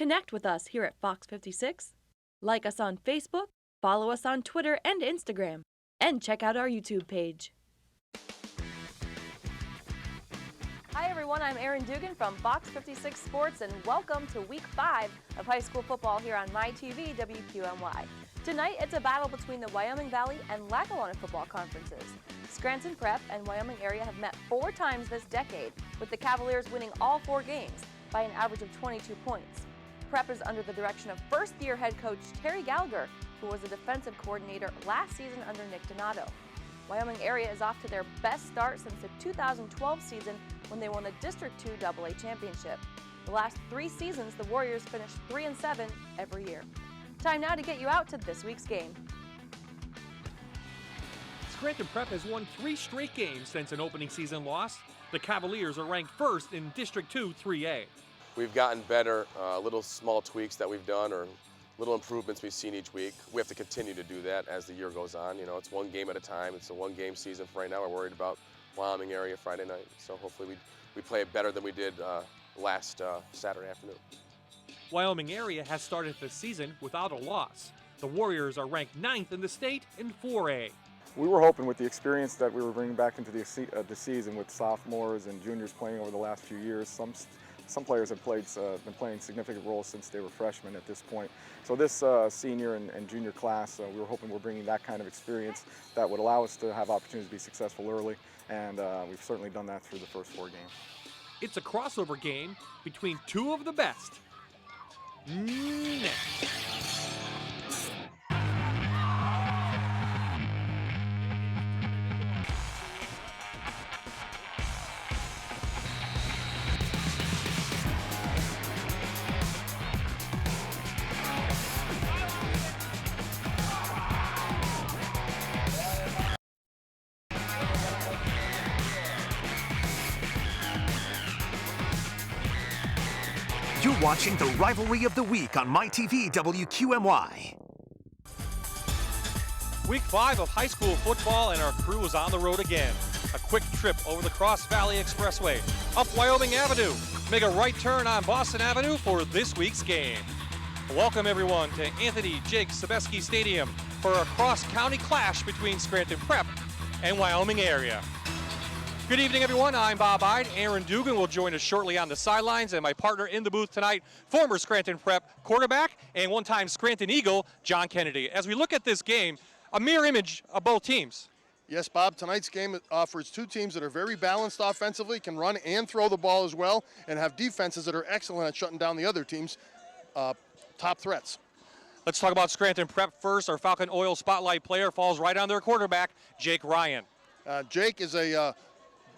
Connect with us here at Fox 56. Like us on Facebook, follow us on Twitter and Instagram, and check out our YouTube page. Hi everyone, I'm Erin Dugan from Fox 56 Sports, and welcome to Week 5 of high school football here on MyTV WQMY. Tonight, it's a battle between the Wyoming Valley and Lackawanna football conferences. Scranton Prep and Wyoming area have met 4 times this decade, with the Cavaliers winning all 4 games by an average of 22 points. Prep is under the direction of first-year head coach Terry Gallagher, who was a defensive coordinator last season under Nick Donato. Wyoming area is off to their best start since the 2012 season when they won the District 2 AA championship. The last 3 seasons, the Warriors finished 3-7 every year. Time now to get you out to this week's game. Scranton Prep has won 3 straight games since an opening season loss. The Cavaliers are ranked first in District 2 3A. We've gotten better, little small tweaks that we've done or little improvements we've seen each week. We have to continue to do that as the year goes on. You know, it's one game at a time. It's a one-game season for right now. We're worried about Wyoming area Friday night. So hopefully we play it better than we did last Saturday afternoon. Wyoming area has started the season without a loss. The Warriors are ranked 9th in the state in 4A. We were hoping with the experience that we were bringing back into the season with sophomores and juniors playing over the last few years. Some players have been playing significant roles since they were freshmen at this point. So this senior and junior class, we were hoping we're bringing that kind of experience that would allow us to have opportunities to be successful early, and we've certainly done that through the first 4 games. It's a crossover game between 2 of the best. Next. You're watching the Rivalry of the Week on MyTV WQMY. Week 5 of high school football, and our crew is on the road again. A quick trip over the Cross Valley Expressway, up Wyoming Avenue. Make a right turn on Boston Avenue for this week's game. Welcome everyone to Anthony Jake Sebeski Stadium for a cross-county clash between Scranton Prep and Wyoming area. Good evening, everyone. I'm Bob Ide. Aaron Dugan will join us shortly on the sidelines, and my partner in the booth tonight, former Scranton Prep quarterback and one-time Scranton Eagle, John Kennedy. As we look at this game, a mirror image of both teams. Yes, Bob, tonight's game offers 2 teams that are very balanced offensively, can run and throw the ball as well, and have defenses that are excellent at shutting down the other team's top threats. Let's talk about Scranton Prep first. Our Falcon Oil Spotlight player falls right on their quarterback, Jake Ryan. Jake is a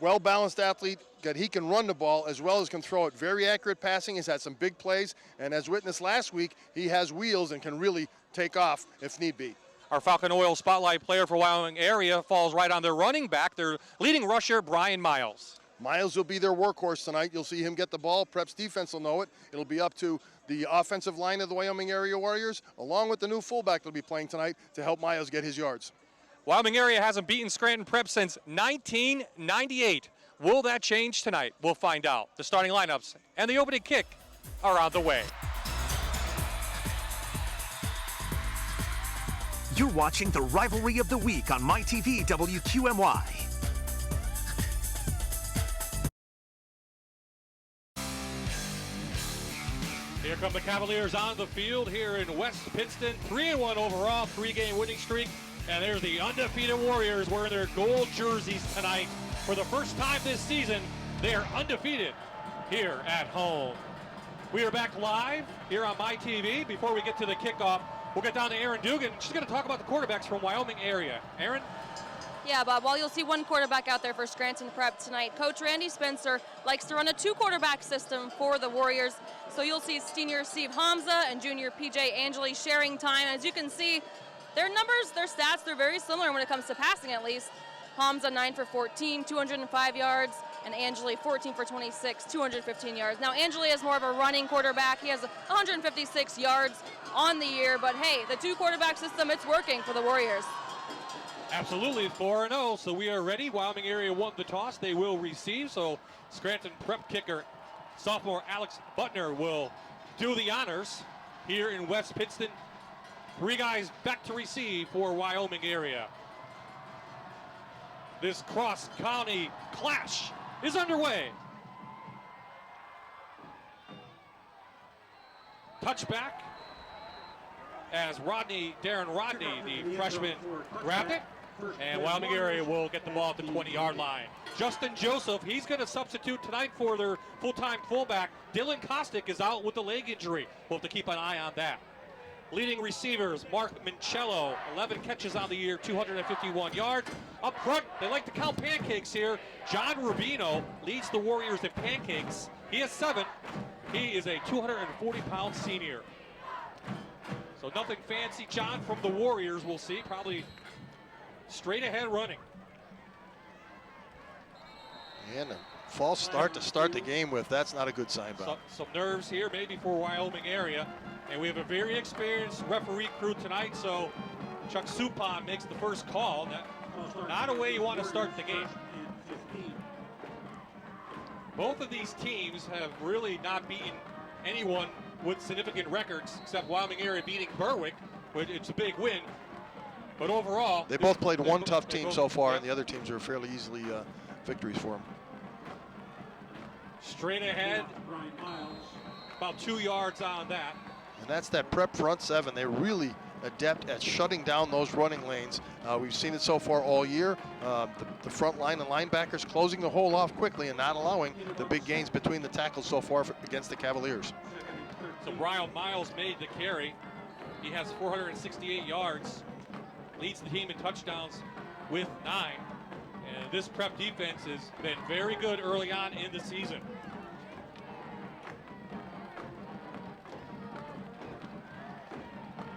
well-balanced athlete that he can run the ball as well as can throw it. Very accurate passing. He's had some big plays, and as witnessed last week, he has wheels and can really take off if need be. Our Falcon Oil Spotlight player for Wyoming area falls right on their running back, their leading rusher, Brian Miles. Miles will be their workhorse tonight. You'll see him get the ball. Prep's defense will know it. It'll be up to the offensive line of the Wyoming area Warriors, along with the new fullback that'll be playing tonight to help Miles get his yards. Wyoming area hasn't beaten Scranton Prep since 1998. Will that change tonight? We'll find out. The starting lineups and the opening kick are on the way. You're watching the Rivalry of the Week on MyTV WQMY. Here come the Cavaliers on the field here in West Pittston. 3-1 overall, 3-game winning streak. And there's the undefeated Warriors wearing their gold jerseys tonight. For the first time this season, they are undefeated here at home. We are back live here on MyTV. Before we get to the kickoff, we'll get down to Erin Dugan. She's going to talk about the quarterbacks from Wyoming area. Erin? Yeah, Bob, well, you'll see one quarterback out there for Scranton Prep tonight. Coach Randy Spencer likes to run a 2-quarterback system for the Warriors. So you'll see senior Steve Hamza and junior PJ Angeli sharing time. As you can see, their numbers, their stats, they're very similar when it comes to passing at least. Hamza 9 for 14, 205 yards, and Angeli 14 for 26, 215 yards. Now Angeli is more of a running quarterback. He has 156 yards on the year, but hey, the 2-quarterback system, it's working for the Warriors. Absolutely, 4-0, so we are ready. Wyoming area won the toss. They will receive, so Scranton Prep kicker sophomore Alex Butner will do the honors here in West Pittston. 3 guys back to receive for Wyoming area. This cross-county clash is underway. Touchback as Darren Rodney, the freshman, grabbed it. And Wyoming area will get the ball at the 20-yard line. Justin Joseph, he's going to substitute tonight for their full-time fullback. Dylan Kostick is out with a leg injury. We'll have to keep an eye on that. Leading receivers, Mark Mincello, 11 catches on the year, 251 yards. Up front, they like to count pancakes here. John Rubino leads the Warriors in pancakes. He has 7. He is a 240-pound senior. So nothing fancy, John, from the Warriors. We'll see, probably straight ahead running. And a false start to start the game with. That's not a good sign, Bob. Some nerves here maybe for Wyoming area. And we have a very experienced referee crew tonight, so Chuck Supon makes the first call. Not a way you want to start the game. Both of these teams have really not beaten anyone with significant records, except Wyoming area beating Berwick, which it's a big win. But overall, they both played one tough team so far, and the other teams are fairly easily victories for them. Straight ahead, about 2 yards on that. And that's that prep front 7. They're really adept at shutting down those running lanes. We've seen it so far all year. The front line and linebackers closing the hole off quickly and not allowing the big gains between the tackles so far against the Cavaliers. So Brian Miles made the carry. He has 468 yards, leads the team in touchdowns with 9. And this prep defense has been very good early on in the season.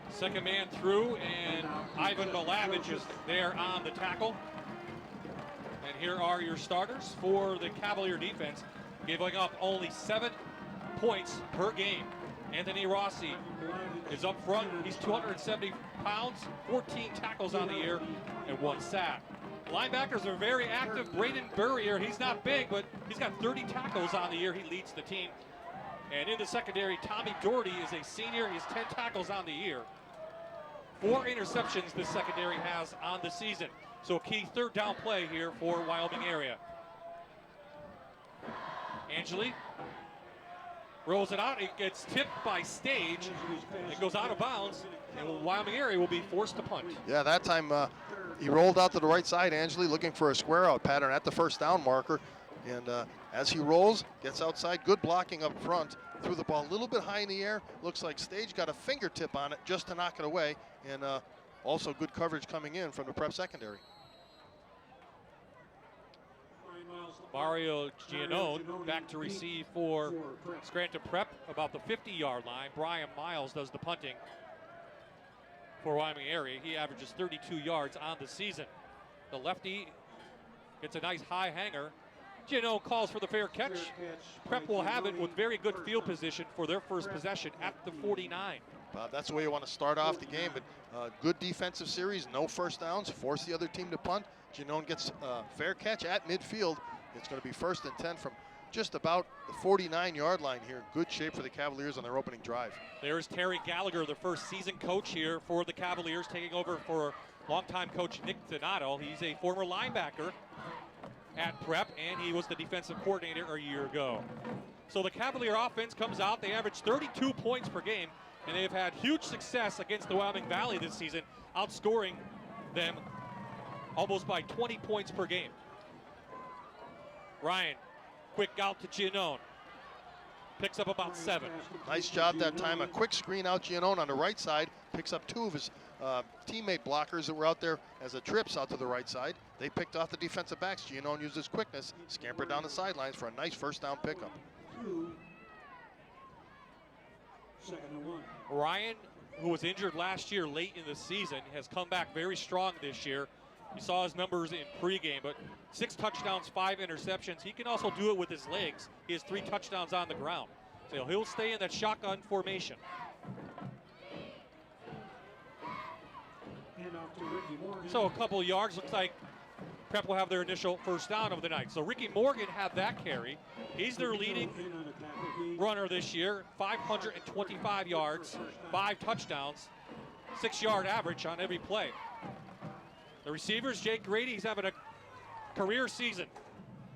Second man through, and Ivan Malavich is there on the tackle. And here are your starters for the Cavalier defense, giving up only 7 points per game. Anthony Rossi is up front. He's 270 pounds, 14 tackles on the year, and 1 sack. Linebackers are very active. Braden Burrier, he's not big, but he's got 30 tackles on the year. He leads the team. And in the secondary, Tommy Doherty is a senior. He has 10 tackles on the year. 4 interceptions this secondary has on the season. So a key 3rd down play here for Wyoming area. Angeli rolls it out. It gets tipped by Stage. It goes out of bounds, and Wyoming area will be forced to punt. Yeah, that time he rolled out to the right side, Angeli, looking for a square out pattern at the 1st down marker. And as he rolls, gets outside, good blocking up front. Threw the ball a little bit high in the air. Looks like Stage got a fingertip on it just to knock it away. And also good coverage coming in from the prep secondary. Mario Giannone back to receive for Scranton Prep about the 50-yard line. Brian Miles does the punting for Wyoming area. He averages 32 yards on the season. The lefty gets a nice high hanger. Giannone calls for the fair catch. Prep will have it with very good field position for their first possession at the 49. That's the way you want to start off the game, but good defensive series, no first downs, force the other team to punt. Giannone gets a fair catch at midfield. It's going to be 1st and 10 from just about the 49-yard line here. Good shape for the Cavaliers on their opening drive. There's Terry Gallagher, the first season coach here for the Cavaliers, taking over for longtime coach Nick Donato. He's a former linebacker at Prep, and he was the defensive coordinator a year ago. So the Cavalier offense comes out. They average 32 points per game, and they've had huge success against the Wyoming Valley this season, outscoring them almost by 20 points per game. Ryan, quick out to Giannone. Picks up about 7. Nice job that time. A quick screen out Giannone on the right side. Picks up 2 of his teammate blockers that were out there as a trips out to the right side. They picked off the defensive backs. Giannone used his quickness, scampered down the sidelines for a nice 1st down pickup. Ryan, who was injured last year late in the season, has come back very strong this year. You saw his numbers in pregame, but 6 touchdowns, 5 interceptions. He can also do it with his legs. He has 3 touchdowns on the ground. So he'll stay in that shotgun formation. So a couple of yards. Looks like Prep will have their initial 1st down of the night. So Ricky Morgan had that carry. He's their leading runner this year, 525 yards, 5 touchdowns, 6-yard average on every play. The receivers, Jake Grady, he's having a career season.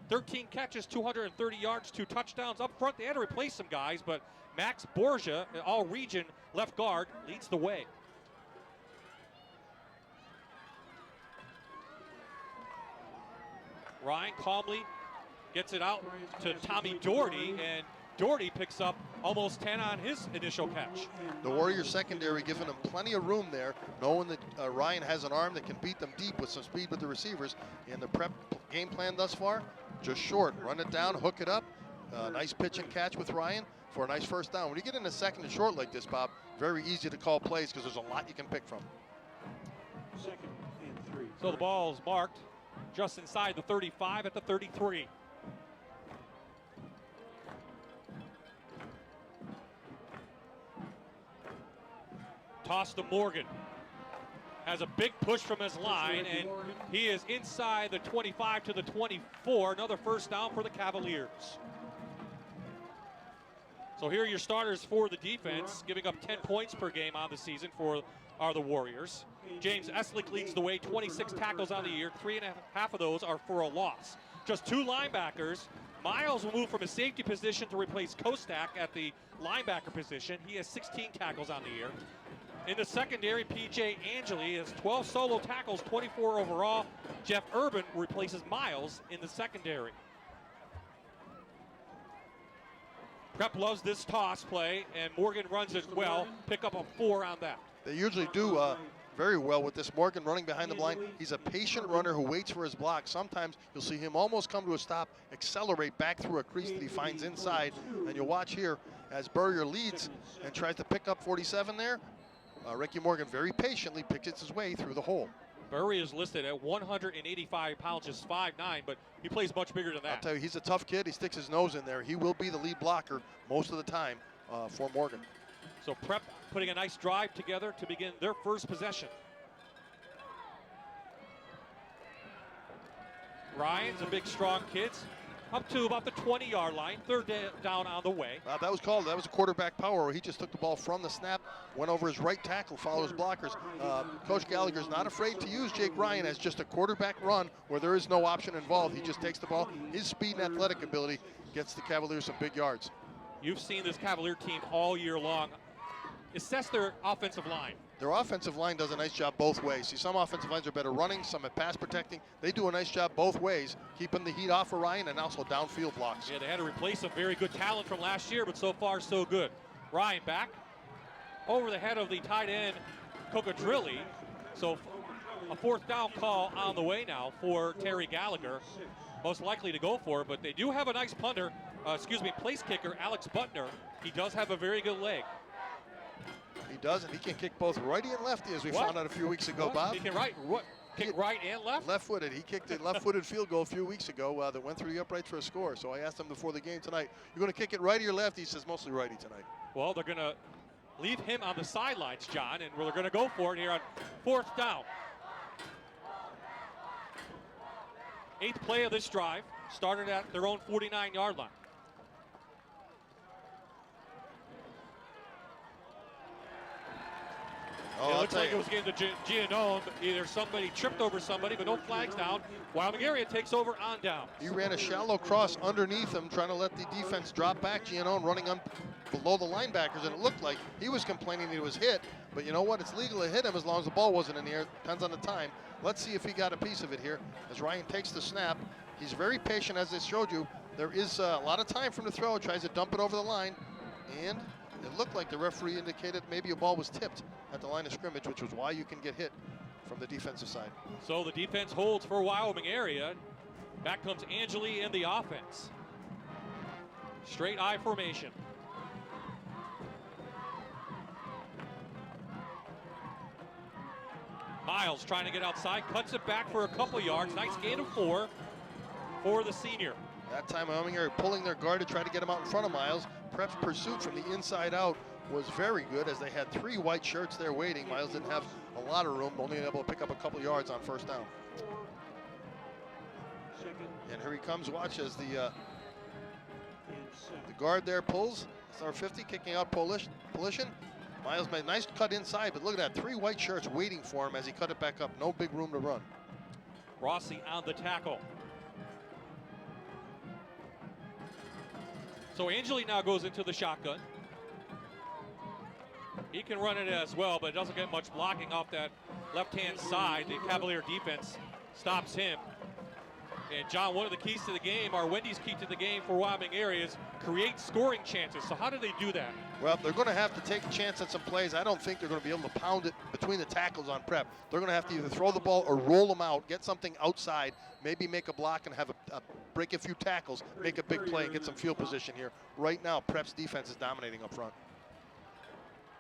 13 catches, 230 yards, 2 touchdowns. Up front, they had to replace some guys, but Max Borgia, all-region left guard, leads the way. Ryan calmly gets it out to Tommy Doherty, and Doherty picks up almost 10 on his initial catch. The Warriors secondary giving them plenty of room there, knowing that Ryan has an arm that can beat them deep with some speed with the receivers. And the prep game plan thus far, just short. Run it down, hook it up. Nice pitch and catch with Ryan for a nice first down. When you get in a second and short like this, Bob, very easy to call plays because there's a lot you can pick from. So the ball is marked just inside the 35 at the 33. Toss to Morgan. Has a big push from his line, and he is inside the 25 to the 24. Another first down for the Cavaliers. So here are your starters for the defense, giving up 10 points per game on the season are the Warriors. James Eslick leads the way, 26 tackles on the year. 3.5 of those are for a loss. Just 2 linebackers. Miles will move from his safety position to replace Kostak at the linebacker position. He has 16 tackles on the year. In the secondary, P.J. Angeli has 12 solo tackles, 24 overall. Jeff Urban replaces Miles in the secondary. Prep loves this toss play, and Morgan runs it well. Pick up a 4 on that. They usually do very well with this. Morgan running behind the line. He's a patient runner who waits for his block. Sometimes you'll see him almost come to a stop, accelerate back through a crease that he finds inside. And you'll watch here as Burrier leads and tries to pick up 47 there. Ricky Morgan very patiently picks his way through the hole. Burry is listed at 185 pounds, just 5'9", but he plays much bigger than that. I'll tell you, he's a tough kid. He sticks his nose in there. He will be the lead blocker most of the time for Morgan. So Prep putting a nice drive together to begin their first possession. Ryan's a big, strong kid. Up to about the 20-yard line, third down on the way. That was called. That was a quarterback power where he just took the ball from the snap, went over his right tackle, followed his blockers. Coach Gallagher's not afraid to use Jake Ryan as just a quarterback run where there is no option involved. He just takes the ball. His speed and athletic ability gets the Cavaliers some big yards. You've seen this Cavalier team all year long. Assess their offensive line. Their offensive line does a nice job both ways. See, some offensive lines are better running, some at pass protecting. They do a nice job both ways, keeping the heat off of Ryan and also downfield blocks. Yeah, they had to replace some very good talent from last year, but so far so good. Ryan back over the head of the tight end, Cocodrilli. So a 4th down call on the way now for Terry Gallagher. Most likely to go for it, but they do have a nice place kicker, Alex Butner. He does have a very good leg. He does, and he can kick both righty and lefty, as we found out a few weeks ago, Bob. He can kick right and left? Left-footed. He kicked a left-footed field goal a few weeks ago that went through the uprights for a score. So I asked him before the game tonight, you're going to kick it righty or lefty? He says mostly righty tonight. Well, they're going to leave him on the sidelines, John, and we're going to go for it here on 4th down. 8th play of this drive, started at their own 49-yard line. It looks like it was getting to Giannone. Either somebody tripped over somebody, but no flags down. Wyoming area takes over on down. He ran a shallow cross underneath him, trying to let the defense drop back. Giannone running below the linebackers, and it looked like he was complaining he was hit. But you know what? It's legal to hit him as long as the ball wasn't in the air. Depends on the time. Let's see if he got a piece of it here. As Ryan takes the snap, he's very patient, as I showed you. There is a lot of time for him to throw. Tries to dump it over the line, and it looked like the referee indicated maybe a ball was tipped at the line of scrimmage, which was why you can get hit from the defensive side. So the defense holds for Wyoming area. Back comes Angeli in the offense. Straight I formation. Miles trying to get outside, cuts it back for a couple yards. Nice gain of 4 for the senior. That time Wyoming area pulling their guard to try to get him out in front of Miles. Prep's pursuit from the inside out was very good, as they had 3 white shirts there waiting. Miles didn't have a lot of room, only able to pick up a couple yards on 1st down. And here he comes. Watch as the The guard there pulls. It's number 50 kicking out Polition. Miles made a nice cut inside, but look at that. 3 white shirts waiting for him as he cut it back up. No big room to run. Rossi on the tackle. So Angeli now goes into the shotgun. He can run it as well, but it doesn't get much blocking off that left-hand side. The Cavalier defense stops him. And John, one of the keys to the game, or Wendy's key to the game for Wyoming area is create scoring chances. So how do they do that? Well, they're going to have to take a chance at some plays. I don't think they're going to be able to pound it between the tackles on prep. They're going to have to either throw the ball or roll them out, get something outside, maybe make a block and have break a few tackles, make a big play and get some field position here. Right now, Prep's defense is dominating up front.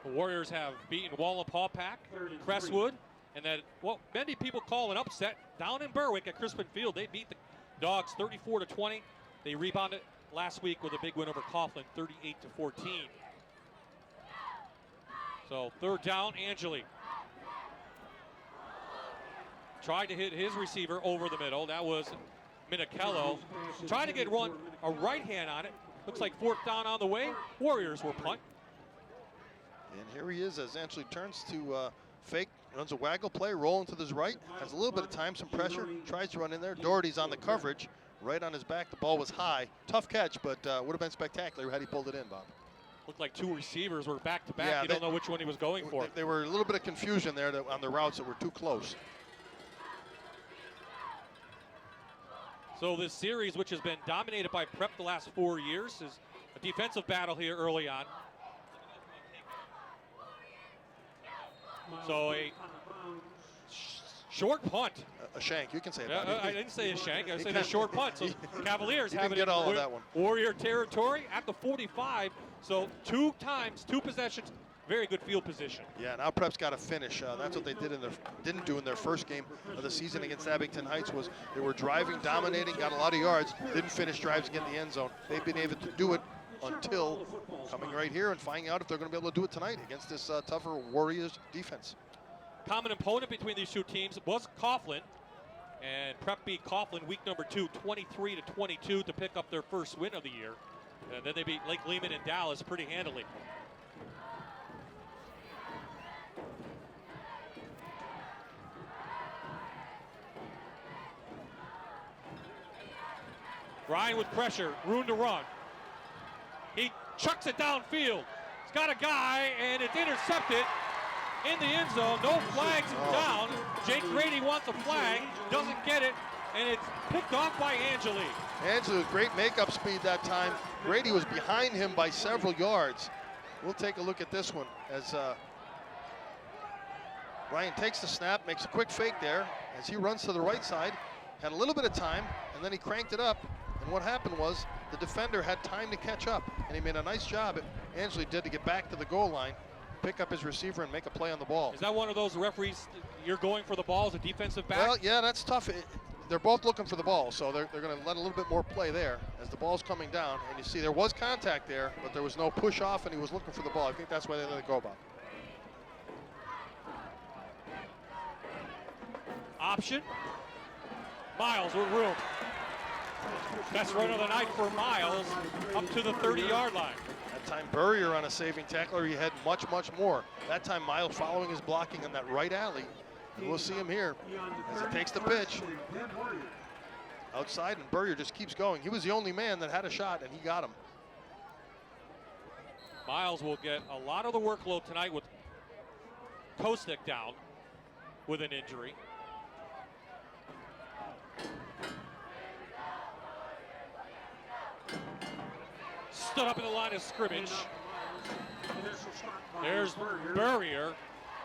The Warriors have beaten Wallenpaupack, Crestwood, and that what many people call an upset down in Berwick at Crispin Field. They beat the Dogs 34-20. They rebounded last week with a big win over Coughlin, 38-14. So third down, Angeli. Tried to hit his receiver over the middle. That was Minichello. Tried to get a right hand on it. Looks like fourth down on the way. Warriors will punt. And here he is as Angeli turns to fake, runs a waggle play, rolling to his right, has a little bit of time, some pressure, tries to run in there. Doherty's on the coverage, right on his back. The ball was high. Tough catch, but would have been spectacular had he pulled it in, Bob. Looked like two receivers were back to back. Yeah, you don't know which one he was going for. There were a little bit of confusion there on the routes that were too close. So this series, which has been dominated by Prep the last 4 years, is a defensive battle here early on. So a short punt. A shank, you can say that. I didn't say a shank, I said a short punt. So Cavaliers have it get all in of that one. Warrior territory at the 45. So 2 times, 2 possessions, very good field position. Yeah, now Prep's got to finish. That's what they didn't do in their first game of the season against Abington Heights. Was they were driving, dominating, got a lot of yards, didn't finish drives and get in the end zone. They've been able to do it until coming right here and finding out if they're going to be able to do it tonight against this tougher Warriors defense. Common opponent between these two teams was Coughlin, and Prep beat Coughlin week number 2, 23-22 to pick up their first win of the year. And then they beat Lake Lehman and Dallas pretty handily. Ryan with pressure, room to run. He chucks it downfield. He's got a guy, and it's intercepted in the end zone. No flags down. Jake Grady wants a flag, doesn't get it, and it's picked off by Angeli. Angeli, great makeup speed that time. Grady was behind him by several yards. We'll take a look at this one as Ryan takes the snap, makes a quick fake there as he runs to the right side. Had a little bit of time, and then he cranked it up. And what happened was the defender had time to catch up, and he made a nice job, Angeli did, to get back to the goal line, pick up his receiver, and make a play on the ball. Is that one of those referees, you're going for the ball as a defensive back? Well, yeah, that's tough. They're both looking for the ball, so they're going to let a little bit more play there as the ball's coming down. And you see there was contact there, but there was no push off, and he was looking for the ball. I think that's why they let it go, Bob. Option. Miles with room. Best run of the night for Miles, up to the 30-yard line. That time Burrier on a saving tackler, he had much, much more. That time Miles following his blocking on that right alley. And we'll see him here as he takes the pitch. Outside, and Burrier just keeps going. He was the only man that had a shot, and he got him. Miles will get a lot of the workload tonight with Kostic down with an injury. Stood up in the line of scrimmage. There's Burrier,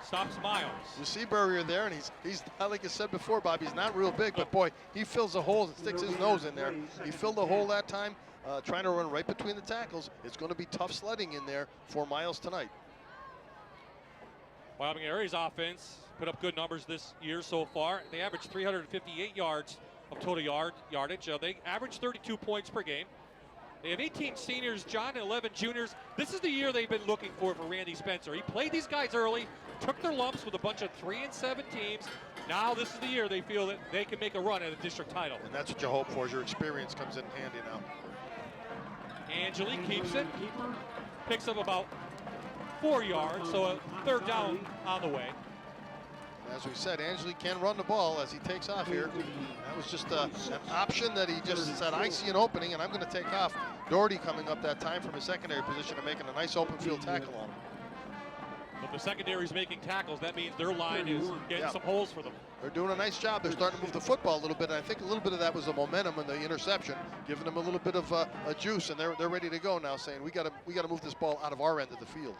stops Miles. You see Burrier there, and he's like I said before, Bob, he's not real big, but boy, he fills the holes and sticks his nose in there. He filled the hole that time, trying to run right between the tackles. It's going to be tough sledding in there for Miles tonight. Wyoming area's offense put up good numbers this year so far. They averaged 358 yards of total yardage. They average 32 points per game. They have 18 seniors, John, and 11 juniors. This is the year they've been looking for Randy Spencer. He played these guys early, took their lumps with a bunch of 3-7 teams. Now this is the year they feel that they can make a run at a district title. And that's what you hope for, as your experience comes in handy now. Angeli keeps it, picks up about 4 yards, so a third down on the way. As we said, Angeli can run the ball as he takes off here. That was just an option that he just said, I see an opening and I'm going to take off. Doherty coming up that time from his secondary position and making a nice open field tackle on him. If the secondary's making tackles, that means their line is getting some holes for them. They're doing a nice job. They're starting to move the football a little bit. And I think a little bit of that was the momentum and the interception, giving them a little bit of a juice, and they're ready to go now, saying we got to move this ball out of our end of the field.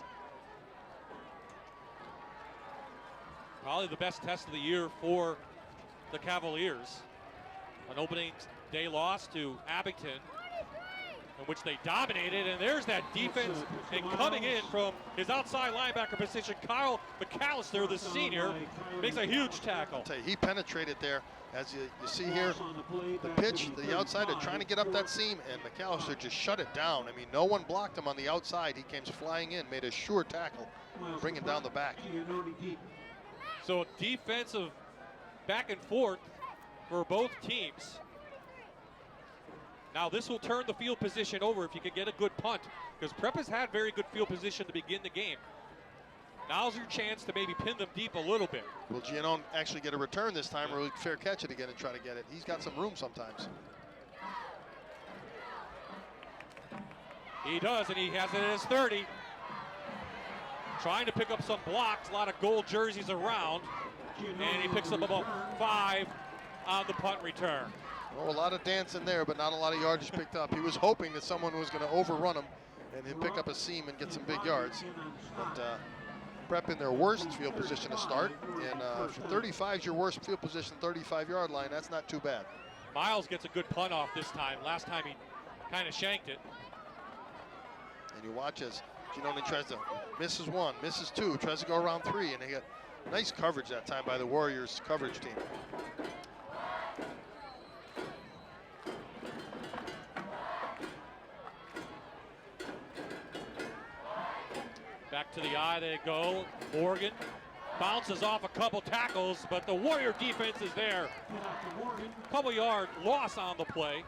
Probably the best test of the year for the Cavaliers. An opening day loss to Abington, in which they dominated, and there's that defense, and coming in from his outside linebacker position, Kyle McAllister, the senior, makes a huge tackle. I'll tell you, he penetrated there. As you see here, the pitch, the outside, they're trying to get up that seam, and McAllister just shut it down. I mean, no one blocked him on the outside. He came flying in, made a sure tackle, bringing down the back. So defensive back and forth for both teams. Now this will turn the field position over if you can get a good punt, because Prep has had very good field position to begin the game. Now's your chance to maybe pin them deep a little bit. Will Giannone actually get a return this time, or will he fair catch it again and try to get it? He's got some room sometimes. He does, and he has it at his 30. Trying to pick up some blocks, a lot of gold jerseys around, and he picks up about 5 on the punt return. Oh, a lot of dancing there, but not a lot of yardage picked up. He was hoping that someone was going to overrun him and he'd pick up a seam and get some big yards. But Prep in their worst field position to start, and for 35 is your worst field position, 35-yard line. That's not too bad. Miles gets a good punt off this time. Last time he kind of shanked it. And you watch as Giannone tries to misses 1, misses 2, tries to go around 3, and they got nice coverage that time by the Warriors coverage team. Back to the eye they go. Morgan bounces off a couple tackles, but the Warrior defense is there. Couple yard loss on the play.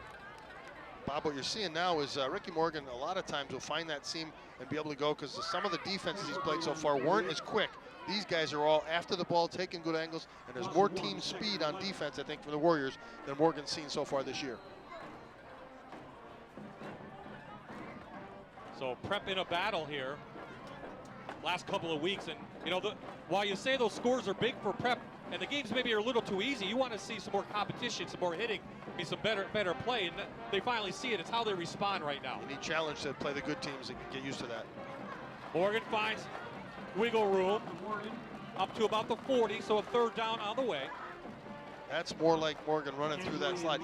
Bob, what you're seeing now is Ricky Morgan a lot of times will find that seam and be able to go, because some of the defenses he's played so far weren't as quick. These guys are all after the ball, taking good angles, and there's more team speed on defense, I think, for the Warriors than Morgan's seen so far this year. So Prep in a battle here last couple of weeks, and you know, while you say those scores are big for Prep and the games maybe are a little too easy, you want to see some more competition, some more hitting, maybe some better play, and they finally see it. It's how they respond right now. You need challenge to play the good teams and get used to that. Morgan finds wiggle room up to about the 40, so a third down on the way. That's more like Morgan running through that slide.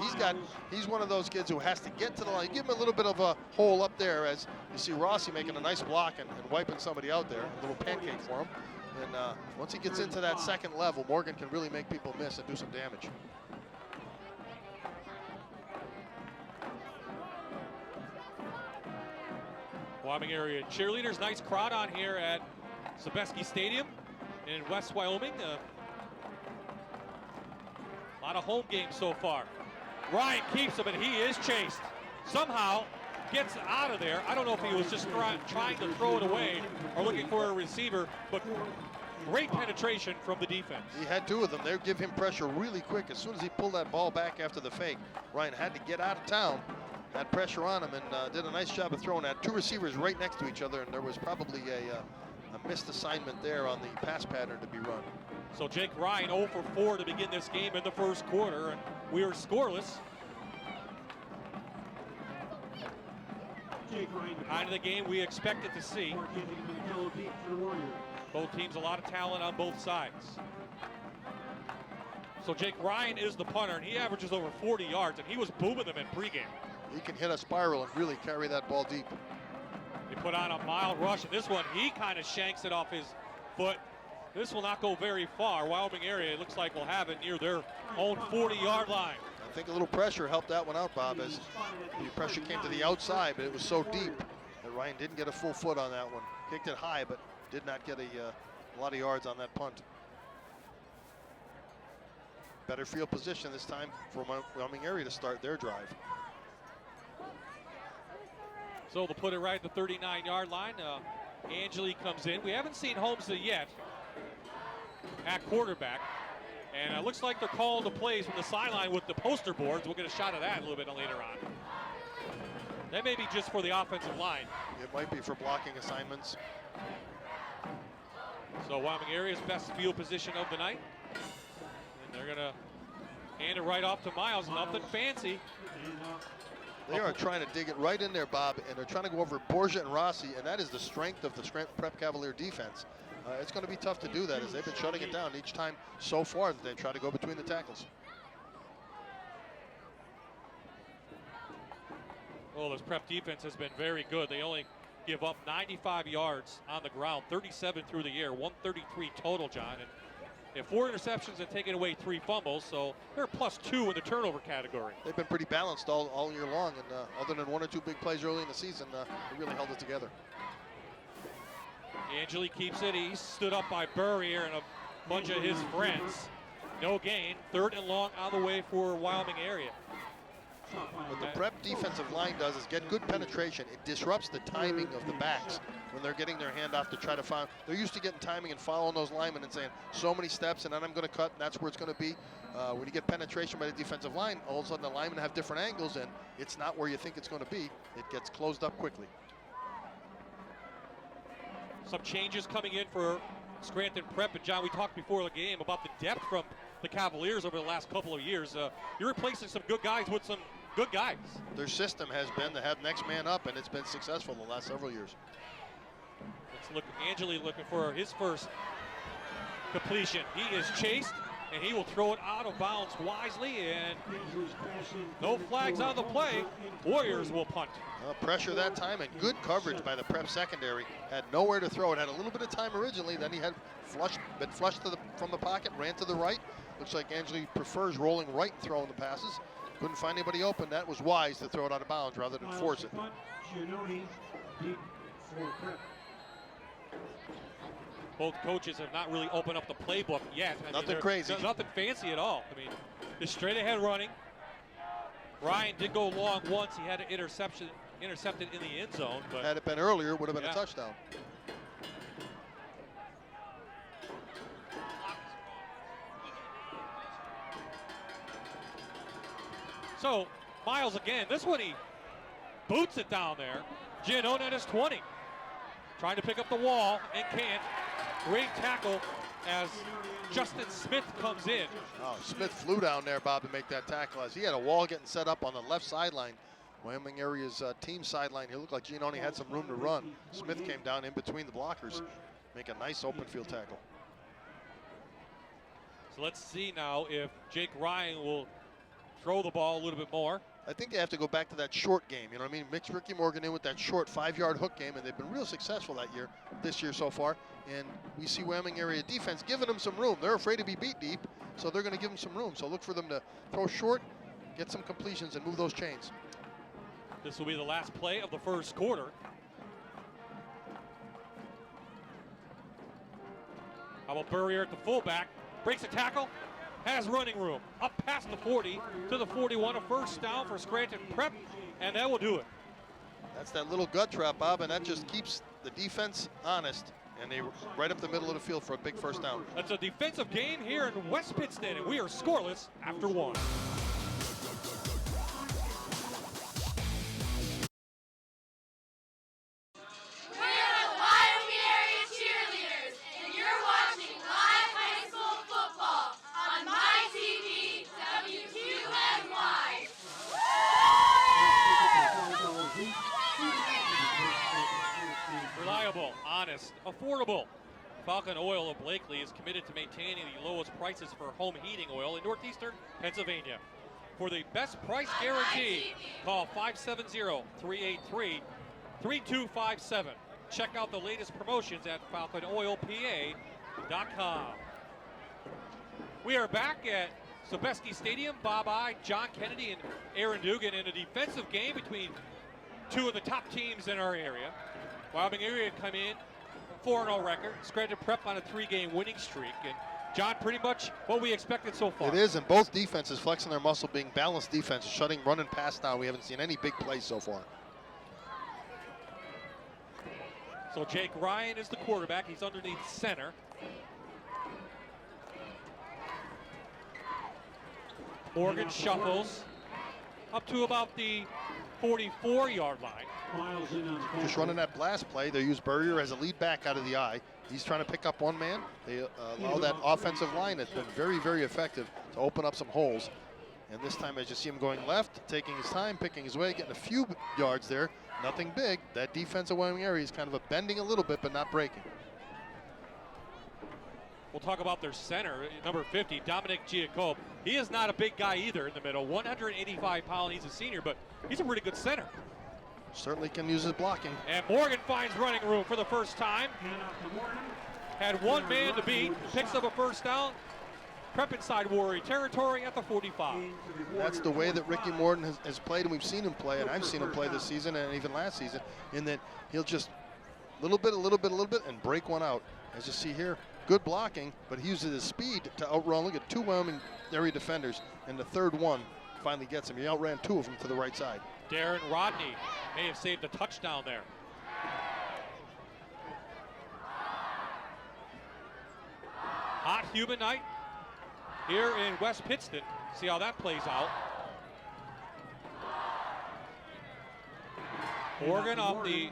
He's one of those kids who has to get to the line. Give him a little bit of a hole up there, as you see Rossi making a nice block and wiping somebody out there. A little pancake for him. And once he gets into that second level, Morgan can really make people miss and do some damage. Wyoming area cheerleaders, nice crowd on here at Sobeski Stadium in West Wyoming. A lot of home games so far. Ryan keeps him, and he is chased. Somehow gets out of there. I don't know if he was just trying to throw it away or looking for a receiver, but great penetration from the defense. He had 2 of them. They give him pressure really quick. As soon as he pulled that ball back after the fake, Ryan had to get out of town, had pressure on him, and did a nice job of throwing that. 2 receivers right next to each other, and there was probably a missed assignment there on the pass pattern to be run. So Jake Ryan 0 for 4 to begin this game in the first quarter, and we are scoreless. Kind of the game we expected to see. Both teams, a lot of talent on both sides. So Jake Ryan is the punter, and he averages over 40 yards, and he was booming them in pregame. He can hit a spiral and really carry that ball deep. He put on a mild rush, and this one, he kind of shanks it off his foot. This will not go very far. Wyoming area, it looks like, will have it near their own 40-yard line. I think a little pressure helped that one out, Bob, as the pressure came to the outside, but it was so deep that Ryan didn't get a full foot on that one. Kicked it high, but did not get a lot of yards on that punt. Better field position this time for Wyoming area to start their drive. So they'll put it right at the 39-yard line. Angeli comes in. We haven't seen Holmes yet at quarterback. And it looks like they're calling the plays from the sideline with the poster boards. We'll get a shot of that a little bit later on. That may be just for the offensive line. It might be for blocking assignments. So Wyoming area's best field position of the night. And they're going to hand it right off to Miles. Nothing fancy. They are trying to dig it right in there, Bob, and they're trying to go over Borgia and Rossi, and that is the strength of the Scranton Prep Cavalier defense. It's going to be tough to do that as they've been shutting it down each time so far that they've tried to go between the tackles. Well, this Prep defense has been very good. They only give up 95 yards on the ground, 37 through the air, 133 total, John. And they have 4 interceptions and taken away 3 fumbles, so they're +2 in the turnover category. They've been pretty balanced all year long, and other than 1 or 2 big plays early in the season, they really held it together. Angeli keeps it. He stood up by Burrier and a bunch of his friends. No gain. 3rd and long on the way for Wyoming area. What the Prep defensive line does is get good penetration. It disrupts the timing of the backs when they're getting their hand off to try to find. They're used to getting timing and following those linemen and saying so many steps and then I'm going to cut and that's where it's going to be. When you get penetration by the defensive line, all of a sudden the linemen have different angles and it's not where you think it's going to be. It gets closed up quickly. Some changes coming in for Scranton Prep. And John, we talked before the game about the depth from the Cavaliers over the last couple of years. You're replacing some good guys with some good guys. Their system has been to have next man up, and it's been successful the last several years. Let's look. Angeli looking for his first completion. He is chased, and he will throw it out of bounds wisely, and no flags on the play. Warriors will punt. Pressure that time and good coverage by the Prep secondary. Had nowhere to throw it. Had a little bit of time originally. Then he had been flushed from the pocket, ran to the right. Looks like Angeli prefers rolling right and throwing the passes. Couldn't find anybody open. That was wise to throw it out of bounds rather than force it. Both coaches have not really opened up the playbook yet. Nothing crazy. Nothing fancy at all. I mean, just straight ahead running. Ryan did go long once. He had an intercepted in the end zone. But had it been earlier, it would have been a touchdown. So, Miles again. This one he boots it down there. Giannone at his 20. Trying to pick up the wall and can't. Great tackle as Justin Smith comes in. Oh, Smith flew down there, Bob, to make that tackle as he had a wall getting set up on the left sideline. Wyoming area's team sideline. He looked like Giannone had some room to run. Smith came down in between the blockers. Make a nice open field tackle. So let's see now if Jake Ryan will throw the ball a little bit more. I think they have to go back to that short game. You know what I mean? Mix Ricky Morgan in with that short 5-yard hook game, and they've been real successful this year so far. And we see Wyoming area defense giving them some room. They're afraid to be beat deep, so they're going to give them some room. So look for them to throw short, get some completions, and move those chains. This will be the last play of the first quarter. How about Burrier at the fullback? Breaks a tackle. Has running room. Up past the 40 to the 41. A first down for Scranton Prep, and that will do it. That's that little gut trap, Bob, and that just keeps the defense honest. And they right up the middle of the field for a big first down. That's a defensive game here in West Pittston, and we are scoreless after 1. Honest, affordable. Falcon Oil of Blakely is committed to maintaining the lowest prices for home heating oil in northeastern Pennsylvania. For the best price guarantee, call 570-383-3257. Check out the latest promotions at falconoilpa.com. We are back at Sobeski Stadium. Bob I, John Kennedy, and Aaron Dugan in a defensive game between two of the top teams in our area. Wyoming area come in, 4-0 record. Scranton Prep on a 3-game winning streak. And John, pretty much what we expected so far. It is, and both defenses flexing their muscle, being balanced defenses, shutting run and pass down. We haven't seen any big plays so far. So Jake Ryan is the quarterback. He's underneath center. Morgan shuffles up to about the 44-yard line. Just running that blast play, they use Burrier as a lead back out of the eye. He's trying to pick up one man. They allow that offensive line that's been very, very effective to open up some holes. And this time, as you see him going left, taking his time, picking his way, getting a few yards there. Nothing big. That defensive Wyoming area is kind of bending a little bit, but not breaking. We'll talk about their center, number 50, Dominic Giacob. He is not a big guy either in the middle, 185 pounds. He's a senior, but he's a pretty good center. Certainly can use his blocking. And Morgan finds running room for the first time. Had one man to beat, picks up a first down. Prep inside Warrior territory at the 45. That's the way that Ricky Morton has played, and we've seen him play, and I've seen him play this season and even last season, in that he'll just a little bit, and break one out. As you see here, good blocking, but he uses his speed to outrun. Look at 2 Wyoming area defenders, and the third one finally gets him. He outran 2 of them to the right side. Darren Rodney may have saved a touchdown there. Hot, humid night here in West Pittston. See how that plays out. Morgan off the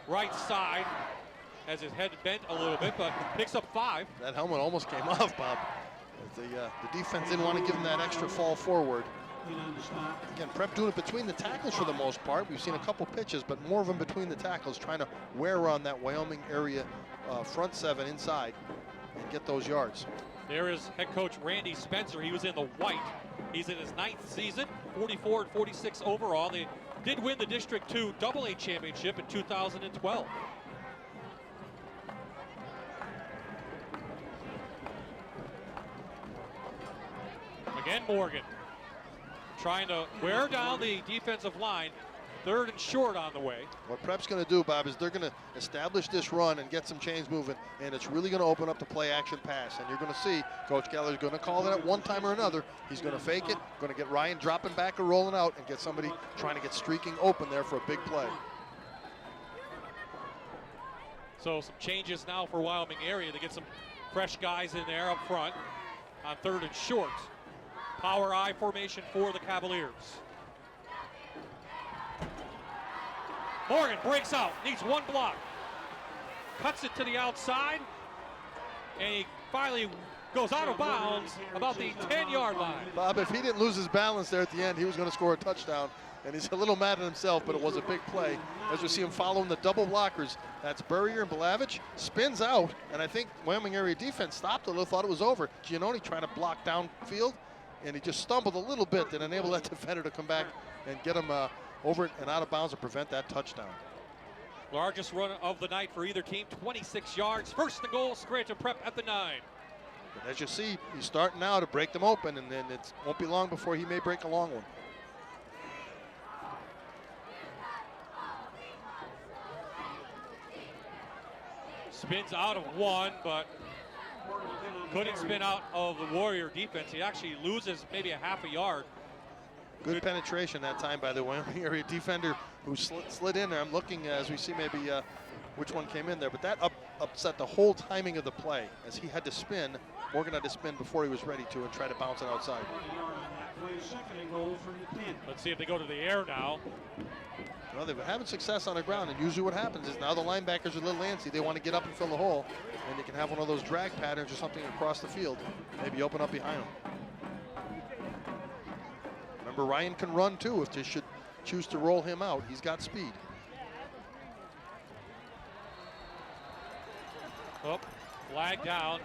right side has his head bent a little bit, but picks up 5. That helmet almost came off, Bob. The defense didn't want to give him that extra fall forward. Again, Prep doing it between the tackles for the most part. We've seen a couple pitches, but more of them between the tackles, trying to wear on that Wyoming area front 7 inside and get those yards. There is head coach Randy Spencer. He was in the white. He's in his 9th season, 44 and 46 overall. They did win the District 2 AA championship in 2012. Again, Morgan trying to wear down the defensive line. 3rd and short on the way. What Prep's going to do, Bob, is they're going to establish this run and get some chains moving, and it's really going to open up the play action pass. And you're going to see Coach Geller's going to call that one time or another. He's going to fake it, going to get Ryan dropping back or rolling out, and get somebody trying to get streaking open there for a big play. So some changes now for Wyoming area to get some fresh guys in there up front on 3rd and short. Power I formation for the Cavaliers. Morgan breaks out, needs one block. Cuts it to the outside, and he finally goes out of bounds about the 10-yard line. Bob, if he didn't lose his balance there at the end, he was going to score a touchdown. And he's a little mad at himself, but it was a big play. As we see him following the double blockers, that's Burrier and Belavich. Spins out, and I think Wyoming area defense stopped a little, thought it was over. Giannone trying to block downfield, and he just stumbled a little bit and enabled that defender to come back and get him over and out of bounds and prevent that touchdown. Largest run of the night for either team, 26 yards. 1st and goal, Scranton Prep at the 9. And as you see, he's starting now to break them open, and then it won't be long before he may break a long one. Spins out of one, but couldn't spin out of the Warrior defense. He actually loses maybe a half a yard. Good penetration that time by the Wyoming area defender who slid in there. I'm looking as we see maybe which one came in there, but that upset the whole timing of the play as he had to spin. Morgan had to spin before he was ready to and try to bounce it outside. Let's see if they go to the air now. Well, they've been having success on the ground, and usually what happens is now the linebackers are a little antsy. They want to get up and fill the hole, and they can have one of those drag patterns or something across the field, maybe open up behind them. Remember, Ryan can run too if they should choose to roll him out. He's got speed. Oh, flag down.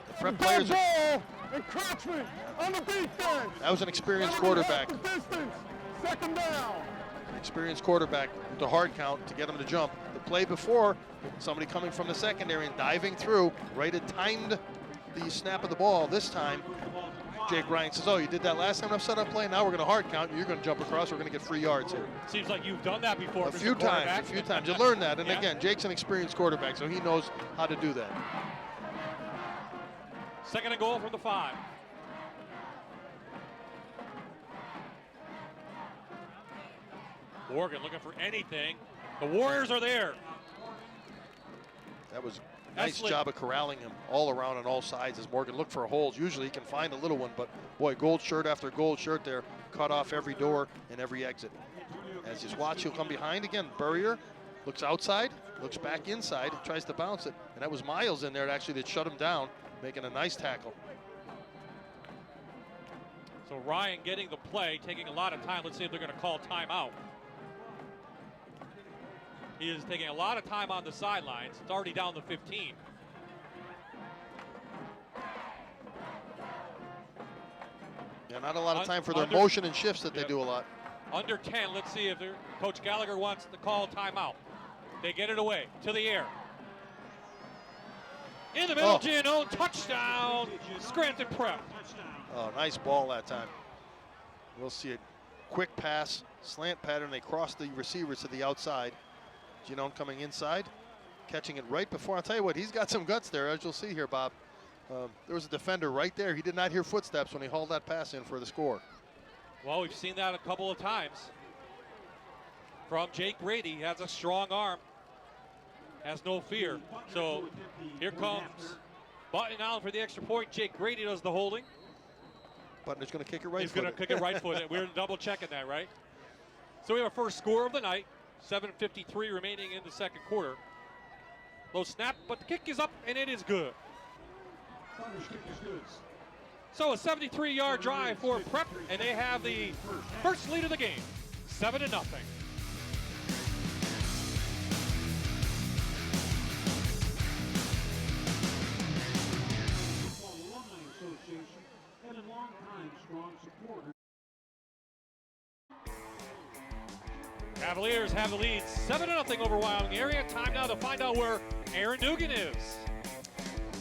The Prep players. That was an experienced quarterback. Second down. Experienced quarterback with a hard count to get him to jump. The play before, somebody coming from the secondary and diving through, right, it timed the snap of the ball. This time, Jake Ryan says, oh, you did that last time I've set up play, now we're going to hard count, you're going to jump across, we're going to get 3 yards here. Seems like you've done that before, a few times. You learn that, and yeah. Again, Jake's an experienced quarterback, so he knows how to do that. 2nd and goal from the 5. Morgan looking for anything. The Warriors are there. That was a nice job of corralling him all around on all sides as Morgan looked for holes. Usually he can find a little one, but boy, gold shirt after gold shirt there, cut off every door and every exit. As you watch, he'll come behind again. Burrier looks outside, looks back inside, tries to bounce it. And that was Miles in there actually that shut him down, making a nice tackle. So Ryan getting the play, taking a lot of time. Let's see if they're going to call timeout. He is taking a lot of time on the sidelines. It's already down to 15. Yeah, not a lot of time for their motion and shifts that they do a lot. Under 10, let's see if Coach Gallagher wants to call timeout. They get it away to the air. In the middle, Giannone, touchdown, Scranton Prep. Oh, nice ball that time. We'll see it. Quick pass, slant pattern. They cross the receivers to the outside. Giannone coming inside, catching it right before. I'll tell you what, he's got some guts there, as you'll see here, Bob. There was a defender right there. He did not hear footsteps when he hauled that pass in for the score. Well, we've seen that a couple of times from Jake Grady. He has a strong arm, has no fear. So here comes Button Allen for the extra point. Jake Grady does the holding. Button's going to kick it right. He's going to kick it right foot. We're double checking that, right? So we have our first score of the night. 7:53 remaining in the second quarter. Low snap, but the kick is up and it is good. So a 73-yard drive for Prep, and they have the first lead of the game, 7-0. Cavaliers have the lead 7-0 over Wyoming area. Time now to find out where Aaron Dugan is.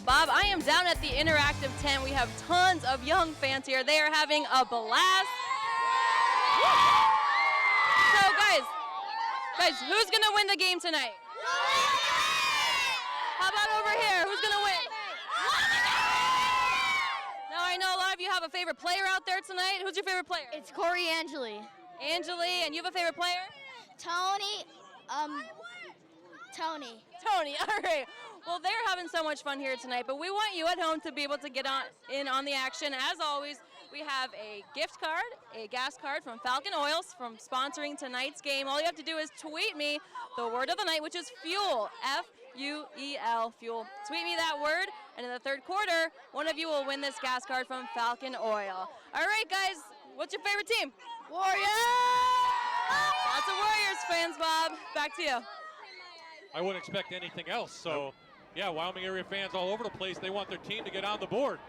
Bob, I am down at the interactive tent. We have tons of young fans here. They are having a blast. So guys, who's gonna win the game tonight? How about over here? Who's gonna win? Now I know a lot of you have a favorite player out there tonight. Who's your favorite player? It's Corey Angeli. Angeli, and you have a favorite player? Tony. Tony, all right. Well, they're having so much fun here tonight, but we want you at home to be able to get in on the action. As always, we have a gift card, a gas card from Falcon Oils from sponsoring tonight's game. All you have to do is tweet me the word of the night, which is fuel, F-U-E-L, fuel. Tweet me that word, and in the third quarter, one of you will win this gas card from Falcon Oil. All right, guys, what's your favorite team? Warriors! Lots of Warriors fans, Bob. Back to you. I wouldn't expect anything else. So, yeah, Wyoming area fans all over the place. They want their team to get on the board.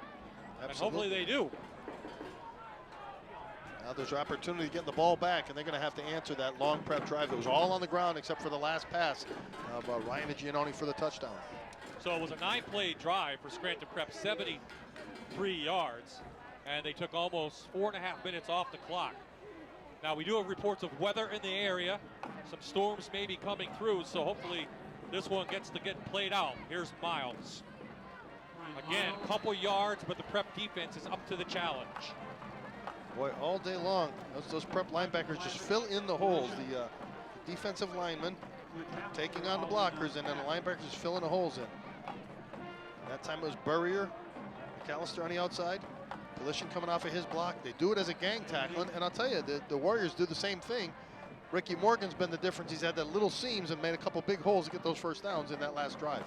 Absolutely. And hopefully they do. Now there's an opportunity to get the ball back, and they're going to have to answer that long Prep drive that was all on the ground except for the last pass of Ryan and Giannone for the touchdown. So it was a 9-play drive for Scranton Prep, 73 yards, and they took almost 4.5 minutes off the clock. Now we do have reports of weather in the area. Some storms may be coming through, so hopefully this one gets to get played out. Here's Miles. Again, a couple yards, but the Prep defense is up to the challenge. Boy, all day long, those Prep linebackers just fill in the holes. The defensive linemen taking on the blockers, and then the linebackers just filling the holes in. That time it was Burrier, McAllister on the outside. Collision coming off of his block. They do it as a gang tackling, and I'll tell you, the Warriors do the same thing. Ricky Morgan's been the difference. He's had that little seams and made a couple big holes to get those first downs in that last drive.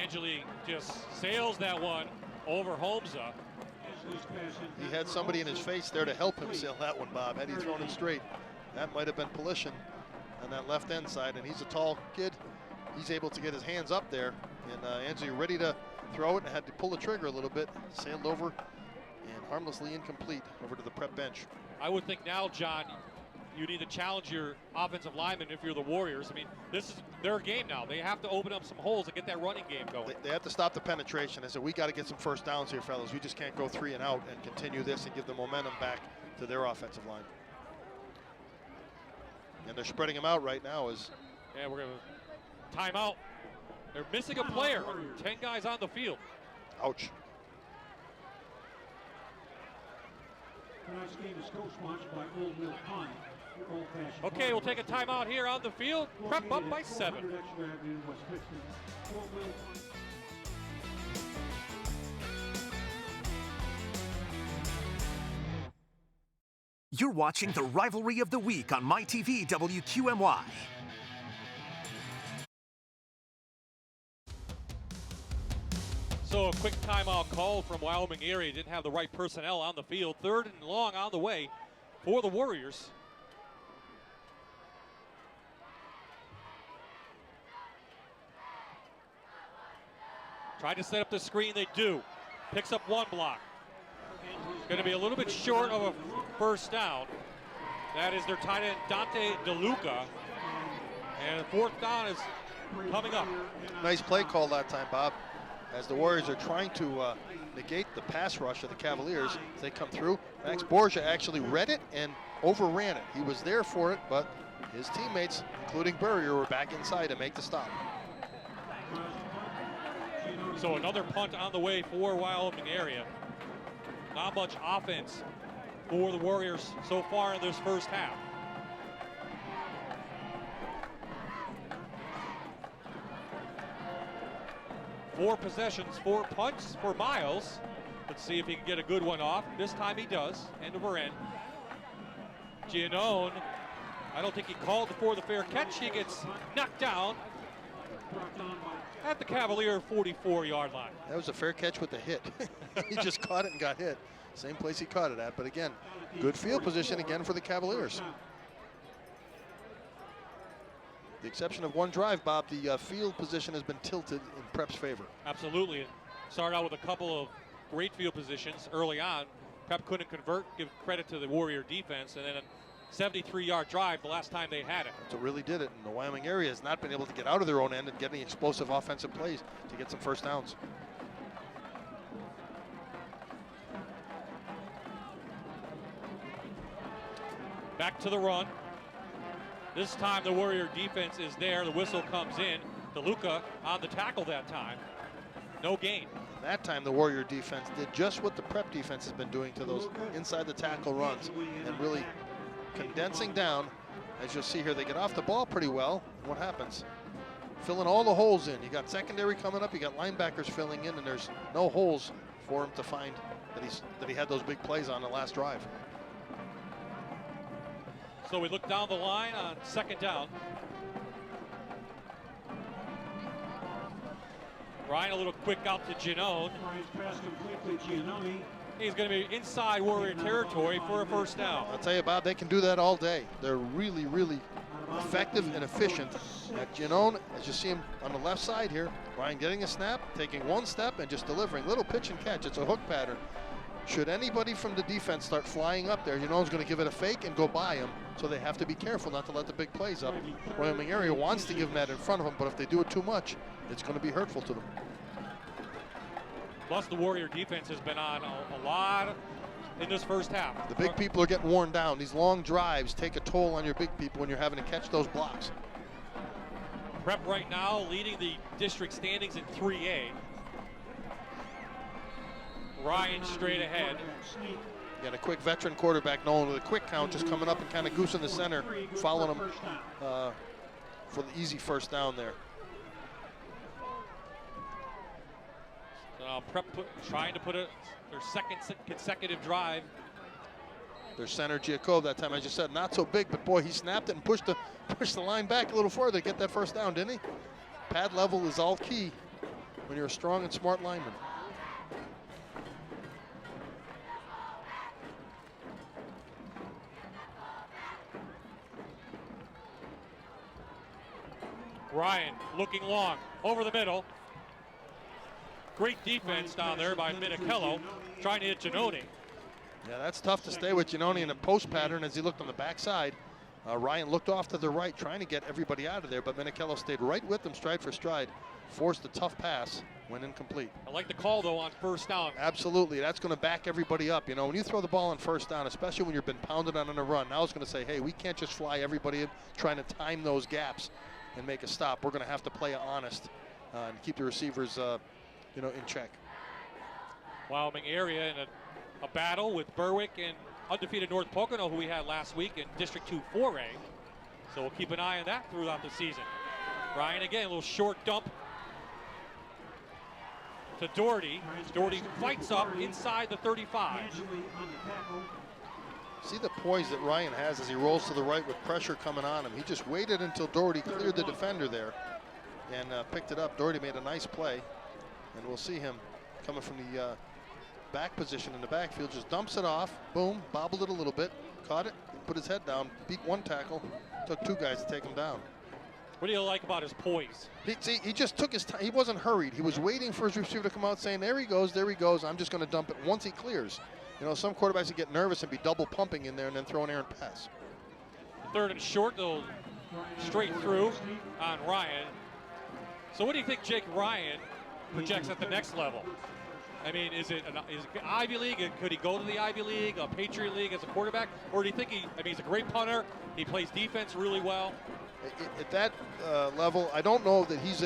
Angeli just sails that one over Holmza. He had somebody in his face there to help him sail that one, Bob. Had he thrown it straight, that might have been Polition on that left end side, and he's a tall kid. He's able to get his hands up there, and Angeli ready to throw it and had to pull the trigger a little bit, sailed over and harmlessly incomplete over to the Prep bench. I would think now, John, you need to challenge your offensive linemen if you're the Warriors. I mean, this is their game now. They have to open up some holes and get that running game going. They have to stop the penetration. They said, we got to get some first downs here, fellas. We just can't go 3 and out and continue this and give the momentum back to their offensive line. And they're spreading them out right now. Yeah, we're going to timeout. They're missing a player. 10 guys on the field. Ouch. Okay, we'll take a timeout here on the field. Prep up by 7. You're watching the Rivalry of the Week on MyTV WQMY. So a quick timeout call from Wyoming area. Didn't have the right personnel on the field. 3rd and long on the way for the Warriors. Tried to set up the screen, they do. Picks up 1 block. Going to be a little bit short of a first down. That is their tight end, Dante DeLuca. And 4th down is coming up. Nice play call that time, Bob. As the Warriors are trying to negate the pass rush of the Cavaliers as they come through. Max Borgia actually read it and overran it. He was there for it, but his teammates, including Burrier, were back inside to make the stop. So another punt on the way for Wyoming area. Not much offense for the Warriors so far in this first half. Four possessions, 4 punts for Miles. Let's see if he can get a good one off. This time he does. End over end. Giannone, I don't think he called for the fair catch. He gets knocked down at the Cavalier 44-yard line. That was a fair catch with a hit. He just caught it and got hit. Same place he caught it at, but again, good field position again for the Cavaliers. The exception of one drive, Bob, the field position has been tilted in Prep's favor. Absolutely. It started out with a couple of great field positions early on. Prep couldn't convert, give credit to the Warrior defense, and then a 73-yard drive the last time they had it. That's what really did it. And the Wyoming area has not been able to get out of their own end and get any explosive offensive plays to get some first downs. Back to the run. This time the Warrior defense is there. The whistle comes in. DeLuca on the tackle that time. No gain. That time the Warrior defense did just what the Prep defense has been doing to those inside the tackle runs and really condensing down. As you'll see here, they get off the ball pretty well. And what happens? Filling all the holes in. You got secondary coming up, you got linebackers filling in, and there's no holes for him to find that he had those big plays on the last drive. So we look down the line on 2nd down. Ryan a little quick out to Giannone. He's going to be inside Warrior territory for a first down. I'll tell you, Bob, they can do that all day. They're really, really effective and efficient. At Giannone, as you see him on the left side here, Ryan getting a snap, taking 1 step and just delivering. Little pitch and catch. It's a hook pattern. Should anybody from the defense start flying up there, Giannone's going to give it a fake and go by him. So they have to be careful not to let the big plays up. Wyoming area wants to give them that in front of them, but if they do it too much, it's going to be hurtful to them. Plus the Warrior defense has been on a lot in this first half. The big people are getting worn down. These long drives take a toll on your big people when you're having to catch those blocks. Prep right now leading the district standings in 3A. Ryan straight ahead. Got a quick veteran quarterback, Nolan, with a quick count, just coming up and kind of goosing the center, following him for the easy first down there. Prep trying to put their 2nd consecutive drive. Their center, Giacov, that time, as you said, not so big, but boy, he snapped it and pushed the line back a little further to get that first down, didn't he? Pad level is all key when you're a strong and smart lineman. Ryan looking long, over the middle. Great defense down there by Minicello, trying to hit Giannone. Yeah, that's tough to stay with Giannone in a post pattern as he looked on the backside. Ryan looked off to the right, trying to get everybody out of there, but Minicello stayed right with him, stride for stride, forced a tough pass, went incomplete. I like the call, though, on first down. Absolutely, that's going to back everybody up. You know, when you throw the ball on first down, especially when you've been pounded on a run, now it's going to say, hey, we can't just fly everybody in trying to time those gaps and make a stop. We're going to have to play honest and keep the receivers in check. Wyoming area in a battle with Berwick and undefeated North Pocono, who we had last week in District 2 4A. So we'll keep an eye on that throughout the season. Ryan again, a little short dump to Doherty. Doherty fights up inside the 35. See the poise that Ryan has as he rolls to the right with pressure coming on him. He just waited until Doherty cleared the defender there and picked it up. Doherty made a nice play, and we'll see him coming from the back position in the backfield. Just dumps it off, boom, bobbled it a little bit, caught it, put his head down, beat one tackle, took two guys to take him down. What do you like about his poise? He just took his time. He wasn't hurried. He was waiting for his receiver to come out saying, there he goes, I'm just going to dump it once he clears. You know, some quarterbacks would get nervous and be double pumping in there and then throw an errant pass. Third and short, they'll straight through on Ryan. So what do you think Jake Ryan projects at the next level? I mean, is it Ivy League? Could he go to the Ivy League, a Patriot League as a quarterback? Or do you think he's a great punter, he plays defense really well? At that level, I don't know that he's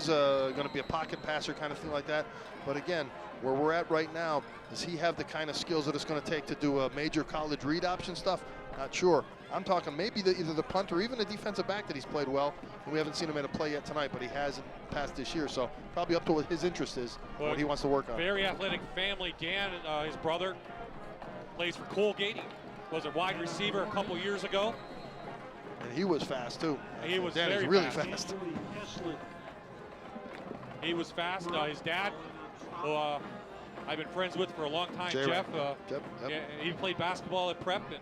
going to be a pocket passer kind of thing like that. But again, where we're at right now, does he have the kind of skills that it's going to take to do a major college read option stuff? Not sure. I'm talking maybe either the punter or even the defensive back that he's played well. And we haven't seen him in a play yet tonight, but he hasn't passed this year. So probably up to what his interest is, what he wants to work on. Very athletic family. Dan, his brother, plays for Colgate. He was a wide receiver a couple years ago. And he was fast too. He was Danny's really fast. He was fast. His dad, who I've been friends with for a long time, Jeff. Yep. Yeah, he played basketball at Prep, and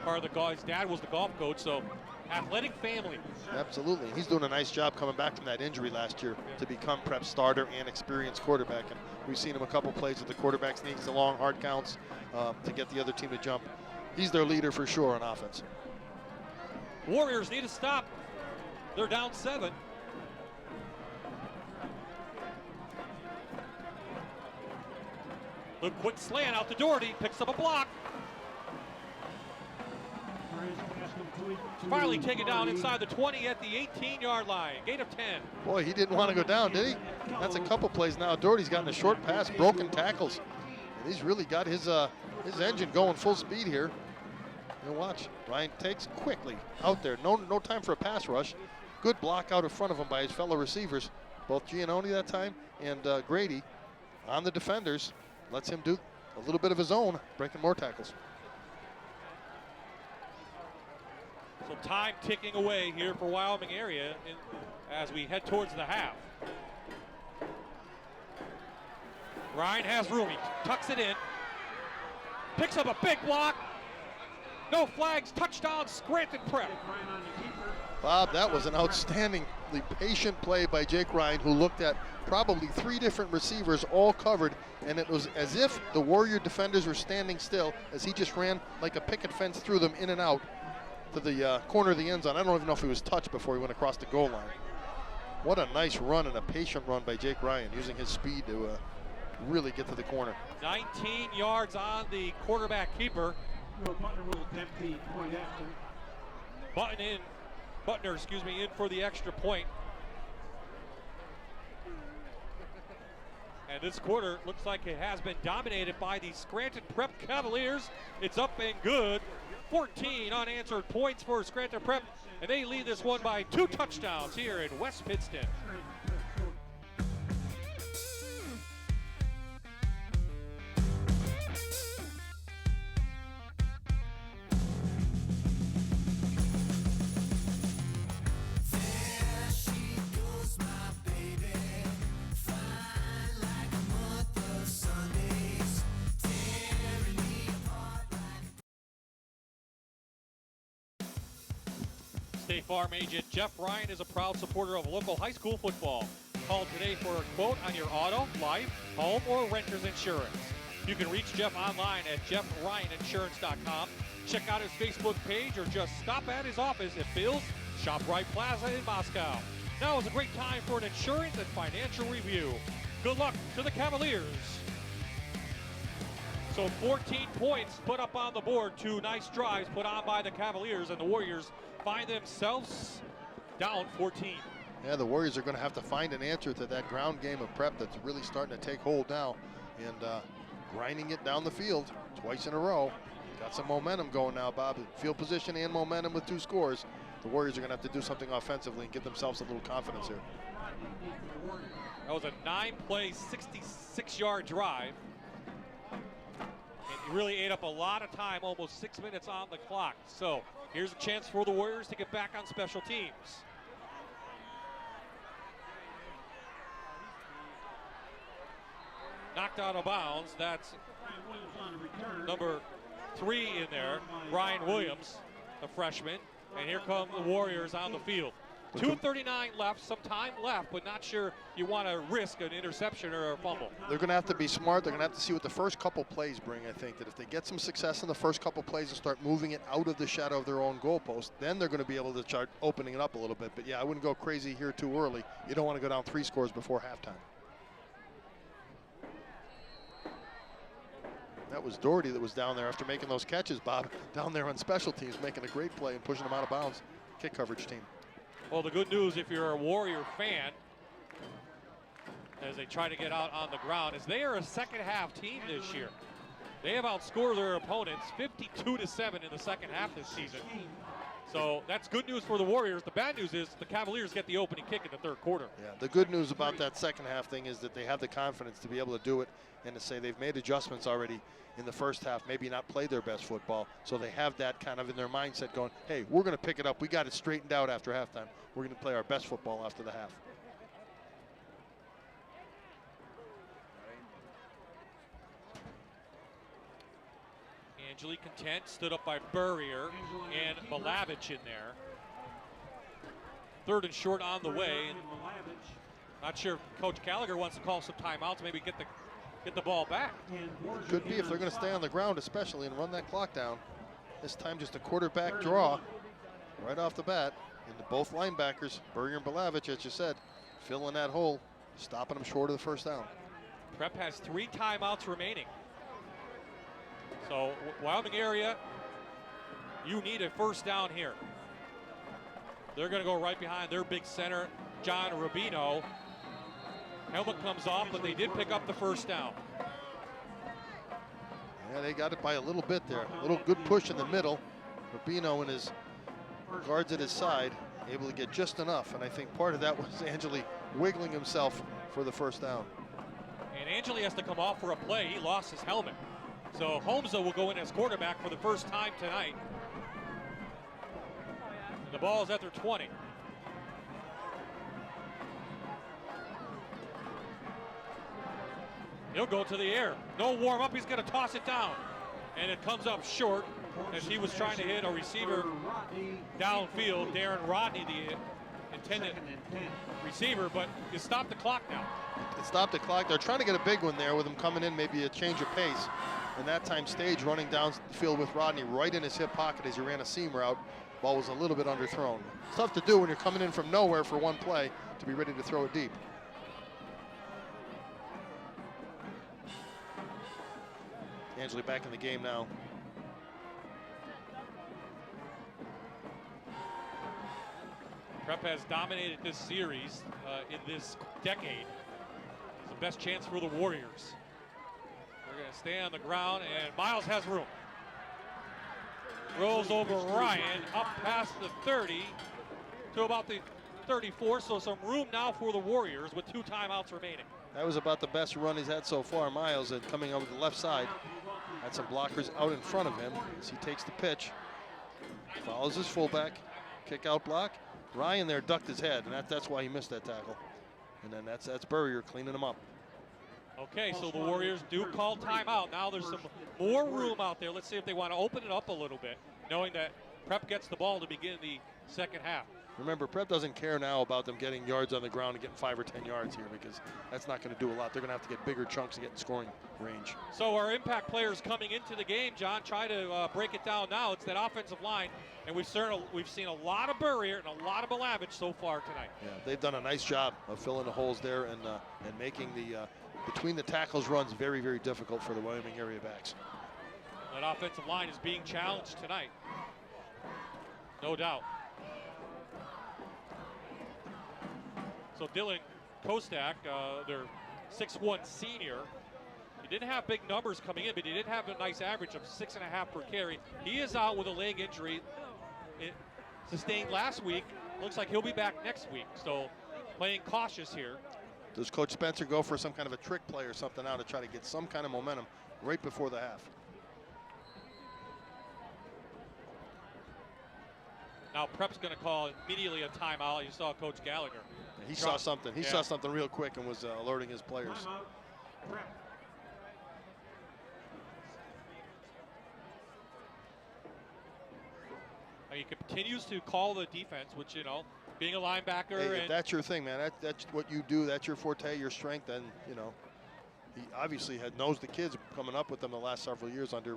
part of the his dad was the golf coach. So, athletic family. Absolutely. He's doing a nice job coming back from that injury last year to become Prep starter and experienced quarterback. And we've seen him a couple plays with the quarterback sneaks, the long hard counts to get the other team to jump. He's their leader for sure on offense. Warriors need to stop. They're down 7. Look, quick slant out to Doherty, picks up a block. Finally taken down inside the 20 at the 18-yard line. Gain of 10. Boy, he didn't want to go down, did he? That's a couple plays now. Doherty's gotten a short pass, broken tackles. And he's really got his engine going full speed here. And watch, Ryan takes quickly out there. No time for a pass rush. Good block out in front of him by his fellow receivers. Both Giannoni that time and Grady on the defenders. Lets him do a little bit of his own, breaking more tackles. So time ticking away here for Wyoming area as we head towards the half. Ryan has room, he tucks it in. Picks up a big block. No flags, touchdown, Scranton Prep. Bob, that was an outstandingly patient play by Jake Ryan, who looked at probably 3 different receivers all covered, and it was as if the Warrior defenders were standing still as he just ran like a picket fence through them in and out to the corner of the end zone. I don't even know if he was touched before he went across the goal line. What a nice run and a patient run by Jake Ryan, using his speed to really get to the corner. 19 yards on the quarterback keeper. Butner, in for the extra point. And this quarter looks like it has been dominated by the Scranton Prep Cavaliers. It's up and good. 14 unanswered points for Scranton Prep, and they lead this one by 2 touchdowns here in West Pittston. State Farm agent Jeff Ryan is a proud supporter of local high school football. Call today for a quote on your auto, life, home, or renter's insurance. You can reach Jeff online at jeffryaninsurance.com. Check out his Facebook page or just stop at his office at Bill's ShopRite Plaza in Moscow. Now is a great time for an insurance and financial review. Good luck to the Cavaliers. So 14 points put up on the board. 2 nice drives put on by the Cavaliers, and the Warriors find themselves down 14. Yeah, the Warriors are going to have to find an answer to that ground game of Prep that's really starting to take hold now, and grinding it down the field twice in a row. Got some momentum going now, Bob. Field position and momentum with 2 scores. The Warriors are going to have to do something offensively and get themselves a little confidence here. That was a 9-play, 66-yard drive. And he really ate up a lot of time, almost 6 minutes on the clock. So here's a chance for the Warriors to get back on special teams. Knocked out of bounds. That's number 3 in there, Brian Williams, a freshman. And here come the Warriors on the field. 2:39 left, some time left, but not sure you want to risk an interception or a fumble. They're going to have to be smart. They're going to have to see what the first couple plays bring, I think. That if they get some success in the first couple plays and start moving it out of the shadow of their own goalpost, then they're going to be able to start opening it up a little bit. But yeah, I wouldn't go crazy here too early. You don't want to go down 3 scores before halftime. That was Doherty that was down there after making those catches, Bob. Down there on special teams, making a great play and pushing them out of bounds. Kick coverage team. Well, the good news, if you're a Warrior fan, as they try to get out on the ground, is they are a second-half team this year. They have outscored their opponents 52-7 in the second half this season. So that's good news for the Warriors. The bad news is the Cavaliers get the opening kick in the third quarter. Yeah, the good news about that second half thing is that they have the confidence to be able to do it and to say they've made adjustments already in the first half, maybe not played their best football. So they have that kind of in their mindset going, hey, we're going to pick it up. We got it straightened out after halftime. We're going to play our best football after the half. Angeli Content stood up by Burrier and Malavich in there. 3rd and short on the way. And not sure if Coach Gallagher wants to call some timeouts, maybe get the ball back. Could be if they're going to stay on the ground especially and run that clock down. This time just a quarterback draw right off the bat. And both linebackers, Burrier and Malavich, as you said, filling that hole, stopping them short of the first down. Prep has 3 timeouts remaining. So Wyoming area, you need a first down here. They're going to go right behind their big center, John Rubino. Helmet comes off, but they did pick up the first down. Yeah, they got it by a little bit there. A little good push in the middle. Rubino and his guards at his side, able to get just enough. And I think part of that was Angeli wiggling himself for the first down. And Angeli has to come off for a play. He lost his helmet. So Holmza will go in as quarterback for the first time tonight. And the ball is at their 20. He'll go to the air. No warm up, he's gonna toss it down. And it comes up short as he was trying to hit a receiver downfield. Darren Rodney, the intended receiver, but you stop the clock now. It stopped the clock. They're trying to get a big one there with him coming in, maybe a change of pace. And that time Stage running down the field with Rodney right in his hip pocket as he ran a seam route. Ball was a little bit underthrown. It's tough to do when you're coming in from nowhere for one play to be ready to throw it deep. Angeli back in the game now. Prep has dominated this series in this decade. It's the best chance for the Warriors. They're going to stay on the ground, and Miles has room. Rolls over Ryan, up past the 30 to about the 34, so some room now for the Warriors with 2 timeouts remaining. That was about the best run he's had so far, Miles, and coming over the left side. Had some blockers out in front of him as he takes the pitch. Follows his fullback, kick out block. Ryan there ducked his head, and that's why he missed that tackle. And then that's Burrier cleaning him up. Okay, so the Warriors do call timeout. Now there's some more room out there. Let's see if they want to open it up a little bit, knowing that Prep gets the ball to begin the second half. Remember, Prep doesn't care now about them getting yards on the ground and getting 5 or 10 yards here because that's not going to do a lot. They're going to have to get bigger chunks to get in scoring range. So our impact players coming into the game, John, try to break it down now. It's that offensive line, and we've seen a lot of Burrier and a lot of Malavich so far tonight. Yeah, they've done a nice job of filling the holes there and making the between the tackles runs very, very difficult for the Wyoming area backs. That offensive line is being challenged tonight, no doubt. So Dylan Kostak, their 6'1" senior, He didn't have big numbers coming in, but he did have a nice average of 6.5 per carry. He is out with a leg injury sustained last week. Looks like he'll be back next week, so playing cautious here. Does Coach Spencer go for some kind of a trick play or something now to try to get some kind of momentum right before the half? Now Prep's going to call immediately a timeout. You saw Coach Gallagher. He saw something. He saw something real quick and was alerting his players. He continues to call the defense, which, you know, being a linebacker. Hey, and that's your thing, man. That's what you do. That's your forte, your strength. And, you know, he obviously knows the kids coming up with them the last several years under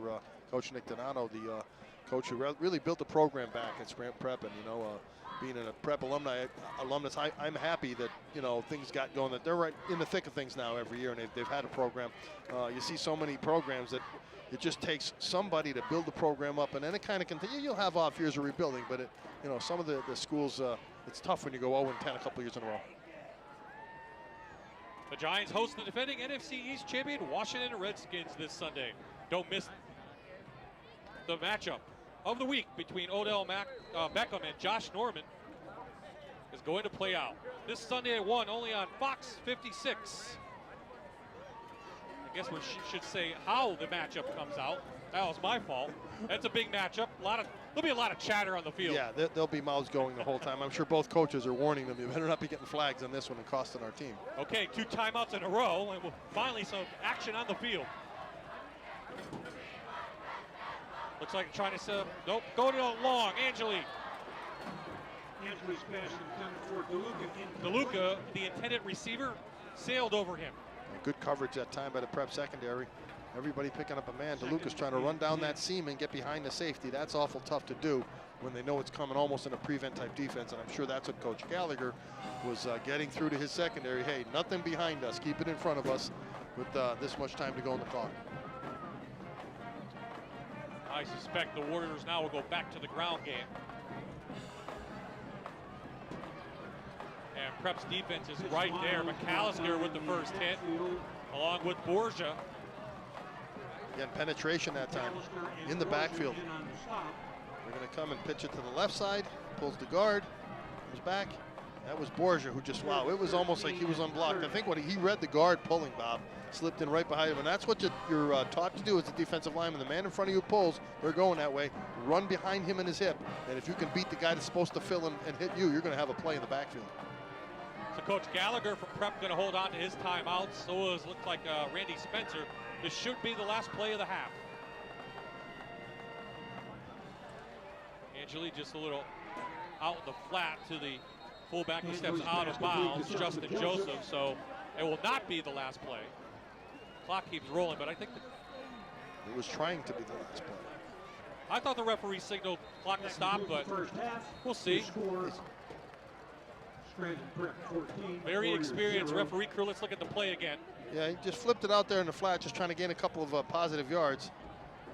Coach Nick Donato, the coach who really built the program back at Scranton Prep. And, you know, being a Prep alumnus, I'm happy that, you know, things got going, that they're right in the thick of things now every year, and they've had a program. You see so many programs that it just takes somebody to build the program up, and then it kind of continues. You'll have off years of rebuilding, but you know, some of the schools, it's tough when you go 0-10 a couple years in a row. The Giants host the defending NFC East champion Washington Redskins this Sunday. Don't miss the matchup of the week between Odell Beckham and Josh Norman is going to play out this Sunday at 1, only on Fox 56. I guess we should say how the matchup comes out. That was my fault. That's a big matchup. There'll be a lot of chatter on the field. Yeah, there'll be mouths going the whole time. I'm sure both coaches are warning them. You better not be getting flags on this one and costing our team. Okay, 2 timeouts in a row, and finally some action on the field. Looks like trying to nope, go to long. Angeli. Angeli's pass intended for DeLuca. DeLuca, the intended receiver, sailed over him. Good coverage that time by the Prep secondary. Everybody picking up a man. DeLuca's trying to run down that seam and get behind the safety. That's awful tough to do when they know it's coming almost in a prevent type defense. And I'm sure that's what Coach Gallagher was getting through to his secondary. Hey, nothing behind us. Keep it in front of us with this much time to go in the clock. I suspect the Warriors now will go back to the ground game. And Prep's defense is right there. McAllister with the first hit, along with Borgia. Again, penetration that time in the backfield. They're going to come and pitch it to the left side. Pulls the guard, comes back. That was Borgia who just, wow, it was almost like he was unblocked. I think when he read the guard pulling, Bob, slipped in right behind him. And that's what you're taught to do as a defensive lineman. The man in front of you pulls, they're going that way. Run behind him in his hip. And if you can beat the guy that's supposed to fill and hit you, you're going to have a play in the backfield. So Coach Gallagher from Prep going to hold on to his timeout. So looks like Randy Spencer. This should be the last play of the half. Angeli just a little out in the flat to the fullback who steps out of bounds, Justin Joseph. So it will not be the last play. Clock keeps rolling, but I think it was trying to be the last play. I thought the referee signaled clock to stop, but we'll see. Very experienced referee crew. Let's look at the play again. Yeah, he just flipped it out there in the flat, just trying to gain a couple of positive yards.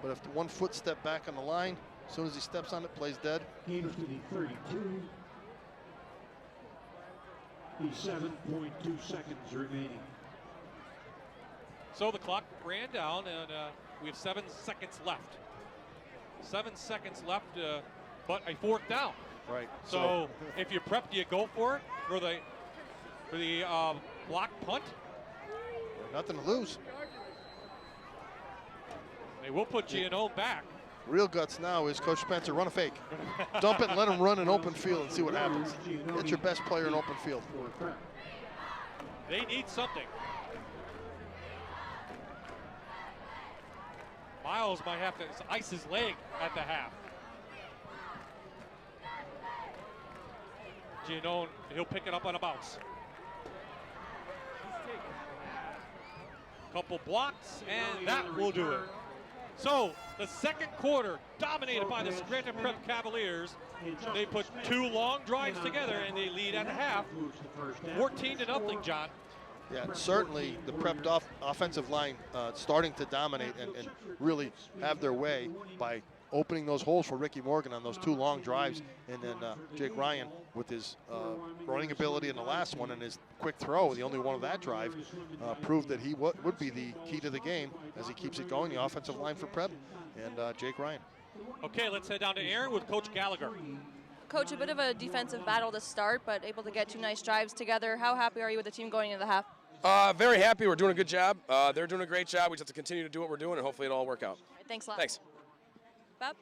But if the 1 foot step back on the line, as soon as he steps on it, plays dead. Gain to the 32. 7.2 seconds remaining. So the clock ran down, and we have 7 seconds left. 7 seconds left, but a 4th down. Right. So if you're Prep, do you go for it for the block punt? Nothing to lose. They will put Giannone back. Real guts now is Coach Spencer, run a fake. Dump it and let him run in open field and see what happens. Get your best player in open field. They need something. Miles might have to ice his leg at the half. Giannone, he'll pick it up on a bounce. Couple blocks, and that will do it. So the second quarter dominated by the Scranton Prep Cavaliers. They put 2 long drives together, and they lead at the half, 14-0, John. Yeah, certainly the Prep offensive line starting to dominate and really have their way by opening those holes for Ricky Morgan on those 2 long drives. And then Jake Ryan with his running ability in the last one and his quick throw, the only one of that drive, proved that he would be the key to the game as he keeps it going, the offensive line for Prep and Jake Ryan. Okay, let's head down to Aaron with Coach Gallagher. Coach, a bit of a defensive battle to start, but able to get 2 nice drives together. How happy are you with the team going into the half? Very happy. We're doing a good job. They're doing a great job. We just have to continue to do what we're doing, and hopefully it'll all work out. All right, thanks a lot. Thanks. Bob?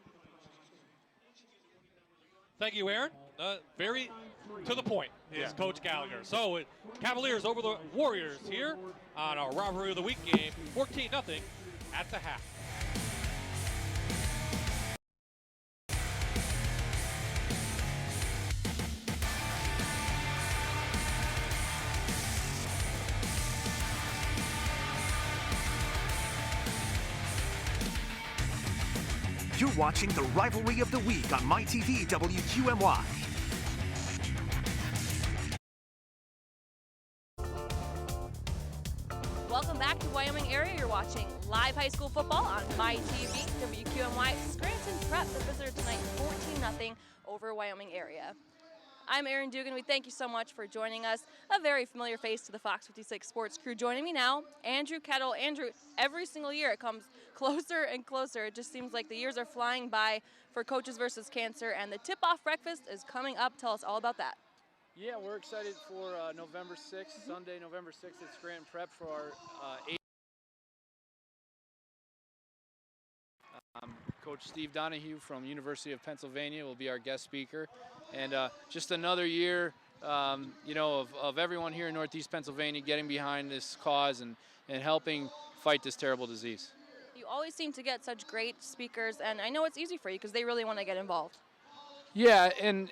Thank you, Aaron. Very to the point is Coach Gallagher. So Cavaliers over the Warriors here on our Rivalry of the Week game, 14-0 at the half. You're watching the Rivalry of the Week on MyTV WQMY. Welcome back to Wyoming area. You're watching live high school football on MyTV WQMY. Scranton Prep the visitor tonight 14-0 over Wyoming area. I'm Erin Dugan. We thank you so much for joining us. A very familiar face to the Fox 56 sports crew. Joining me now, Andrew Kettle. Andrew, every single year it comes closer and closer. It just seems like the years are flying by for Coaches versus Cancer, and the tip-off breakfast is coming up. Tell us all about that. Yeah, we're excited for November 6th, Sunday, November 6th at Scranton Prep for our Coach Steve Donahue from University of Pennsylvania will be our guest speaker. And just another year, of everyone here in Northeast Pennsylvania getting behind this cause and helping fight this terrible disease. You always seem to get such great speakers, and I know it's easy for you because they really want to get involved. Yeah, and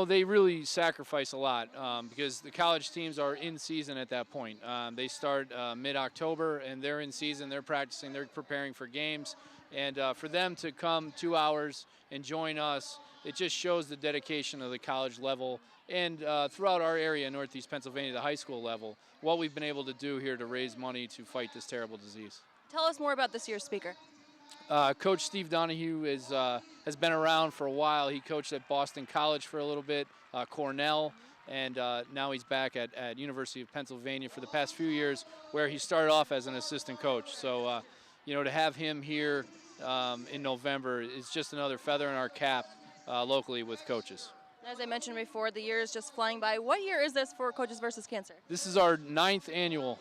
they really sacrifice a lot because the college teams are in season at that point. They start mid-October, and they're in season. They're practicing. They're preparing for games. And for them to come 2 hours and join us, it just shows the dedication of the college level and throughout our area, Northeast Pennsylvania, the high school level, what we've been able to do here to raise money to fight this terrible disease. Tell us more about this year's speaker. Coach Steve Donahue has been around for a while. He coached at Boston College for a little bit, Cornell, and now he's back at University of Pennsylvania for the past few years, where he started off as an assistant coach. So, to have him here in November is just another feather in our cap locally with coaches. As I mentioned before, the year is just flying by. What year is this for Coaches versus Cancer? This is our 9th annual,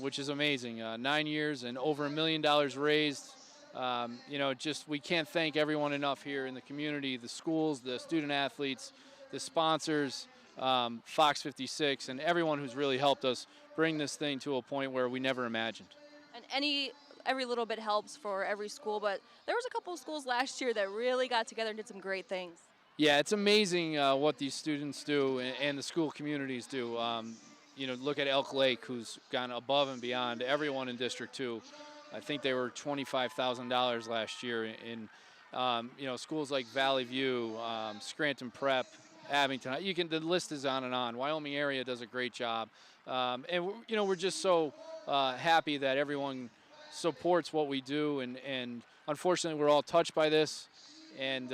which is amazing. 9 years and over $1 million raised. We can't thank everyone enough here in the community, the schools, the student athletes, the sponsors, Fox 56, and everyone who's really helped us bring this thing to a point where we never imagined. And every little bit helps for every school, but there was a couple of schools last year that really got together and did some great things. Yeah, it's amazing what these students do and the school communities do. Look at Elk Lake, who's gone above and beyond everyone in District 2. I think they were $25,000 last year in, schools like Valley View, Scranton Prep, Abington. The list is on and on. Wyoming area does a great job. We're just so happy that everyone supports what we do. And unfortunately, we're all touched by this. And,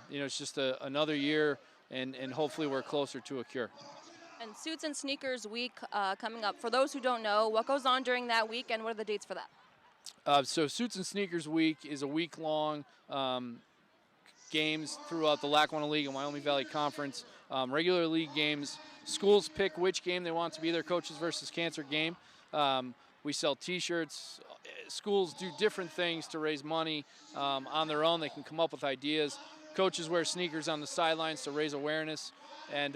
it's just another year, and hopefully we're closer to a cure. And Suits and Sneakers Week coming up. For those who don't know, what goes on during that week, and what are the dates for that? So Suits and Sneakers Week is a week-long games throughout the Lackawanna League and Wyoming Valley Conference. Regular league games. Schools pick which game they want to be their Coaches versus Cancer game. We sell T-shirts. Schools do different things to raise money on their own. They can come up with ideas. Coaches wear sneakers on the sidelines to raise awareness. And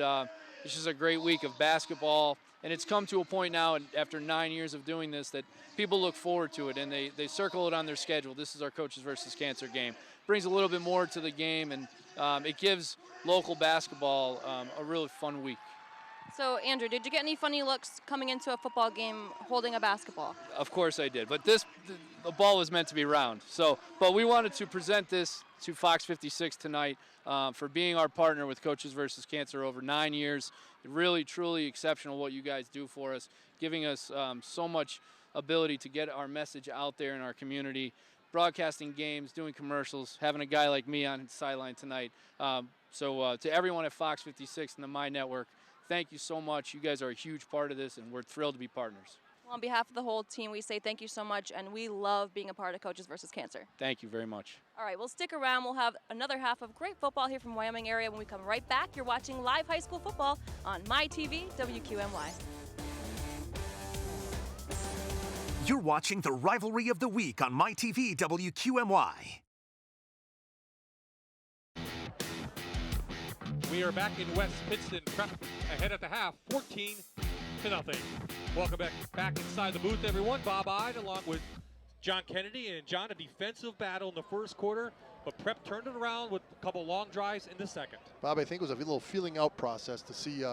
this is a great week of basketball. And it's come to a point now, after 9 years of doing this, that people look forward to it, and they circle it on their schedule. This is our Coaches versus Cancer game. Brings a little bit more to the game, and it gives local basketball a really fun week. So, Andrew, did you get any funny looks coming into a football game holding a basketball? Of course I did, but the ball was meant to be round. But we wanted to present this to Fox 56 tonight for being our partner with Coaches versus Cancer over 9 years. Really, truly exceptional what you guys do for us, giving us so much ability to get our message out there in our community. broadcasting games, doing commercials, having a guy like me on the sideline tonight. So to everyone at Fox 56 and the My Network, thank you so much. You guys are a huge part of this, and we're thrilled to be partners. Well, on behalf of the whole team, we say thank you so much, and we love being a part of Coaches versus Cancer. Thank you very much. All right, well, stick around. We'll have another half of great football here from Wyoming area when we come right back. You're watching live high school football on MyTV WQMY. You're watching the Rivalry of the Week on MyTV WQMY. We are back in West Pittston, Prep ahead at the half, 14-0. Welcome back inside the booth, everyone. Bob Ide along with John Kennedy. And John, a defensive battle in the first quarter, but Prep turned it around with a couple long drives in the second. Bob, I think it was a little feeling out process to see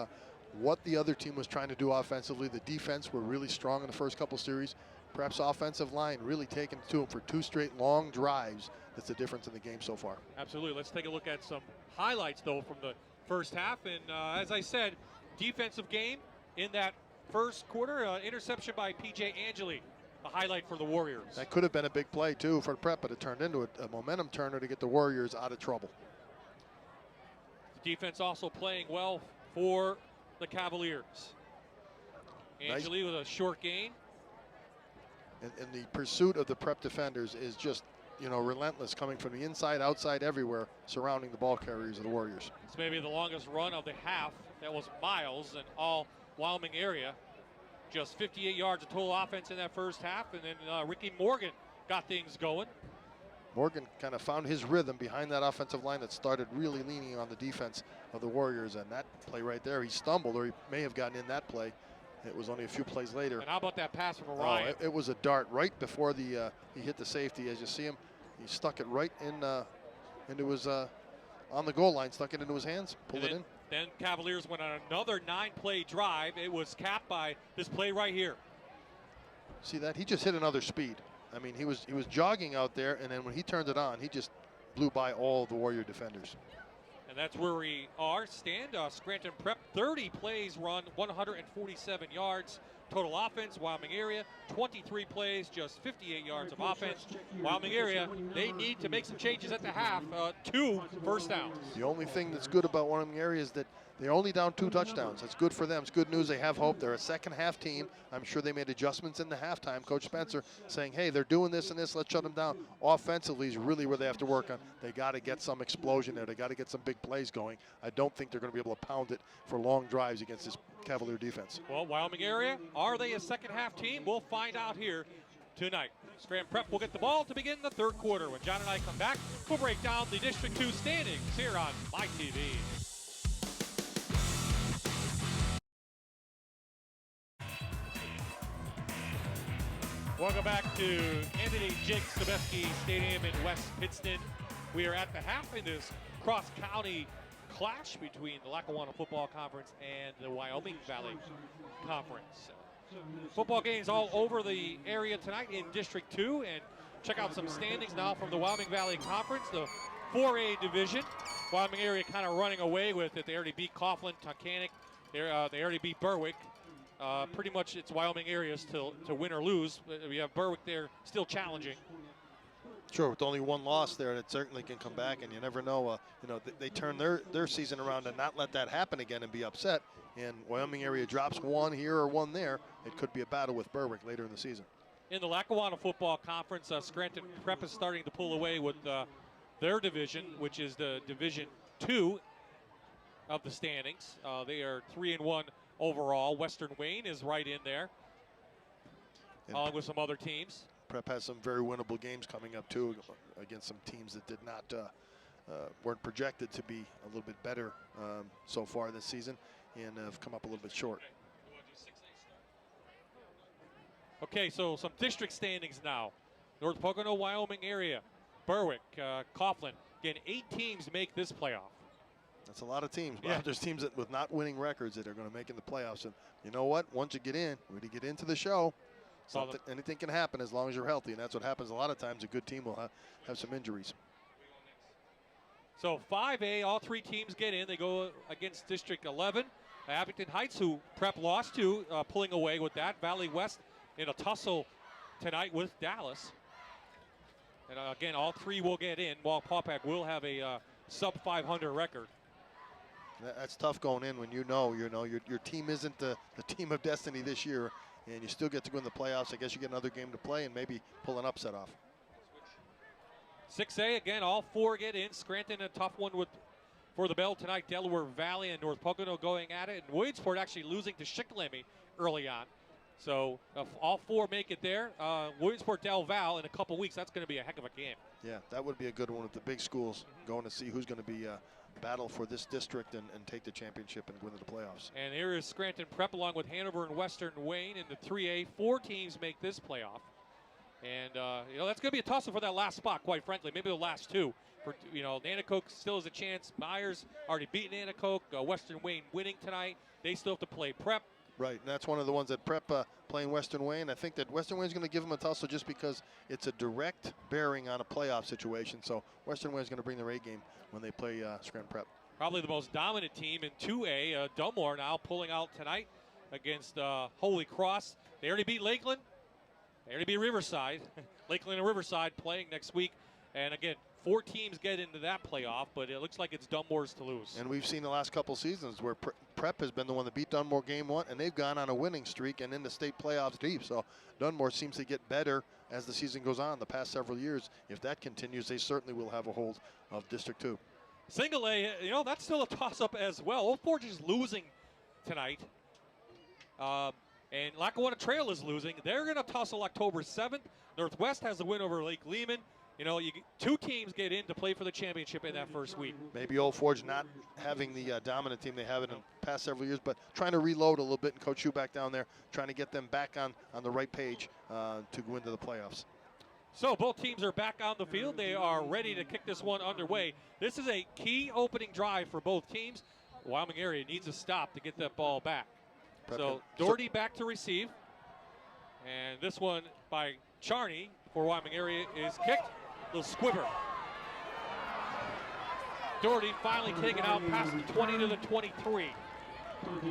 what the other team was trying to do offensively. The defense were really strong in the first couple series. Perhaps offensive line really taking it to them for 2 straight long drives. That's the difference in the game so far. Absolutely. Let's take a look at some highlights, though, from the first half. And as I said, defensive game in that first quarter. Interception by P.J. Angeli, a highlight for the Warriors. That could have been a big play, too, for Prep, but it turned into a momentum turner to get the Warriors out of trouble. The defense also playing well for the Cavaliers. Angeli with a short gain. And the pursuit of the Prep defenders is just, relentless, coming from the inside, outside, everywhere, surrounding the ball carriers of the Warriors. It's maybe the longest run of the half. That was miles in all Wyoming area. Just 58 yards of total offense in that first half, and then Ricky Morgan got things going. Morgan kind of found his rhythm behind that offensive line that started really leaning on the defense of the Warriors, and that play right there, he stumbled, or he may have gotten in that play. It was only a few plays later. And how about that pass from Orion? It was a dart right before he hit the safety. As you see him, he stuck it right into his on the goal line, stuck it into his hands, pulled it in. Then Cavaliers went on another 9-play drive. It was capped by this play right here. See that? He just hit another speed. I mean, he was jogging out there, and then when he turned it on, he just blew by all the Warrior defenders. And that's where we are. Scranton Prep, 30 plays run, 147 yards. Total offense, Wyoming area, 23 plays, just 58 yards of offense. Wyoming area, they need to make some changes at the half. 2 first downs. The only thing that's good about Wyoming area is that they're only down 2 touchdowns. That's good for them. It's good news. They have hope. They're a second half team. I'm sure they made adjustments in the halftime. Coach Spencer saying, hey, they're doing this and this. Let's shut them down. Offensively is really where they have to work on. They got to get some explosion there. They got to get some big plays going. I don't think they're going to be able to pound it for long drives against this Cavalier defense. Well, Wyoming area, are they a second half team? We'll find out here tonight. Scranton Prep will get the ball to begin the third quarter. When John and I come back, we'll break down the District 2 standings here on MyTV. Welcome back to Anthony Jake Sobieski Stadium in West Pittston. We are at the half in this cross-county clash between the Lackawanna Football Conference and the Wyoming Valley Conference. Football games all over the area tonight in District 2, and check out some standings now from the Wyoming Valley Conference, the 4A division. Wyoming area kind of running away with it. They already beat Coughlin, Tunkhannock. They already beat Berwick. Pretty much it's Wyoming areas to win or lose. We have Berwick there still challenging. Sure, with only 1 loss there, it certainly can come back, and you never know. They turn their season around and not let that happen again and be upset. And Wyoming area drops 1 here or 1 there. It could be a battle with Berwick later in the season. In the Lackawanna Football Conference, Scranton Prep is starting to pull away with their division, which is the Division 2 of the standings. They are 3-1 overall. Western Wayne is right in there, along with some other teams. Prep has some very winnable games coming up too, against some teams that did not weren't projected to be a little bit better so far this season, and have come up a little bit short. Okay, so some district standings now. North Pocono, Wyoming area, Berwick, Coughlin. Again, 8 teams make this playoff. That's a lot of teams. Yeah. There's teams that with not winning records that are going to make in the playoffs. And you know what? Once you get in, when you get into the show, anything can happen as long as you're healthy. And that's what happens a lot of times. A good team will have some injuries. So 5A, all 3 teams get in. They go against District 11. Abington Heights, who Prep lost to, pulling away with that. Valley West in a tussle tonight with Dallas. And again, all three will get in, while Paupack will have a sub-500 record. That's tough going in when you know your team isn't the team of destiny this year, and you still get to go in the playoffs. I guess you get another game to play and maybe pull an upset off. 6A, again, all four get in. Scranton, a tough one for the bell tonight. Delaware Valley and North Pocono going at it. And Williamsport actually losing to Shikellamy early on. So all four make it there. Williamsport, Del Val in a couple weeks, that's going to be a heck of a game. Yeah, that would be a good one with the big schools going to see who's going to be battle for this district and take the championship and go into the playoffs. And here is Scranton Prep along with Hanover and Western Wayne in the 3A. 4 teams make this playoff. And, that's going to be a tussle for that last spot, quite frankly. Maybe the last two. For Nanticoke still has a chance. Myers already beat Nanticoke. Western Wayne winning tonight. They still have to play Prep. Right, and that's one of the ones that Prep playing Western Wayne. I think that Western Wayne's going to give them a tussle just because it's a direct bearing on a playoff situation. So Western Wayne's going to bring their A game when they play Scranton Prep. Probably the most dominant team in 2A. Dunmore now pulling out tonight against Holy Cross. They already beat Lakeland. They already beat Riverside. Lakeland and Riverside playing next week. And again, 4 teams get into that playoff, but it looks like it's Dunmore's to lose. And we've seen the last couple seasons where Prep has been the one that beat Dunmore game 1, and they've gone on a winning streak and in the state playoffs deep. So Dunmore seems to get better as the season goes on the past several years. If that continues, they certainly will have a hold of District 2. Single A, that's still a toss-up as well. Old Forge is losing tonight. And Lackawanna Trail is losing. They're going to tussle October 7th. Northwest has the win over Lake Lehman. 2 teams get in to play for the championship in that first week. Maybe Old Forge not having the dominant team they have in the past several years, but trying to reload a little bit, and Coach Schuback down there trying to get them back on the right page to go into the playoffs. So both teams are back on the field. They are ready to kick this one underway. This is a key opening drive for both teams. The Wyoming area needs a stop to get that ball back. So Doherty back to receive. And this one by Charney for Wyoming area is kicked. Little squibber. Doherty finally taken out past the 20 to the 23.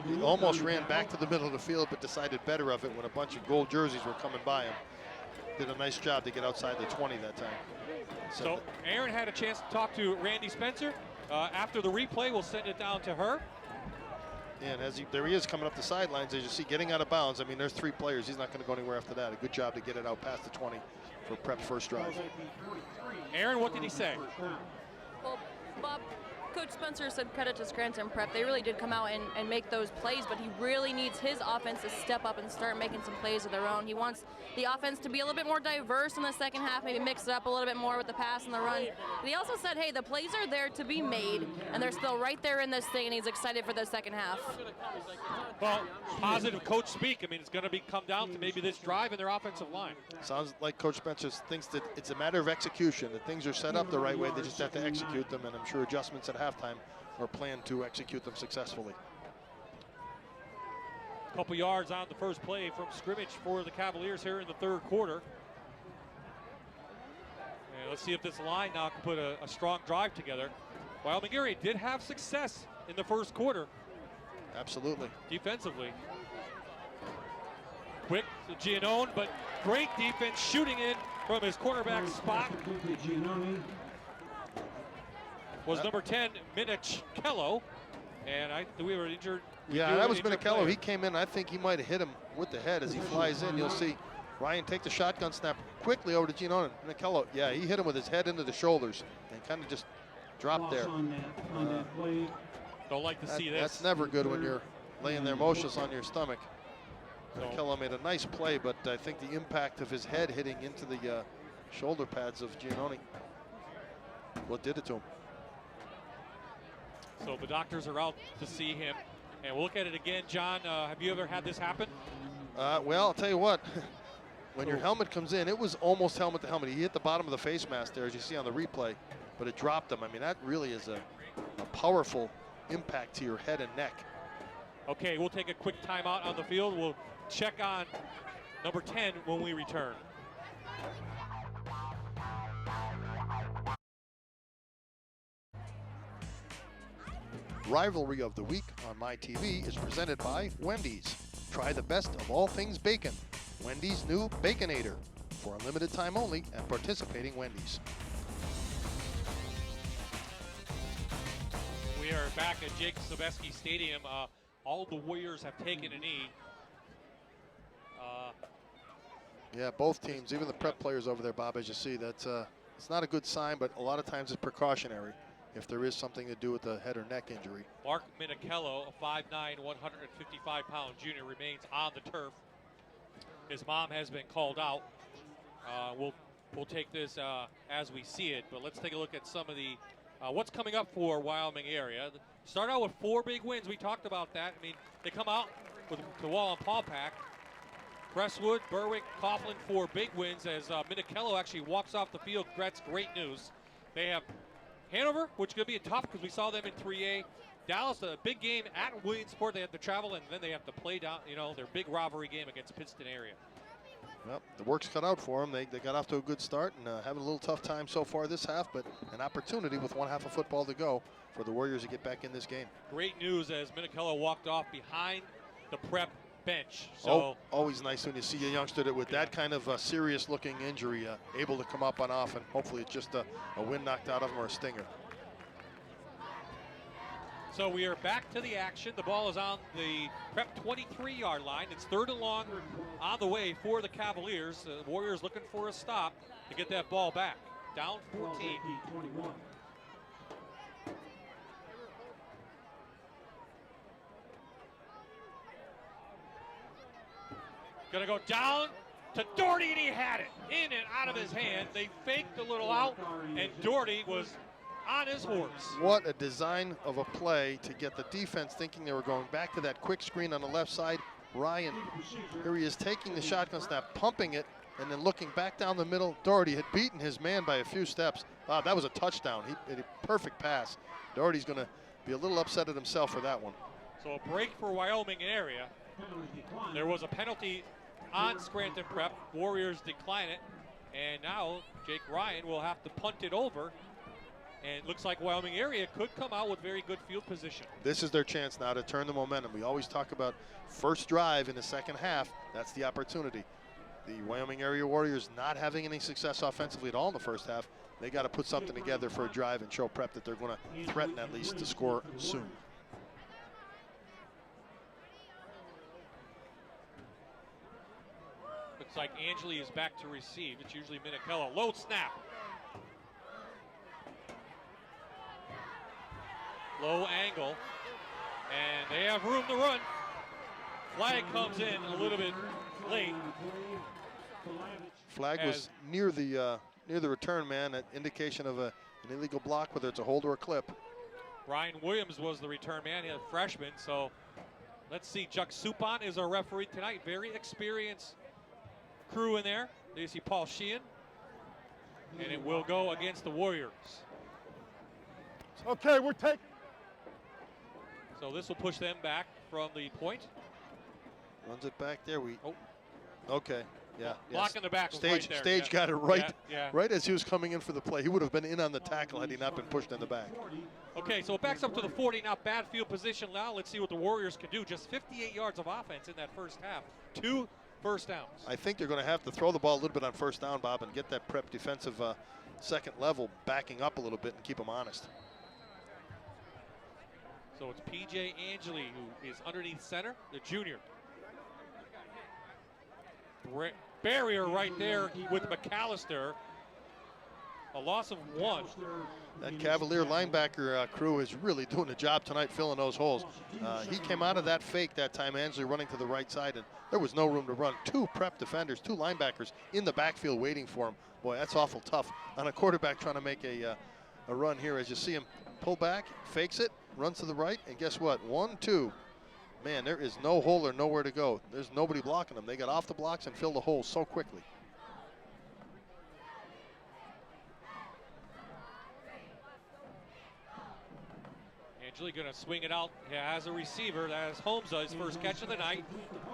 He almost ran back to the middle of the field, but decided better of it when a bunch of gold jerseys were coming by him. Did a nice job to get outside the 20 that time. So Aaron had a chance to talk to Randy Spencer. After the replay, we'll send it down to her. And there he is coming up the sidelines, as you see, getting out of bounds. I mean, there's 3 players. He's not going to go anywhere after that. A good job to get it out past the 20 for Prep's first drive. Aaron, what did he say? Well, Bob, Coach Spencer said credit to Scranton Prep. They really did come out and make those plays, but he really needs his offense to step up and start making some plays of their own. He wants the offense to be a little bit more diverse in the second half, maybe mix it up a little bit more with the pass and the run. But he also said, hey, the plays are there to be made, and they're still right there in this thing, and he's excited for the second half. Well, positive coach speak. I mean, it's going to come down to maybe this drive and their offensive line. Sounds like Coach Spencer thinks that it's a matter of execution, that things are set up the right way. They just have to execute them, and I'm sure adjustments at halftime are planned to execute them successfully. A couple yards on the first play from scrimmage for the Cavaliers here in the third quarter. And let's see if this line now can put a strong drive together. Wyoming area did have success in the first quarter. Absolutely. Defensively. Quick to Giannone, but great defense shooting in from his cornerback spot. Was number 10, Minicello. And we were injured. Yeah, that was Minicello. He came in. I think he might have hit him with the head as he flies in. You'll see Ryan take the shotgun snap quickly over to Giannone. Minicello, yeah, he hit him with his head into the shoulders and kind of just dropped there. Don't like to see this. That's never good when you're laying there motionless on your stomach. Minicello made a nice play, but I think the impact of his head hitting into the shoulder pads of Giannone, what did it to him? So the doctors are out to see him. And we'll look at it again. John, have you ever had this happen? Well, I'll tell you what. When your helmet comes in, it was almost helmet to helmet. He hit the bottom of the face mask there, as you see on the replay, but it dropped him. I mean, that really is a powerful impact to your head and neck. Okay, we'll take a quick timeout on the field. We'll check on number 10 when we return. Rivalry of the Week on MyTV is presented by Wendy's. Try the best of all things bacon. Wendy's new Baconator. for a limited time only at participating Wendy's. We are back at Jake Sobeski Stadium. All the Warriors have taken a knee. Yeah, both teams, even the prep players over there, Bob, as you see, that's it's not a good sign, but a lot of times it's precautionary if there is something to do with the head or neck injury. Mark Minichello, a 5'9", 155-pound junior, remains on the turf. His mom has been called out. We'll take this as we see it, but let's take a look at some of the what's coming up for Wyoming area. Start out with 4 big wins. We talked about that. I mean, they come out with Kewal and Paul Pack. Crestwood, Berwick, Coughlin, 4 big wins as Minichello actually walks off the field. That's great news. They have Hanover, which is going to be tough because we saw them in 3A. Dallas, a big game at Williamsport. They have to travel, and then they have to play down, their big rivalry game against Pittston area. Well, the work's cut out for them. They got off to a good start and having a little tough time so far this half, but an opportunity with 1 half of football to go for the Warriors to get back in this game. Great news as Minichello walked off behind the prep bench. So always nice when you see a youngster that with that kind of serious-looking injury able to come up on off, and hopefully it's just a wind knocked out of him or a stinger. So we are back to the action. The ball is on the prep 23-yard line. It's 3rd and long on the way for the Cavaliers. The Warriors looking for a stop to get that ball back. Down 14. Gonna go down to Doherty, and he had it in and out of his hand. They faked a little out, and Doherty was on his horse. What a design of a play to get the defense thinking they were going back to that quick screen on the left side. Ryan, here he is taking the shotgun snap, pumping it, and then looking back down the middle. Doherty had beaten his man by a few steps. Wow, that was a touchdown. A perfect pass. Doherty's going to be a little upset at himself for that one. So a break for Wyoming area. There was a penalty on Scranton Prep. Warriors decline it, and now Jake Ryan will have to punt it over. And it looks like Wyoming area could come out with very good field position. This is their chance now to turn the momentum. We always talk about first drive in the second half. That's the opportunity. The Wyoming area Warriors not having any success offensively at all in the first half. They got to put something together for a drive and show Prep that they're going to threaten at least to score soon. Looks like Angeli is back to receive. It's usually Minichello. Low snap. Low angle. And they have room to run. Flag comes in a little bit late. Flag was near the return man, an indication of an illegal block, whether it's a hold or a clip. Ryan Williams was the return man. He's a freshman, so let's see. Chuck Supon is our referee tonight. Very experienced crew in there. There you see Paul Sheehan. And it will go against the Warriors. Okay, we're taking. So this will push them back from the point. Runs it back there. Okay. Yeah. Blocking the back. Stage got it right. Right as he was coming in for the play. He would have been in on the tackle had he not been pushed in the back. Okay, so it backs up to the 40. Not bad field position now. Let's see what the Warriors can do. Just 58 yards of offense in that first half. 2 first downs. I think they're going to have to throw the ball a little bit on first down, Bob, and get that Prep defensive second level backing up a little bit and keep them honest. So it's P.J. Angeli who is underneath center, the junior. Barrier right there with McAllister. A loss of 1. That Cavalier linebacker crew is really doing a job tonight filling those holes. He came out of that fake that time, Angeli running to the right side, and there was no room to run. 2 Prep defenders, 2 linebackers in the backfield waiting for him. Boy, that's awful tough on a quarterback trying to make a run here. As you see him pull back, fakes it, runs to the right, and guess what? 1, 2. Man, there is no hole or nowhere to go. There's nobody blocking them. They got off the blocks and filled the holes so quickly. Angeli going to swing it out as a receiver. That is Holmes, his first catch of the night.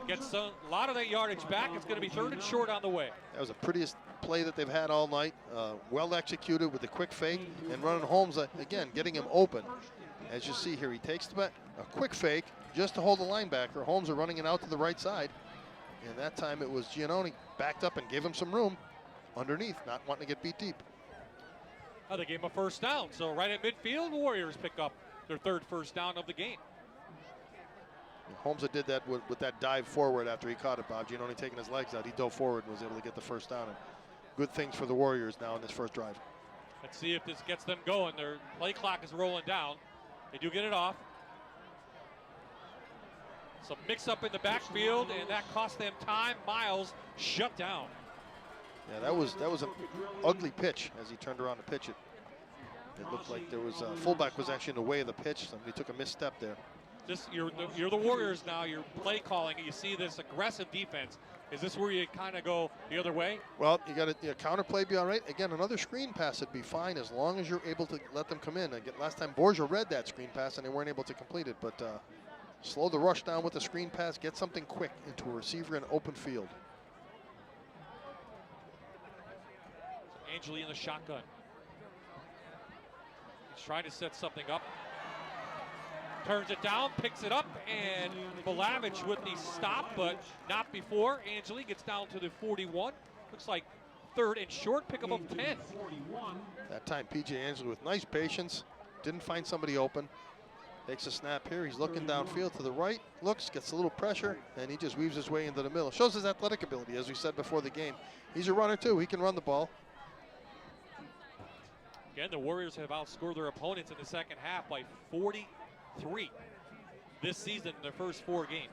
Gets a lot of that yardage back. It's going to be 3rd and short on the way. That was the prettiest play that they've had all night. Well executed with the quick fake and running Holmes, again, getting him open. As you see here, he takes a quick fake just to hold the linebacker. Holmes are running it out to the right side. And that time it was Giannone backed up and gave him some room. underneath, not wanting to get beat deep. Oh, they gave him a first down. So right at midfield, the Warriors pick up their third first down of the game. Holmes did that with that dive forward after he caught it, Bob. Giannone taking his legs out. He dove forward and was able to get the first down. And good things for the Warriors now in this first drive. Let's see if this gets them going. Their play clock is rolling down. They do get it off. Some mix-up in the backfield, and that cost them time. Miles shut down. Yeah, that was an ugly pitch as he turned around to pitch it. It looked like there was fullback was actually in the way of the pitch. Somebody took a misstep there. You're the Warriors now. You're play calling. You see this aggressive defense. Is this where you kind of go the other way? Well, you got a counter play be all right. Again, another screen pass would be fine as long as you're able to let them come in. Again, last time Borgia read that screen pass and they weren't able to complete it. But slow the rush down with the screen pass. Get something quick into a receiver in open field. Angeli in the shotgun. He's trying to set something up. Turns it down, picks it up, and Malavich with the stop, but not before. Angeli gets down to the 41. Looks like third and short, pick up of 10. That time, P.J. Angeli with nice patience. Didn't find somebody open. Takes a snap here. He's looking downfield to the right. Looks, gets a little pressure, and he just weaves his way into the middle. Shows his athletic ability, as we said before the game. He's a runner, too. He can run the ball. Again, the Warriors have outscored their opponents in the second half by 43 this season in their first 4 games.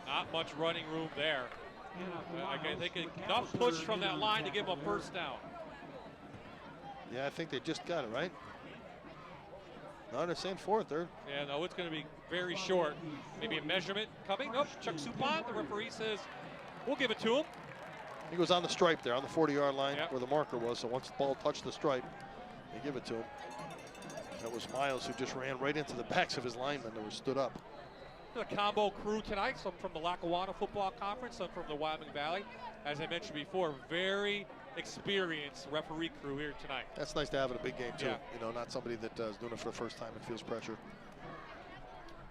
Not much running room there. I think enough push from that line to give them a first down. Yeah, I think they just got it, right? No, they're saying 4th, 3rd. Yeah, no, it's going to be very short. Maybe a measurement coming. Nope, Chuck Supon, the referee says, we'll give it to him. He goes on the stripe there, on the 40-yard line where the marker was. So once the ball touched the stripe, they give it to him. That was Miles, who just ran right into the backs of his linemen that were stood up. A combo crew tonight, some from the Lackawanna Football Conference, some from the Wyoming Valley. As I mentioned before, very experienced referee crew here tonight. That's nice to have in a big game, too. Yeah. You know, not somebody that is doing it for the first time and feels pressure.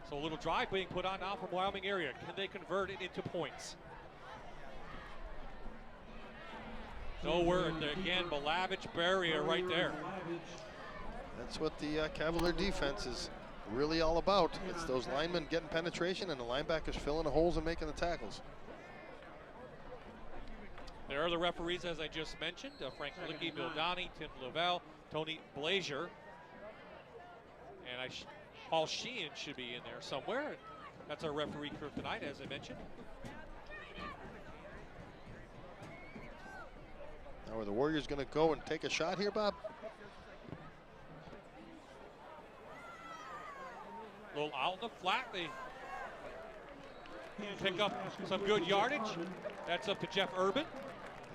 So a little drive being put on now from Wyoming area. Can they convert it into points? Nowhere. Again, Malavich barrier right there. That's what the Cavalier defense is really all about. It's those linemen getting penetration and the linebackers filling the holes and making the tackles. There are the referees, as I just mentioned. Frank Licky, Bill Donnie, Tim Lavelle, Tony Blazier. And Paul Sheehan should be in there somewhere. That's our referee crew tonight, as I mentioned. Now are the Warriors going to go and take a shot here, Bob? A little out in the flat. They pick up some good yardage. That's up to Jeff Urban.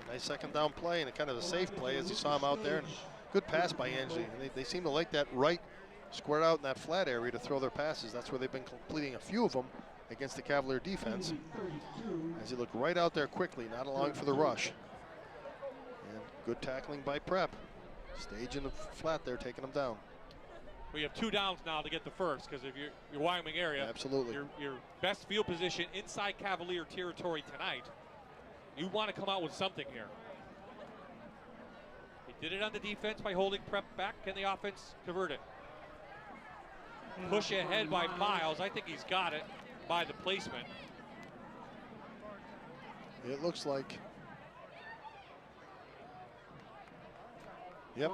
Nice second down play and a kind of a safe play as you saw him out there. And good pass by Angeli. They seem to like that right square out in that flat area to throw their passes. That's where they've been completing a few of them against the Cavalier defense. As he looked right out there quickly, not allowing for the rush. And good tackling by Prep. Staging the flat there, taking them down. We have 2 downs now to get the first, because if you're Wyoming area, absolutely, your best field position inside Cavalier territory tonight, you want to come out with something here. They did it on the defense by holding Prep back. Can the offense convert it? Push ahead by Miles. I think he's got it by the placement. It looks like. Yep.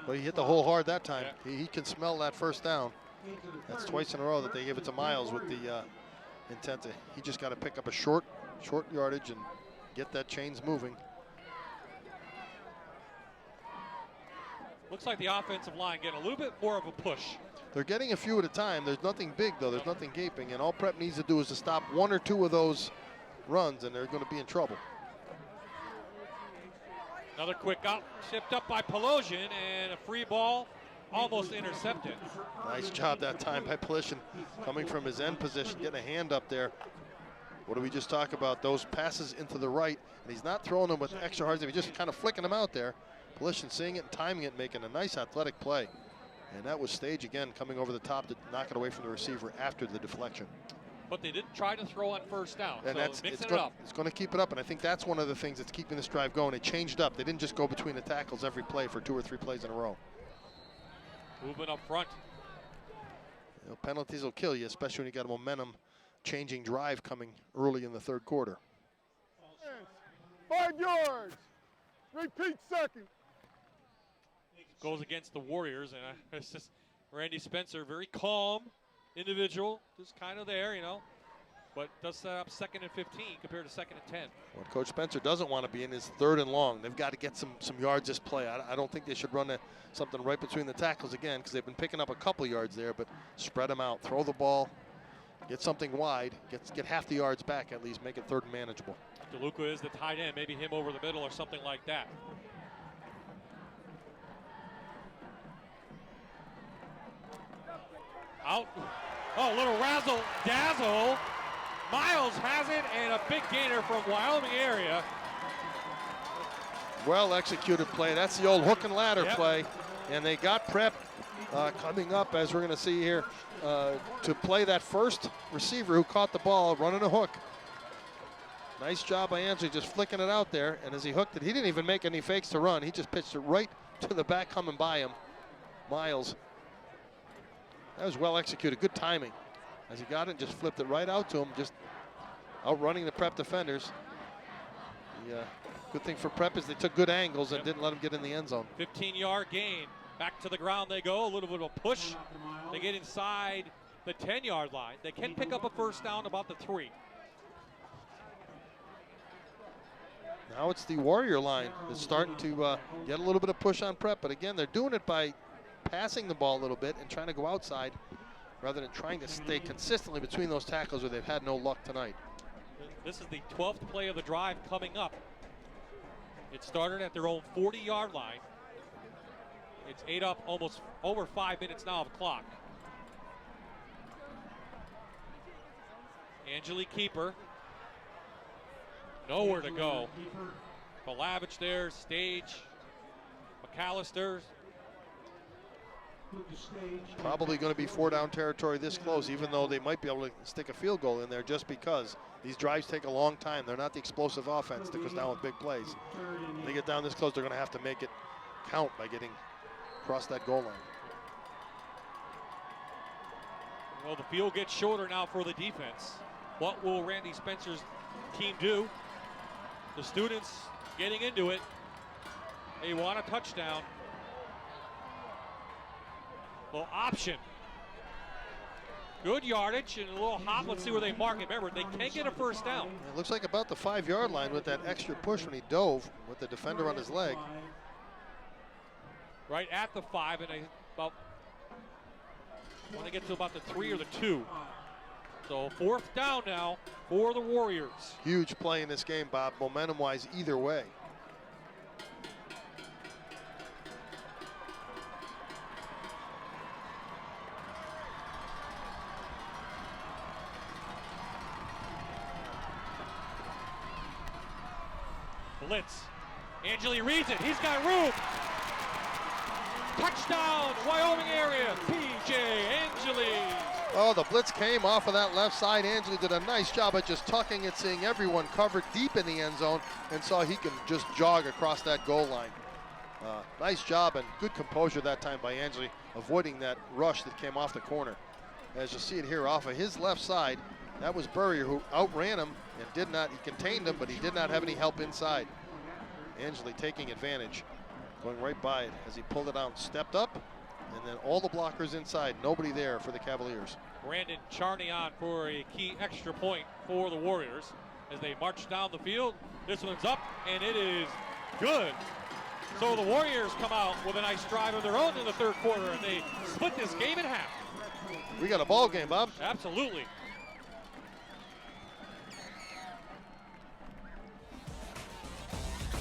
Well, he hit the hole hard that time. Yeah. He can smell that first down. That's twice in a row that they give it to Miles with the intent to. He just got to pick up a short yardage and get that chains moving. Looks like the offensive line getting a little bit more of a push. They're getting a few at a time. There's nothing big, though. There's nothing gaping. And all Prep needs to do is to stop 1 or 2 of those runs, and they're going to be in trouble. Another quick out, shipped up by Pelosian, and a free ball almost intercepted. Nice job that time by Pelosian, coming from his end position, getting a hand up there. What did we just talk about? Those passes into the right, and he's not throwing them with extra hard. He's just kind of flicking them out there. Pelosian seeing it and timing it, making a nice athletic play. And that was Stage again coming over the top to knock it away from the receiver after the deflection. But they didn't try to throw on first down, And so mixing it up. It's going to keep it up, and I think that's one of the things that's keeping this drive going. It changed up. They didn't just go between the tackles every play for 2 or 3 plays in a row. Movement up front. You know, penalties will kill you, especially when you got a momentum-changing drive coming early in the third quarter. 5 yards. Repeat second. Goes against the Warriors, and it's just Randy Spencer, very calm individual, just kind of there, you know, but does set up 2nd and 15 compared to 2nd and 10. What Coach Spencer doesn't want to be in is 3rd and long. They've got to get some yards this play. I don't think they should run something right between the tackles again, because they've been picking up a couple yards there, but spread them out, throw the ball, get something wide, get half the yards back at least, make it 3rd and manageable. DeLuca is the tight end, maybe him over the middle or something like that. Out. Oh, a little razzle dazzle. Miles has it, and a big gainer from Wyoming area. Well executed play. That's the old hook and ladder Yep. play. And they got prep coming up, as we're going to see here, to play that first receiver who caught the ball running a hook. Nice job by Ansley just flicking it out there. And as he hooked it, he didn't even make any fakes to run. He just pitched it right to the back coming by him. Miles. That was well executed. Good timing. As he got it, just flipped it right out to him, just outrunning the prep defenders. The good thing for prep is they took good angles and didn't let him get in the end zone. 15-yard gain. Back to the ground they go. A little bit of a push. They get inside the 10-yard line. They can pick up a first down about the 3. Now it's the Warrior line that's starting to get a little bit of push on prep, but again, they're doing it by passing the ball a little bit and trying to go outside rather than trying to stay consistently between those tackles where they've had no luck tonight. This is the 12th play of the drive coming up. It started at their own 40-yard line. It's ate up almost over 5 minutes now of the clock. Angeli Keeper. Nowhere to go. Palavich there, Stage, McAllister. Probably going to be 4-down territory this close, even though they might be able to stick a field goal in there just because these drives take a long time. They're not the explosive offense that goes down with big plays. When they get down this close, they're going to have to make it count by getting across that goal line. Well, the field gets shorter now for the defense. What will Randy Spencer's team do? The students getting into it. They want a touchdown. Well, option. Good yardage and a little hop. Let's see where they mark it. Remember, they can get a first down. It looks like about the 5-yard line with that extra push when he dove with the defender on his leg. Right at the 5, and about when they get to about the 3 or the 2. So 4th down now for the Warriors. Huge play in this game, Bob, momentum-wise either way. Blitz. Angeli reads it. He's got room. Touchdown, Wyoming area. P.J. Angeli. Oh, the blitz came off of that left side. Angeli did a nice job at just tucking it, seeing everyone covered deep in the end zone, and saw he can just jog across that goal line. Nice job and good composure that time by Angeli, avoiding that rush that came off the corner. As you see it here off of his left side, that was Burrier who outran him and did not, he contained him, but he did not have any help inside. Angeli taking advantage, going right by it as he pulled it out, stepped up, and then all the blockers inside, nobody there for the Cavaliers. Brandon Charney on for a key extra point for the Warriors as they march down the field. This one's up, and it is good. So the Warriors come out with a nice drive of their own in the third quarter, and they split this game in half. We got a ball game, Bob. Absolutely.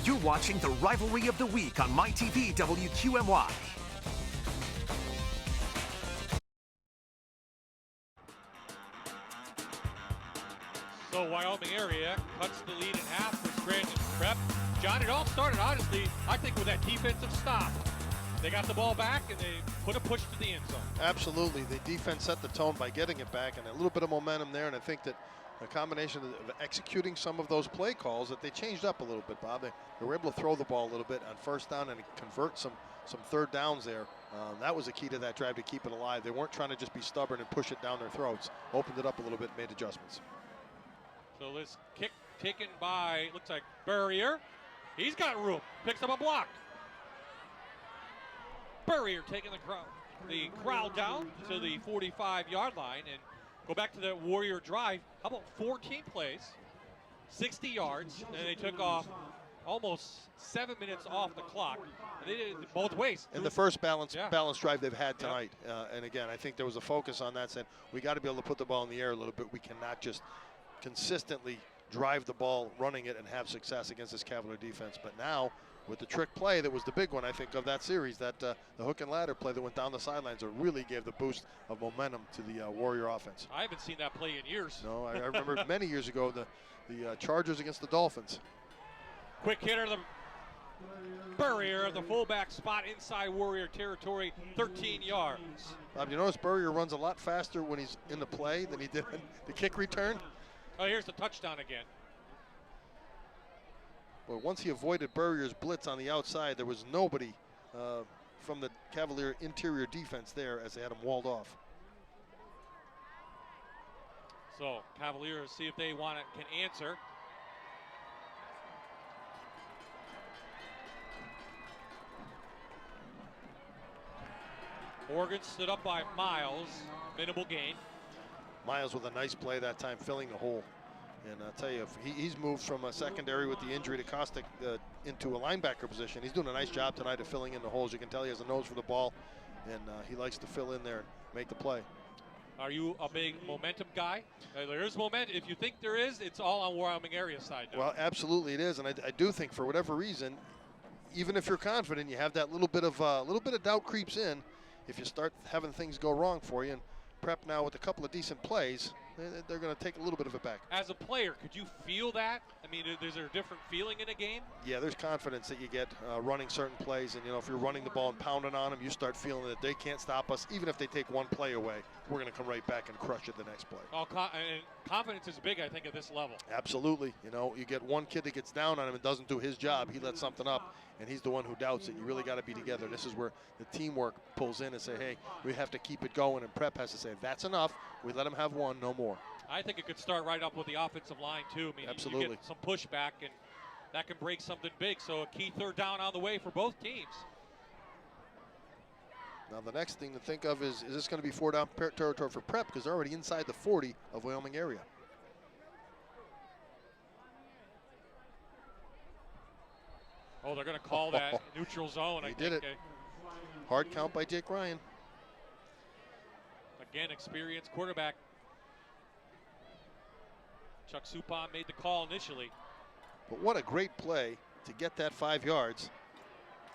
You're watching the Rivalry of the Week on MyTV WQMY. So Wyoming area cuts the lead in half for Scranton prep. John, it all started, honestly, I think, with that defensive stop. They got the ball back and they put a push to the end zone. Absolutely. The defense set the tone by getting it back, and a little bit of momentum there, and I think that a combination of executing some of those play calls that they changed up a little bit, Bob. They were able to throw the ball a little bit on first down and convert some third downs there. That was the key to that drive to keep it alive. They weren't trying to just be stubborn and push it down their throats. Opened it up a little bit, made adjustments. So this kick taken by, looks like Burrier. He's got room, picks up a block. Burrier taking the crowd down to the 45-yard line and go back to that Warrior drive. How about 14 plays, 60 yards, and they took off almost 7 minutes off the clock. And they did it both ways. And the first balanced drive they've had tonight. And again, I think there was a focus on that, saying we got to be able to put the ball in the air a little bit. We cannot just consistently drive the ball, running it, and have success against this Cavalier defense. But now, with the trick play that was the big one, I think, of that series, that the hook and ladder play that went down the sidelines, it really gave the boost of momentum to the Warrior offense. I haven't seen that play in years. No, I remember many years ago, the Chargers against the Dolphins. Quick hitter, the Burrier, the fullback spot inside Warrior territory, 13 yards. Bob, you notice Burrier runs a lot faster when he's in the play than he did the kick return? Oh, here's the touchdown again. Well, once he avoided Burrier's blitz on the outside, there was nobody from the Cavalier interior defense there as they had him walled off. So Cavaliers see if they can answer. Morgan stood up by Miles, minimal gain. Miles with a nice play that time, filling the hole. And I'll tell you, if he's moved from a secondary with the injury to Kostick into a linebacker position. He's doing a nice job tonight of filling in the holes. You can tell he has a nose for the ball, and he likes to fill in there and make the play. Are you a big momentum guy? There is momentum. If you think there is, it's all on Wyoming area side now. Well, absolutely it is, and I do think for whatever reason, even if you're confident, you have that little bit of doubt creeps in. If you start having things go wrong for you, and Prep now with a couple of decent plays, they're going to take a little bit of it back. As a player, could you feel that? I mean, is there a different feeling in a game? Yeah, there's confidence that you get running certain plays, and if you're running the ball and pounding on them, you start feeling that they can't stop us. Even if they take one play away, we're going to come right back and crush it the next play. And confidence is big, I think, at this level. Absolutely. You get one kid that gets down on him and doesn't do his job. He lets something up, and he's the one who doubts it. You really got to be together. This is where the teamwork pulls in and say, hey, we have to keep it going, and Prep has to say, that's enough. We let him have one, no more. I think it could start right up with the offensive line, too. I mean, absolutely. You get some pushback, and that can break something big. So a key third down on the way for both teams. Now the next thing to think of is this going to be 4-down territory for Prep, because they're already inside the 40 of Wyoming area. Oh, they're going to call that neutral zone. They did it. Hard count by Jake Ryan. Again, experienced quarterback. Chuck Suppan made the call initially. But what a great play to get that 5 yards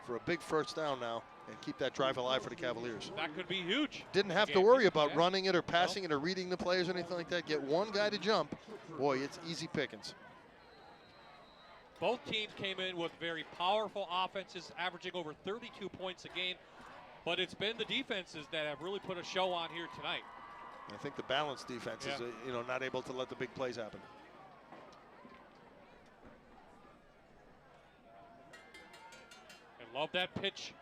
for a big first down now and keep that drive alive for the Cavaliers. That could be huge. Didn't have to worry about running it or passing it or reading the players or anything like that. Get one guy to jump. Boy, it's easy pickings. Both teams came in with very powerful offenses, averaging over 32 points a game. But it's been the defenses that have really put a show on here tonight. I think the balanced defense is, not able to let the big plays happen. And love that pitch.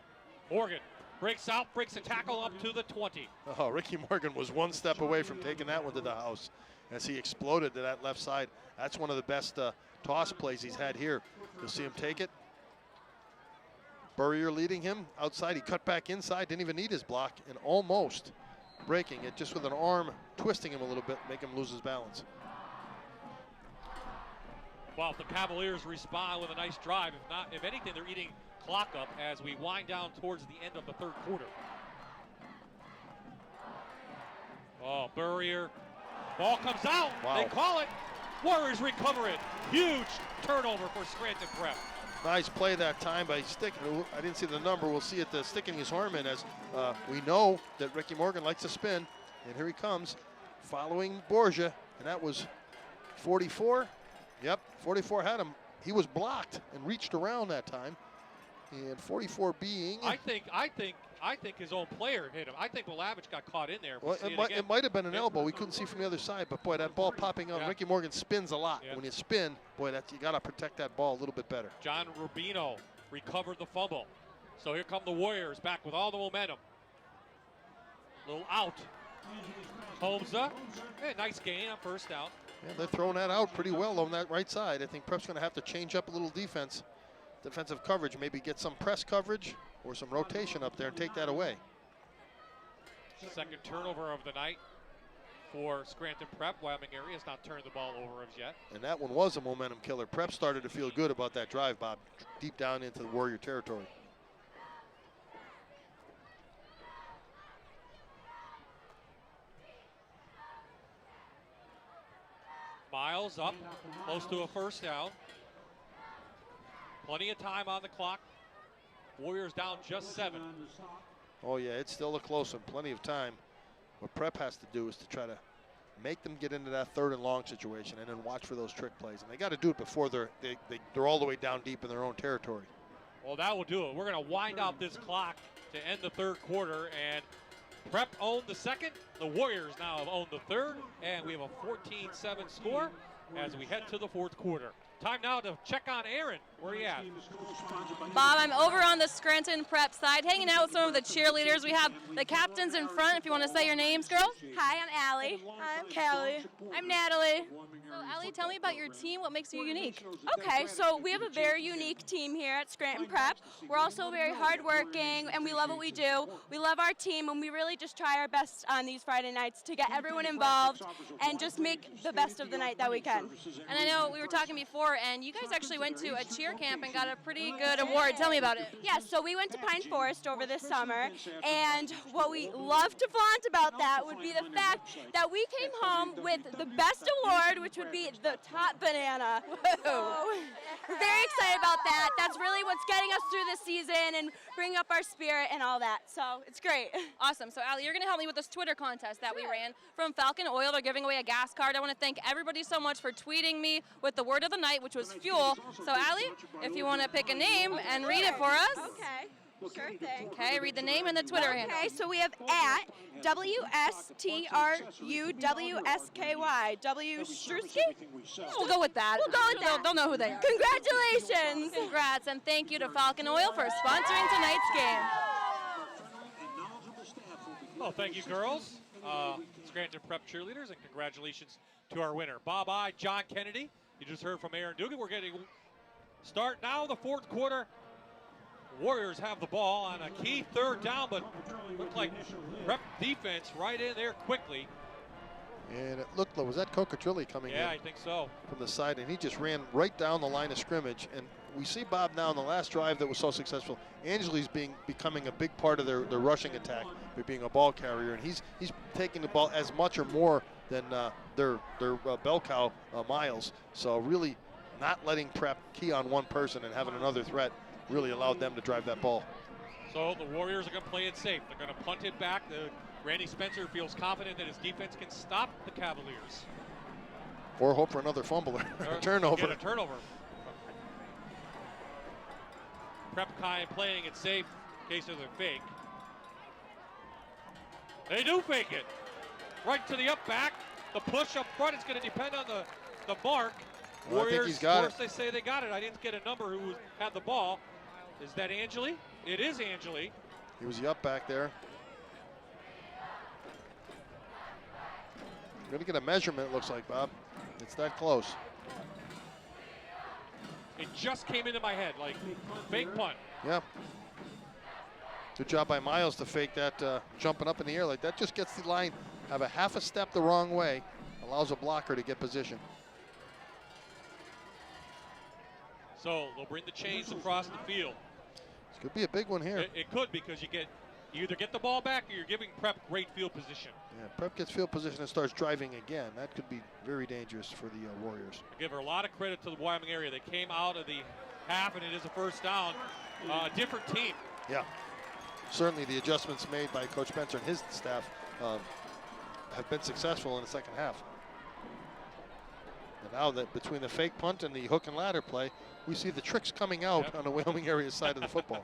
Morgan breaks out, breaks a tackle up to the 20. Oh, Ricky Morgan was one step away from taking that one to the house as he exploded to that left side. That's one of the best toss plays he's had here. You'll see him take it. Burrier leading him outside. He cut back inside, didn't even need his block, and almost breaking it just with an arm, twisting him a little bit, make him lose his balance. Well, the Cavaliers respond with a nice drive. If anything, they're eating clock up as we wind down towards the end of the third quarter. Oh, Burrier. Ball comes out. Wow. They call it. Warriors recover it. Huge turnover for Scranton Prep. Nice play that time by sticking. I didn't see the number. We'll see it sticking his arm in as we know that Ricky Morgan likes to spin. And here he comes following Borgia. And that was 44. Yep, 44 had him. He was blocked and reached around that time. And 44 being. I think his own player hit him. I think Wilavich got caught in there. Well, it might have been an elbow. We couldn't see from the other side, but boy, that ball popping out. Yeah. Ricky Morgan spins a lot. Yeah. When you spin, boy, you got to protect that ball a little bit better. John Rubino recovered the fumble. So here come the Warriors back with all the momentum. Little out. Holmza. Hey, nice gain on first down. Yeah, they're throwing that out pretty well on that right side. I think Prep's going to have to change up a little defensive coverage, maybe get some press coverage or some rotation up there and take that away. Second turnover of the night for Scranton Prep. Wyoming area has not turned the ball over as yet. And that one was a momentum killer. Prep started to feel good about that drive, Bob, deep down into the Warrior territory. Miles up, close to a first down. Plenty of time on the clock. Warriors down just 7. Oh yeah, it's still a close one, plenty of time. What Prep has to do is to try to make them get into that 3rd and long situation and then watch for those trick plays. And they got to do it before they're all the way down deep in their own territory. Well, that will do it. We're going to wind out this clock to end the 3rd quarter, and Prep owned the 2nd. The Warriors now have owned the 3rd, and we have a 14-7 score as we head to the 4th quarter. Time now to check on Aaron. Where are you at? Bob, I'm over on the Scranton Prep side, hanging out with some of the cheerleaders. We have the captains in front, if you want to say your names, girls. Hi, I'm Allie. Hi, I'm Callie. I'm Natalie. So, Allie, tell me about your team. What makes you unique? Okay, so we have a very unique team here at Scranton Prep. We're also very hardworking, and we love what we do. We love our team, and we really just try our best on these Friday nights to get everyone involved and just make the best of the night that we can. And I know we were talking before, and you guys actually went to a cheer camp and got a pretty good award. Tell me about it. Yeah, so we went to Pine Forest over this summer, and what we love to flaunt about that would be the fact that we came home with the best award, which would be the top banana. So we're very excited about that. That's really what's getting us through this season and bringing up our spirit and all that. So it's great. Awesome. So, Allie, you're going to help me with this Twitter contest that we ran from Falcon Oil. They're giving away a gas card. I want to thank everybody so much for tweeting me with the word of the night, which was fuel. So, Allie, if you want to pick a name and read it for us. Okay. Sure thing. Okay, read the name and the Twitter handle. Okay, so we have at WSTRUWSKY. W. Strusky? We'll go with that. We'll go with that. They'll know who they are. Congratulations. Congrats, and thank you to Falcon Oil for sponsoring tonight's game. Well, thank you, girls. Scranton Prep cheerleaders, and congratulations to our winner. Bob I, John Kennedy. You just heard from Aaron Dugan. We're getting start now the 4th quarter. Warriors have the ball on a key 3rd down, but looked like Prep defense right in there quickly. And it looked like, was that Cocatrilli coming in? Yeah, I think so. From the side, and he just ran right down the line of scrimmage. And we see Bob now in the last drive that was so successful. Angeli's becoming a big part of their rushing attack by being a ball carrier, and he's taking the ball as much or more than their bell cow Miles. So really not letting Prep key on one person and having another threat really allowed them to drive that ball. So the Warriors are going to play it safe. They're going to punt it back. Randy Spencer feels confident that his defense can stop the Cavaliers. Or hope for another fumble or a turnover. Get a turnover. Prep kind playing it safe in case of a fake. They do fake it. Right to the up back. The push up front is going to depend on the mark. Well, Warriors, I think he's got of course, they say they got it. I didn't get a number who had the ball. Is that Angeli? It is Angeli. He was the up back there. We're going to get a measurement, it looks like, Bob. It's that close. It just came into my head, like fake punt. Yeah. Good job by Miles to fake that jumping up in the air like that. Just gets the line, have a half a step the wrong way, allows a blocker to get position. So they'll bring the chains across the field. This could be a big one here. It could, because you either get the ball back or you're giving Prep great field position. Yeah, Prep gets field position and starts driving again. That could be very dangerous for the Warriors. I give her a lot of credit to the Wyoming area. They came out of the half, and it is a first down. Different team. Yeah. Certainly the adjustments made by Coach Spencer and his staff have been successful in the second half. And now that between the fake punt and the hook and ladder play, we see the tricks coming out on the Wyoming area side of the football.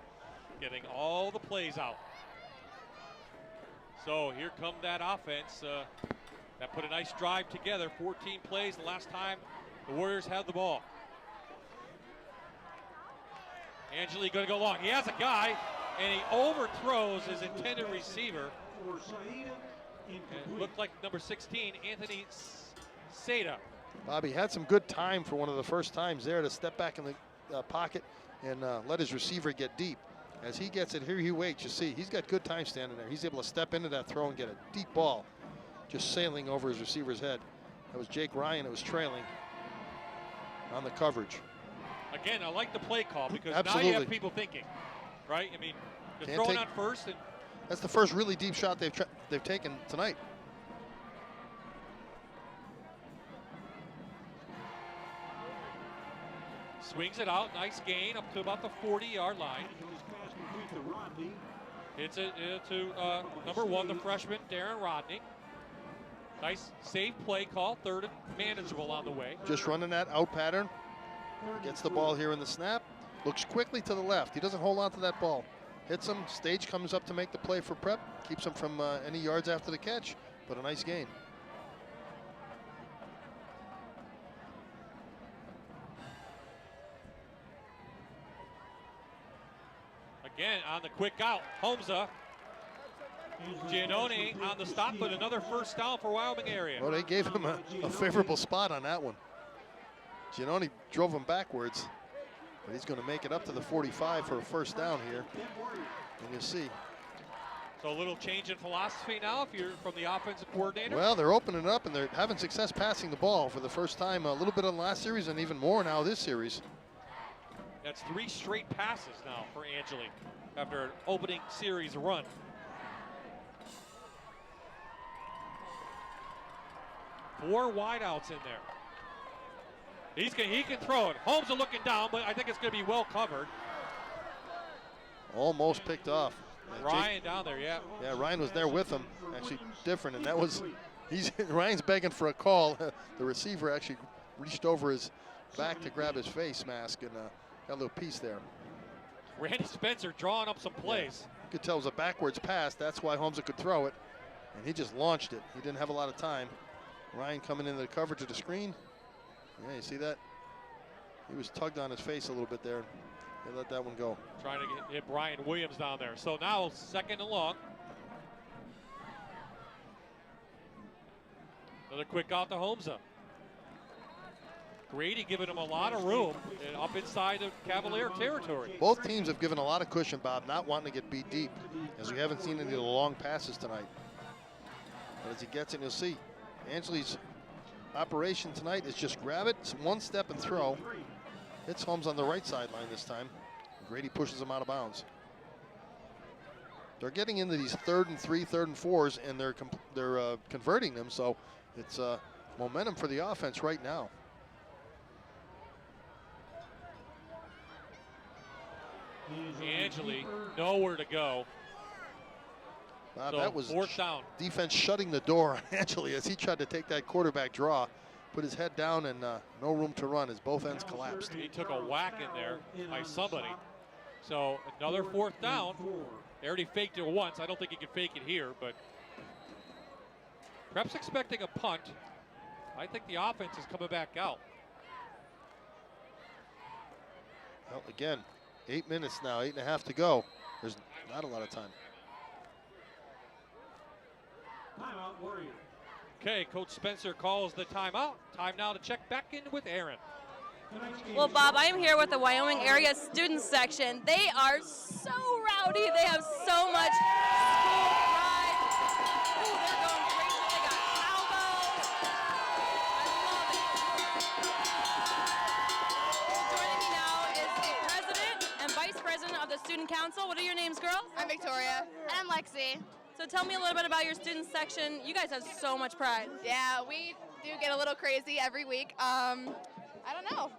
Getting all the plays out. So here come that offense that put a nice drive together. 14 plays the last time the Warriors had the ball. Angeli going to go long. He has a guy, and he overthrows his intended receiver. And it looked like number 16, Anthony Seda. Bobby had some good time for one of the first times there to step back in the pocket and let his receiver get deep. As he gets it, here he waits. You see, he's got good time standing there. He's able to step into that throw and get a deep ball just sailing over his receiver's head. That was Jake Ryan that was trailing on the coverage. Again, I like the play call because Absolutely. now you have people thinking, right? I mean, they're Can't throwing take- on first. And That's the first really deep shot they've taken tonight. swings it out. Nice gain up to about the 40-yard line. Hits it to number 1, the freshman, Darren Rodney. Nice safe play call. Third and manageable on the way. Just running that out pattern. Gets the ball here in the snap. Looks quickly to the left. He doesn't hold on to that ball. Hits him. Stage comes up to make the play for prep. Keeps him from any yards after the catch, but a nice gain. Again, on the quick out, Homza. Giannone on the stop, but another first down for Wyoming area. Well, they gave him a favorable spot on that one. Giannone drove him backwards, but he's going to make it up to the 45 for a first down here. And you see. So a little change in philosophy now if you're from the offensive coordinator. Well, they're opening up, and they're having success passing the ball for the first time, a little bit on the last series and even more now this series. That's 3 straight passes now for Angeli after an opening series run. Four wideouts in there. He can throw it. Holmes are looking down, but I think it's going to be well covered. Almost picked off. Ryan down there, yeah. Yeah, Ryan was there with him. Actually different, and that was, Ryan's begging for a call. The receiver actually reached over his back to grab his face mask and got a little piece there. Randy Spencer drawing up some plays. Yeah. You could tell it was a backwards pass. That's why Holmes could throw it, and he just launched it. He didn't have a lot of time. Ryan coming into the coverage of the screen. Yeah, you see that? He was tugged on his face a little bit there. They let that one go. Trying to hit Brian Williams down there. So now 2nd and long. Another quick out to Homza. Grady giving him a lot of room and up inside the Cavalier territory. Both teams have given a lot of cushion, Bob, not wanting to get beat deep, as we haven't seen any of the long passes tonight. But as he gets it, you'll see Angeli's operation tonight is just grab it, one step and throw. Hits Holmes on the right sideline this time. Grady pushes him out of bounds. They're getting into these 3rd and 3, 3rd and 4s, and they're converting them, so it's momentum for the offense right now. Angeli, nowhere to go. Wow, So that was 4th down. defense shutting the door on Angeli as he tried to take that quarterback draw. Put his head down and no room to run as both ends collapsed. He took a whack in there by somebody. So another 4th down. They already faked it once. I don't think he can fake it here, but perhaps expecting a punt. I think the offense is coming back out. Well, again, 8 minutes now, 8.5 to go. There's not a lot of time. Timeout, Warrior. Okay, Coach Spencer calls the timeout. Time now to check back in with Aaron. Well, Bob, I am here with the Wyoming area student section. They are so rowdy. They have so much school pride. Ooh, they're going crazy. They got cowbells. I love it. Joining me now is the president and vice president of the student council. What are your names, girls? I'm Victoria. And I'm Lexi. So tell me a little bit about your student section. You guys have so much pride. Yeah, we do get a little crazy every week. I don't know.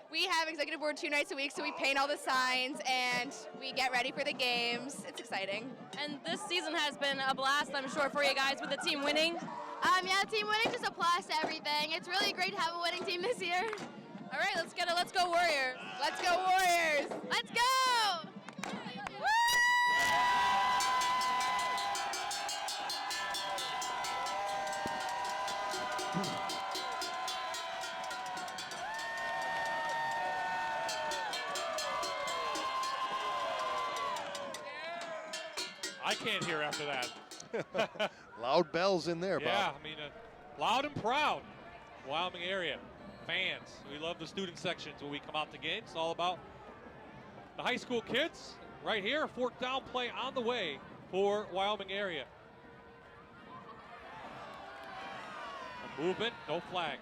We have executive board 2 nights a week, so we paint all the signs and we get ready for the games. It's exciting. And this season has been a blast, I'm sure, for you guys with the team winning. Yeah, team winning just applies to everything. It's really great to have a winning team this year. All right, let's get it. Let's go Warriors. Let's go Warriors! Let's go! Woo! I can't hear after that. Loud bells in there, Bob. Yeah, I mean, loud and proud. Wyoming area fans. We love the student sections when we come out to games. It's all about the high school kids right here. Fourth down play on the way for Wyoming area. A movement, no flag.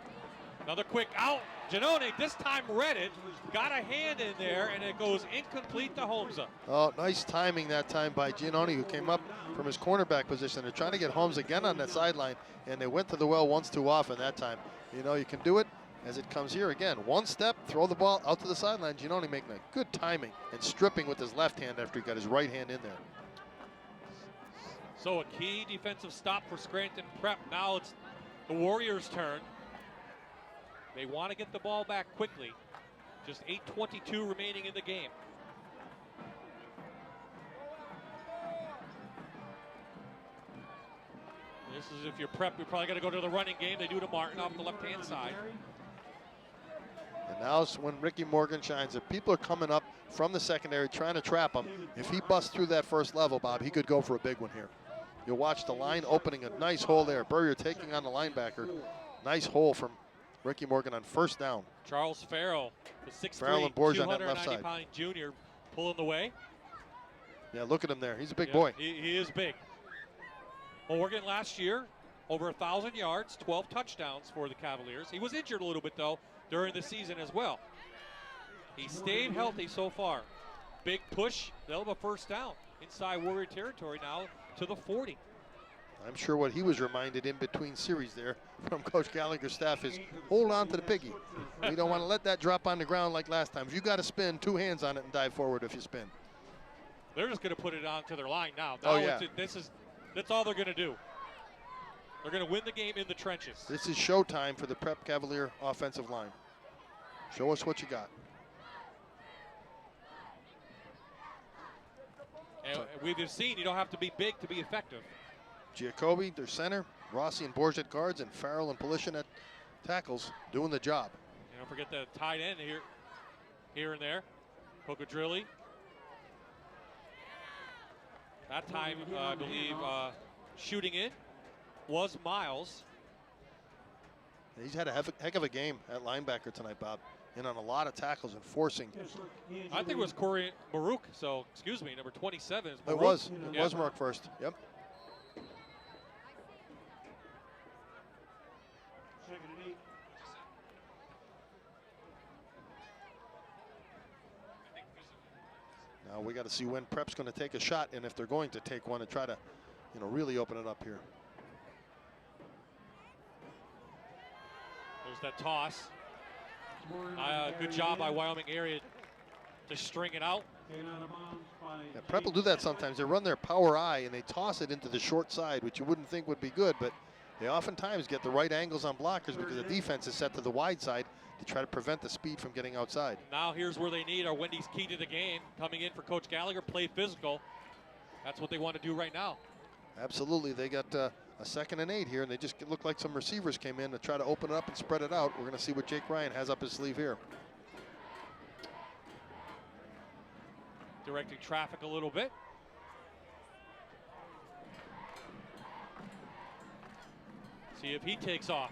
Another quick out. Giannone this time read it, got a hand in there, and it goes incomplete to Holmza. Oh, nice timing that time by Giannone, who came up from his cornerback position. They're trying to get Holmes again on that sideline, and they went to the well once too often that time. You know, you can do it as it comes here again. One step, throw the ball out to the sideline. Giannone making a good timing and stripping with his left hand after he got his right hand in there. So a key defensive stop for Scranton Prep. Now it's the Warriors' turn. They want to get the ball back quickly. Just 8:22 remaining in the game. This is if you're Prep, you're probably going to go to the running game. They do to Martin off the left-hand side. And now is when Ricky Morgan shines. If people are coming up from the secondary trying to trap him, if he busts through that first level, Bob, he could go for a big one here. You'll watch the line opening a nice hole there. Burrier taking on the linebacker. Nice hole from Ricky Morgan on first down. Charles Farrell, the 6'3", Farrell and Borges on that left 290-pound junior, pulling the way. Yeah, look at him there. He's a big Yeah, boy. He is big. Morgan last year, over 1,000 yards, 12 touchdowns for the Cavaliers. He was injured a little bit, though, during the season as well. He stayed healthy so far. Big push. They'll have a first down inside Warrior territory now to the 40. I'm sure what he was reminded in between series there from Coach Gallagher's staff is hold on to the piggy. We don't want to let that drop on the ground like last time. If you got to spin, 2 hands on it and dive forward if you spin. They're just going to put it onto their line now. Oh, yeah. That's all they're going to do. They're going to win the game in the trenches. This is showtime for the Prep Cavalier offensive line. Show us what you got. And we've just seen you don't have to be big to be effective. Giacobbe, their center, Rossi and Borges at guards, and Farrell and Polishin at tackles, doing the job. You don't forget the tight end here and there. Cocodrilli. That time, I believe, shooting in was Miles. He's had a heck of a game at linebacker tonight, Bob, and on a lot of tackles and forcing. I think it was Corey Marouk, so excuse me, number 27 is Marouk. It was Marouk first, yep. Now we got to see when Prep's going to take a shot, and if they're going to take one, to try to, really open it up here. There's that toss. Good job by Wyoming area to string it out. Yeah, Prep will do that sometimes. They run their power eye and they toss it into the short side, which you wouldn't think would be good, but they oftentimes get the right angles on blockers because the defense is set to the wide side to try to prevent the speed from getting outside. Now here's where they need our Wendy's key to the game. Coming in for Coach Gallagher, play physical. That's what they want to do right now. Absolutely. They got a 2nd and 8 here, and they just look like some receivers came in to try to open it up and spread it out. We're going to see what Jake Ryan has up his sleeve here. Directing traffic a little bit. See if he takes off.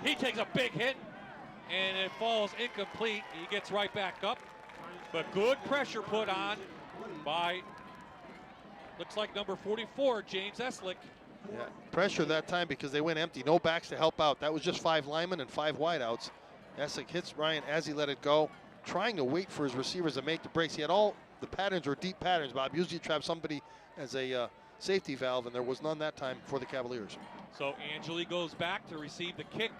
He takes a big hit, and it falls incomplete. He gets right back up, but good pressure put on by, looks like number 44, James Eslick. Yeah, pressure that time because they went empty. No backs to help out. That was just 5 linemen and 5 wideouts. Eslick hits Ryan as he let it go, trying to wait for his receivers to make the breaks. He had all the patterns were deep patterns, Bob. Usually you trap somebody as a safety valve, and there was none that time for the Cavaliers. So Angeli goes back to receive the kick.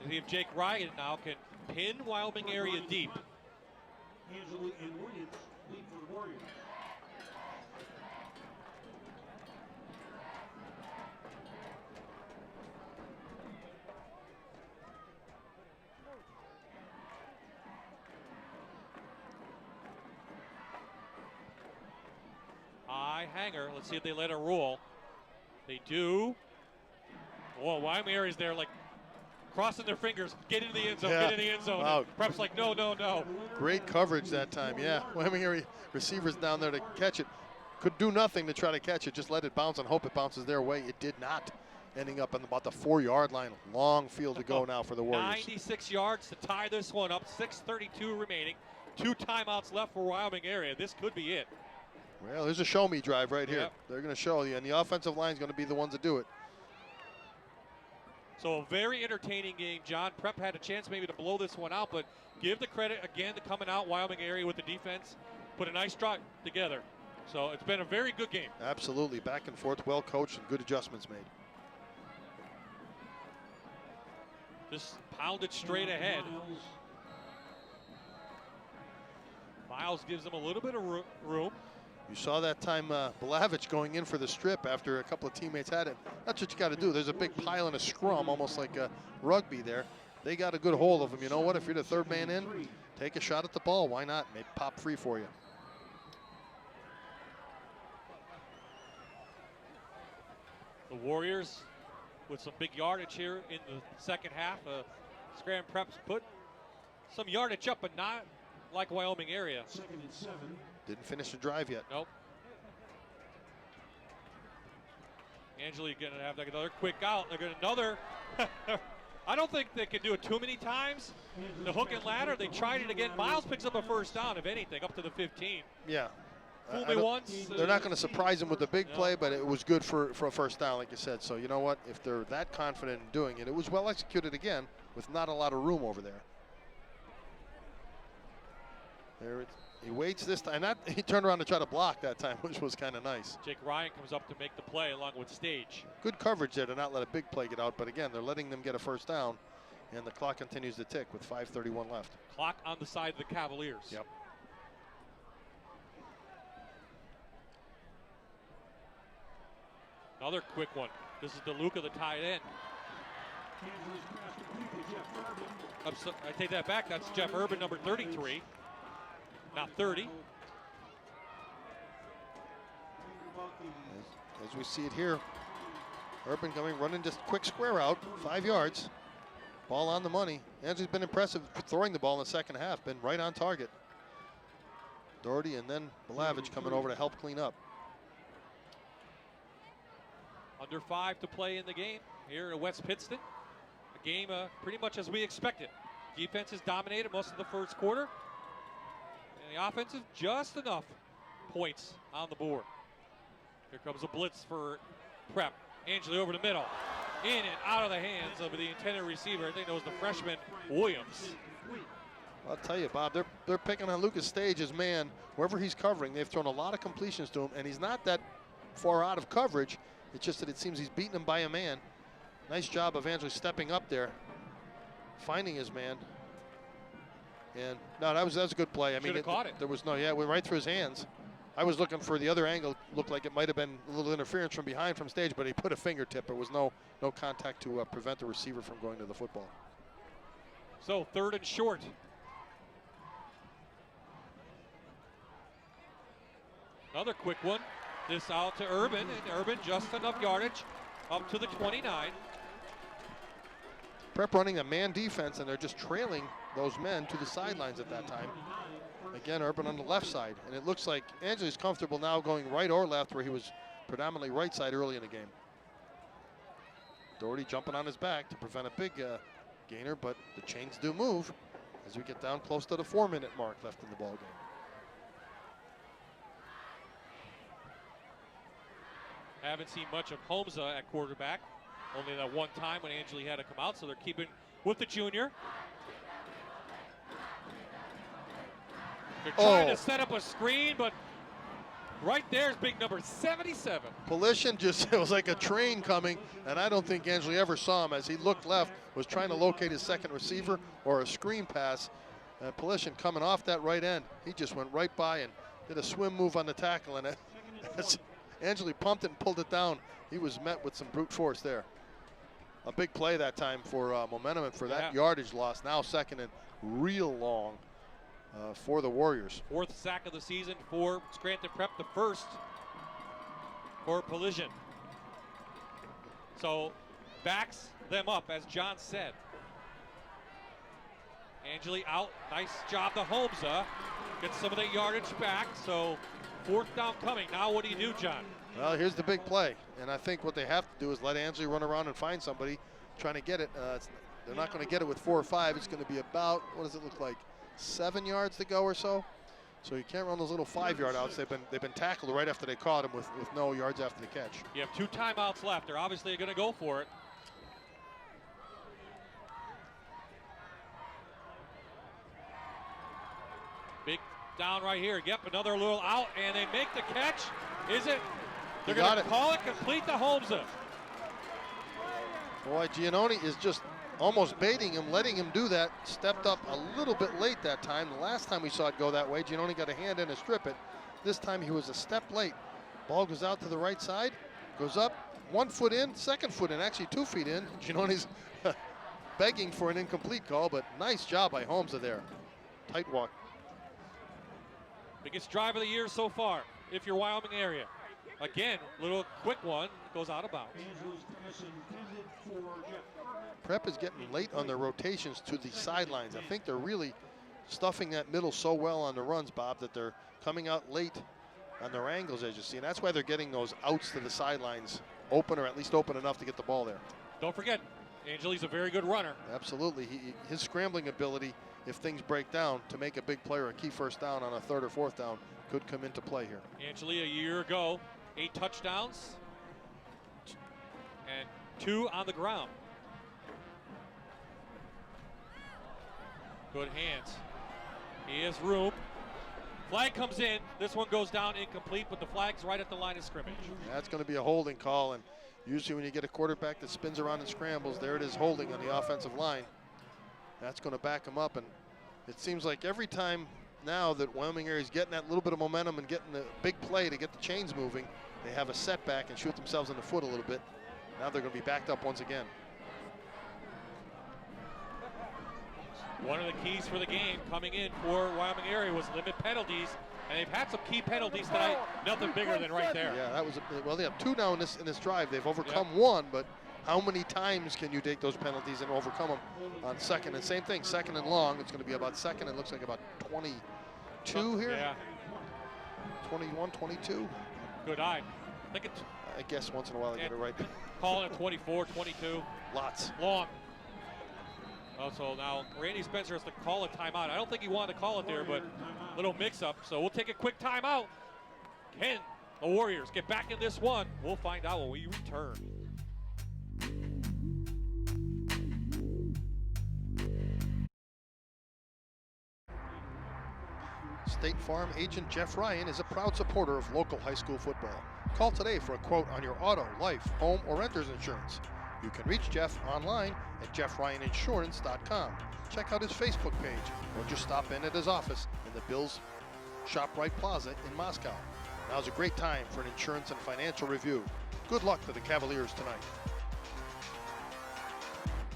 See if Jake Ryan now can pin Wyoming area deep. Angeli and Williams lead for the Warriors. high hanger. Let's see if they let it roll. They do. Whoa, Wyoming area's there like crossing their fingers. Get into the end zone, get in the end zone. Wow. Prep's like, no, no, no. Great coverage that time, yeah. Wyoming area receivers down there to catch it. Could do nothing to try to catch it, just let it bounce and hope it bounces their way. It did not, ending up on about the 4-yard line. Long field to go now for the Warriors. 96 yards to tie this one up, 6:32 remaining. 2 timeouts left for Wyoming area. This could be it. Well, there's a show-me drive right here. Yep. They're going to show you, and the offensive line is going to be the ones that do it. So a very entertaining game, John. Prep had a chance maybe to blow this one out, but give the credit again to coming out Wyoming area with the defense. Put a nice drive together. So it's been a very good game. Absolutely, back and forth, well coached, and good adjustments made. Just pounded straight ahead. Miles gives them a little bit of room. You saw that time Blavich going in for the strip after a couple of teammates had it. That's what you got to do. There's a big pile in a scrum, almost like a rugby there. They got a good hold of him. You know what? If you're the third man in, take a shot at the ball. Why not? Maybe pop free for you. The Warriors with some big yardage here in the second half. Scranton Prep's put some yardage up, but not like Wyoming area. 2nd and 7. Didn't finish the drive yet. Nope. Angeli going to have like another quick out. They're going to another. I don't think they can do it too many times. The hook and ladder, they tried it again. Miles picks up a first down, if anything, up to the 15. Yeah. Fool me once. They're not going to surprise him with a big play, but it was good for a first down, like you said. So you know what? If they're that confident in doing it, it was well executed again with not a lot of room over there. He waits this time. He turned around to try to block that time, which was kind of nice. Jake Ryan comes up to make the play along with Stage. Good coverage there to not let a big play get out, but again, they're letting them get a first down, and the clock continues to tick with 5:31 left. Clock on the side of the Cavaliers. Yep. Another quick one. This is DeLuca, the tight end. I take that back. That's Jeff Urban, number 33. Not 30. As we see it here, Urban running just quick square out, 5 yards. Ball on the money. Angeli's been impressive throwing the ball in the second half, been right on target. Doherty and then Blavich coming over to help clean up. Under 5 to play in the game here at West Pittston. A game pretty much as we expected. Defense has dominated most of the first quarter. And the offensive, just enough points on the board. Here comes a blitz for Prep. Angeli over the middle. In and out of the hands of the intended receiver. I think that was the freshman, Williams. I'll tell you, Bob, they're picking on Lucas Stage as man. Wherever he's covering, they've thrown a lot of completions to him, and he's not that far out of coverage. It's just that it seems he's beating him by a man. Nice job of Angeli stepping up there, finding his man. And no, that was a good play. I mean, caught it. There was it went right through his hands. I was looking for the other angle. Looked like it might have been a little interference from behind from Stage, but he put a fingertip. There was no contact to prevent the receiver from going to the football. So 3rd and short. Another quick one. This out to Urban, and Urban just enough yardage up to the 29. Prep running a man defense, and they're just trailing those men to the sidelines at that time. Again, Urban on the left side, and it looks like Angeli's comfortable now going right or left, where he was predominantly right side early in the game. Doherty jumping on his back to prevent a big gainer, but the chains do move as we get down close to the 4-minute mark left in the ball game. Haven't seen much of Holmza at quarterback. Only that one time when Angeli had to come out, so they're keeping with the junior. They're trying to set up a screen, but right there's big number 77. Polishin just, it was like a train coming, and I don't think Angeli ever saw him as he looked left, was trying to locate his second receiver or a screen pass. And Polishin coming off that right end, he just went right by and did a swim move on the tackle, and Angeli pumped it and pulled it down. He was met with some brute force there. A big play that time for momentum and for that yardage loss. Now 2nd and real long for the Warriors. 4th sack of the season for Scranton Prep, the first for collision. So backs them up, as John said. Angeli out. Nice job to Holmza. Gets some of that yardage back. So 4th down coming. Now what do you do, John? Well, here's the big play. And I think what they have to do is let Angeli run around and find somebody trying to get it. They're not going to get it with 4 or 5. It's going to be about, what does it look like, 7 yards to go or so. So you can't run those little 5-yard outs. They've been tackled right after they caught him with no yards after the catch. You have 2 timeouts left. They're obviously going to go for it. Big down right here. Yep, another little out, and they make the catch. Is it? They're going to call it complete to Holmza. Boy, Giannone is just almost baiting him, letting him do that. Stepped up a little bit late that time. The last time we saw it go that way, Giannone got a hand in to strip it. This time he was a step late. Ball goes out to the right side, goes up, 1 foot in, 2nd foot in, actually 2 feet in. Giannone's begging for an incomplete call, but nice job by Holmza there. Tight walk. Biggest drive of the year so far, if you're Wyoming area. Again, little quick one, goes out of bounds. Prep is getting late on their rotations to the sidelines. I think they're really stuffing that middle so well on the runs, Bob, that they're coming out late on their angles, as you see. And that's why they're getting those outs to the sidelines open, or at least open enough to get the ball there. Don't forget, Angeli's a very good runner. Absolutely. His scrambling ability, if things break down, to make a big play or a key 1st down on a 3rd or 4th down could come into play here. Angeli a year ago, 8 touchdowns and 2 on the ground. Good hands. He has room. Flag comes in. This one goes down incomplete, but the flag's right at the line of scrimmage. That's going to be a holding call, and usually when you get a quarterback that spins around and scrambles, there it is, holding on the offensive line. That's going to back him up, and it seems like every time now that Wyoming area is getting that little bit of momentum and getting the big play to get the chains moving, they have a setback and shoot themselves in the foot a little bit. Now they're going to be backed up once again. One of the keys for the game coming in for Wyoming area was limit penalties, and they've had some key penalties tonight. Nothing bigger than right there. Yeah, that was well. They have 2 now in this drive. They've overcome 1, but how many times can you take those penalties and overcome them on 2nd? And same thing, 2nd and long. It's going to be about 2nd. It looks like about 22 here. Yeah. 21, 22. Good eye. I guess once in a while they get it right. Calling it 24, 22. Lots. Long. So now Randy Spencer has to call a timeout. I don't think he wanted to call it there, but little mix-up. So we'll take a quick timeout. Can the Warriors get back in this one? We'll find out when we return. State Farm agent Jeff Ryan is a proud supporter of local high school football. Call today for a quote on your auto, life, home, or renter's insurance. You can reach Jeff online at jeffryaninsurance.com. Check out his Facebook page or just stop in at his office in the Bill's ShopRite Plaza in Moscow. Now's a great time for an insurance and financial review. Good luck to the Cavaliers tonight.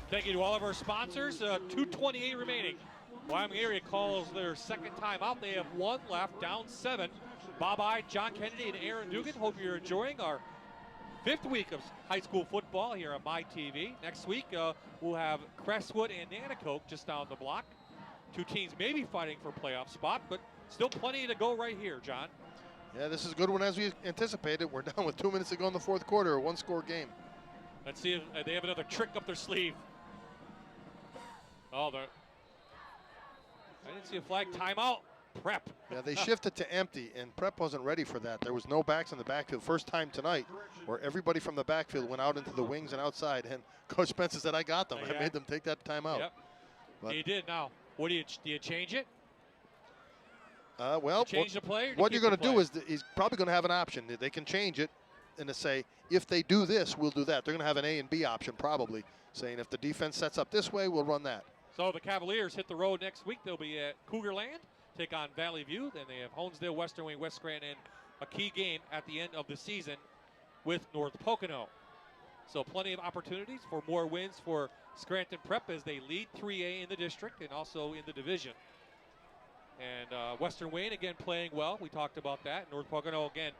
Thank you to all of our sponsors. 2:28 remaining. Wyoming area calls their 2nd time out. They have 1 left, down 7. Bob I, John Kennedy, and Aaron Dugan. Hope you're enjoying our 5th week of high school football here on MyTV. Next week, we'll have Crestwood and Nanticoke just down the block. 2 teams maybe fighting for a playoff spot, but still plenty to go right here, John. Yeah, this is a good one as we anticipated. We're down with 2 minutes to go in the 4th quarter, a 1-score game. Let's see if they have another trick up their sleeve. Oh, I didn't see a flag. Timeout. Prep. Yeah, they shifted to empty, and Prep wasn't ready for that. There was no backs in the backfield. First time tonight where everybody from the backfield went out into the wings and outside, and Coach Spencer said, I got them. Yeah. I made them take that timeout. Yep. But he did. Now, what do you change it? Well, change the play, or what you're going to do is he's probably going to have an option. They can change it and to say, if they do this, we'll do that. They're going to have an A and B option probably, saying if the defense sets up this way, we'll run that. So the Cavaliers hit the road next week. They'll be at Cougar Land, take on Valley View. Then they have Honesdale, Western Wayne, West Scranton, and a key game at the end of the season with North Pocono. So plenty of opportunities for more wins for Scranton Prep as they lead 3A in the district and also in the division. And Western Wayne again playing well. We talked about that. North Pocono again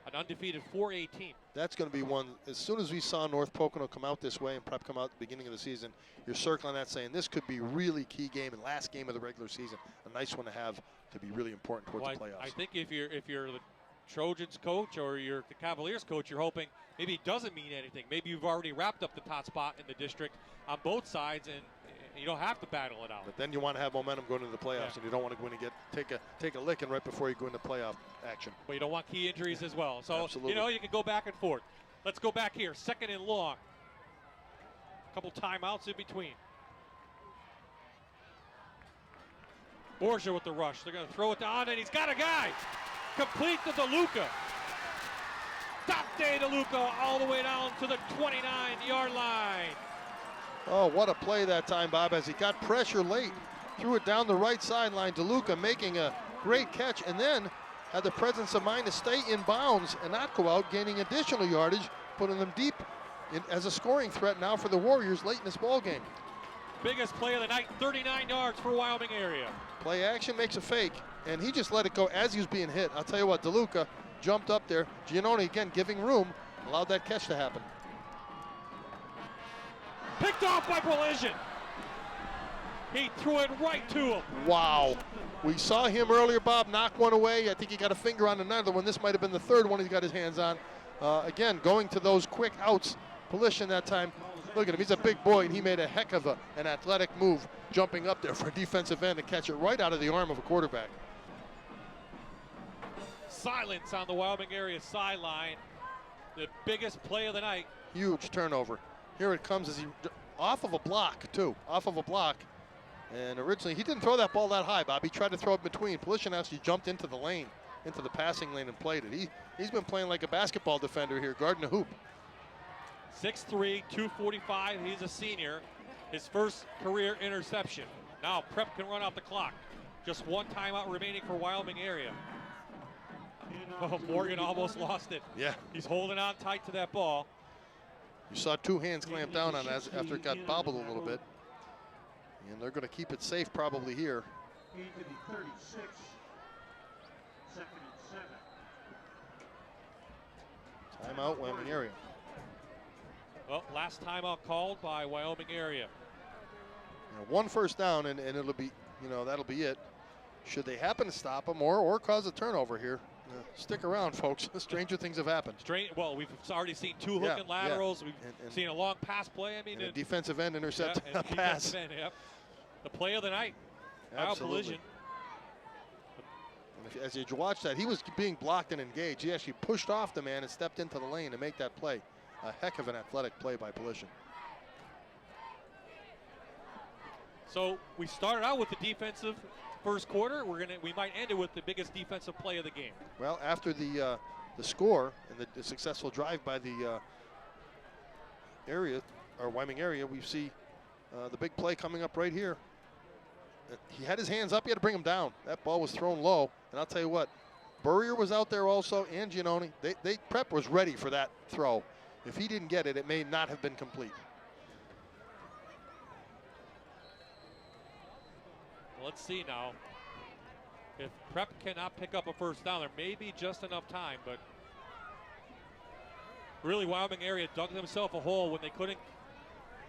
an undefeated 4A team. That's going to be one, as soon as we saw North Pocono come out this way and Prep come out at the beginning of the season, you're circling that saying this could be really key game and last game of the regular season. A nice one to have to be really important towards the playoffs. I think if you're the Trojans coach or you're the Cavaliers coach, you're hoping maybe it doesn't mean anything. Maybe you've already wrapped up the top spot in the district on both sides and you don't have to battle it out. But then you want to have momentum going into the playoffs, and you don't want to go in and take a licking right before you go into playoff action. But you don't want key injuries as well. So, Absolutely. you can go back and forth. Let's go back here. 2nd and long. A couple timeouts in between. Borgia with the rush. They're going to throw it down, and he's got a guy. Complete to DeLuca. Top day DeLuca all the way down to the 29-yard line. Oh, what a play that time, Bob, as he got pressure late. Threw it down the right sideline. DeLuca making a great catch, and then had the presence of mind to stay in bounds and not go out, gaining additional yardage, putting them deep as a scoring threat now for the Warriors late in this ball game. Biggest play of the night, 39 yards for Wyoming area. Play action makes a fake, and he just let it go as he was being hit. I'll tell you what, DeLuca jumped up there. Giannone, again, giving room, allowed that catch to happen. Picked off by Collision. He threw it right to him. Wow. We saw him earlier, Bob, knock one away. I think he got a finger on another one. This might have been the third one he's got his hands on. Again, going to those quick outs. Collision that time. Look at him. He's a big boy, and he made a heck of an athletic move, jumping up there for a defensive end to catch it right out of the arm of a quarterback. Silence on the Wyoming area sideline. The biggest play of the night. Huge turnover. Here it comes as he, off of a block, too. Off of a block. And originally, he didn't throw that ball that high, Bob. He tried to throw it between. Polishyn actually jumped into the lane, into the passing lane, and played it. He's been playing like a basketball defender here, guarding a hoop. 6'3", 245. He's a senior. His first career interception. Now Prep can run out the clock. Just one timeout remaining for Wyoming area. Oh, Morgan almost lost it. Yeah. He's holding on tight to that ball. You saw two hands clamp down on it after it got bobbled a little bit. And they're going to keep it safe probably here. 36. 2nd and 7. Timeout, Wyoming area. Well, last timeout called by Wyoming area. One first down, and it'll be, that'll be it. Should they happen to stop them or cause a turnover here, stick around, folks. Stranger things have happened. Well, we've already seen two hook and laterals. Yeah. We've seen a long pass play. I mean, a defensive end intercept a pass. Defensive end, yep. The play of the night. Absolutely. As you watch that, he was being blocked and engaged. He actually pushed off the man and stepped into the lane to make that play. A heck of an athletic play by Polishyn. So we started out with the defensive first quarter. We might end it with the biggest defensive play of the game. Well, after the score and the successful drive by the Wyoming area, we see the big play coming up right here. He had his hands up. He had to bring him down. That ball was thrown low. And I'll tell you what, Burrier was out there also, and Giannone. Prep was ready for that throw. If he didn't get it, it may not have been complete. Let's see now. If Prep cannot pick up a first down, there may be just enough time, but really Wyoming area dug themselves a hole when they couldn't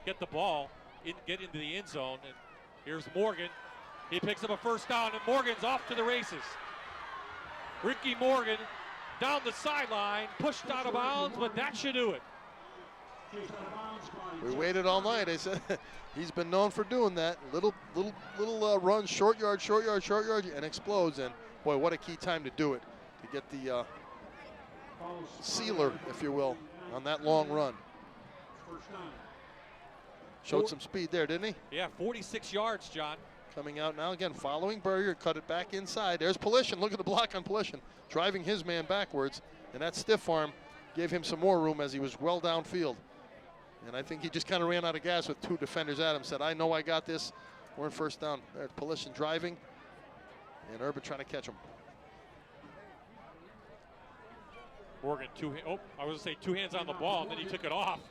get the ball, get into the end zone. And here's Morgan. He picks up a first down, and Morgan's off to the races. Ricky Morgan down the sideline, pushed out of bounds, but that should do it. We waited all night. I said he's been known for doing that. Little run, short yard, and explodes. And boy, what a key time to do it, to get the sealer, if you will, on that long run. Showed some speed there, didn't he? Yeah, 46 yards, John. Coming out now again, following Burrier, cut it back inside. There's Polishyn. Look at the block on Polishyn, driving his man backwards, and that stiff arm gave him some more room as he was well downfield. And I think he just kind of ran out of gas with two defenders at him. Said, I know I got this. We're in first down. There's Polishyn driving, and Urban trying to catch him. Morgan, I was going to say two hands on the ball, and then he took it off.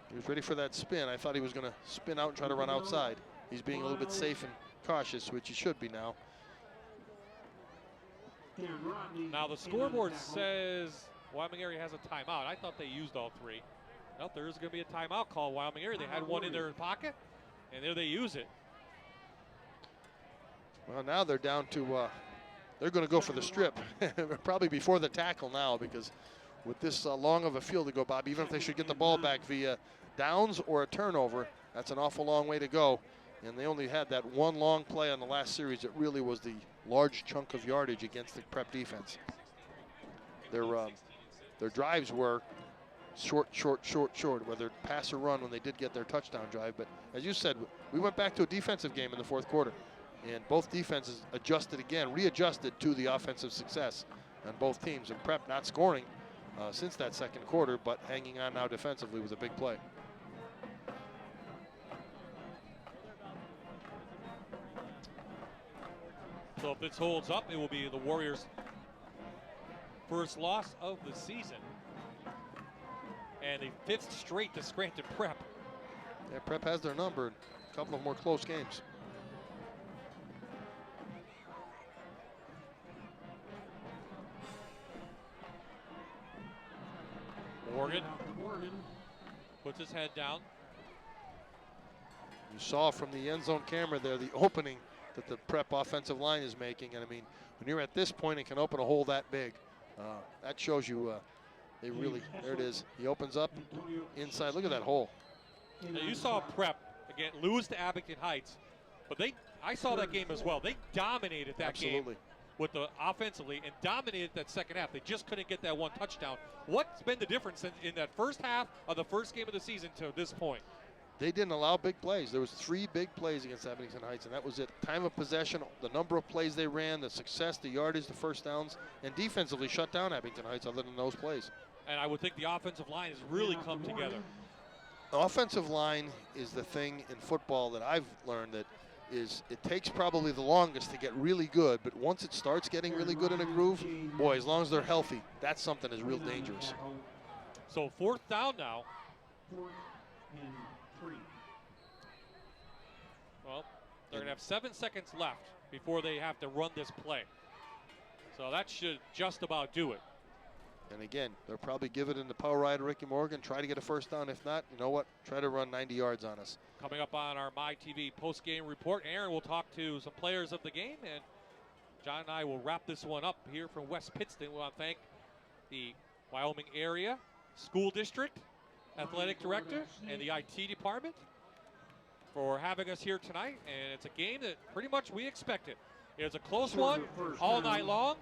He was ready for that spin. I thought he was going to spin out and try to run outside. He's being a little bit safe and cautious, which he should be now. Now the scoreboard says Wyoming area has a timeout. I thought they used all three. Nope, there is going to be a timeout call. Wyoming area. They had one in their pocket, and there they use it. Well, now they're down to, they're going to go for the strip. Probably before the tackle now, because with this long of a field to go, Bob, even if they should get the ball back via downs or a turnover, that's an awful long way to go. And they only had that one long play on the last series. It really was the large chunk of yardage against the Prep defense. Their drives were short, whether pass or run when they did get their touchdown drive. But as you said, we went back to a defensive game in the fourth quarter. And both defenses readjusted to the offensive success on both teams. And Prep not scoring since that second quarter, but hanging on now defensively was a big play. So if this holds up, it will be the Warriors' first loss of the season. And the 5th straight to Scranton Prep. Yeah, Prep has their number in a couple of more close games. Morgan puts his head down. You saw from the end zone camera there the opening that the Prep offensive line is making. And I mean, when you're at this point, it can open a hole that big. That shows you they really, there it is. He opens up inside. Look at that hole. Now you saw Prep, again, lose to Abington Heights. But I saw that game as well. They dominated that game with the offensively and dominated that second half. They just couldn't get that one touchdown. What's been the difference in that first half of the first game of the season to this point? They didn't allow big plays. There was 3 big plays against Abington Heights, and that was it. Time of possession, the number of plays they ran, the success, the yardage, the first downs, and defensively shut down Abington Heights other than those plays. And I would think the offensive line has really come together. The offensive line is the thing in football that I've learned that is it takes probably the longest to get really good, but once it starts getting really good in a groove, boy, as long as they're healthy, that's something that's real dangerous. So 4th down now. 4th and 3. Well, they're going to have 7 seconds left before they have to run this play. So that should just about do it. And again, they'll probably give it in the power ride to Ricky Morgan, try to get a first down. If not, you know what? Try to run 90 yards on us. Coming up on our MyTV post-game report, Aaron will talk to some players of the game, and John and I will wrap this one up here from West Pittston. We want to thank the Wyoming Area School District Athletic Director and the IT Department for having us here tonight. And it's a game that pretty much we expected. It was a close one all night long.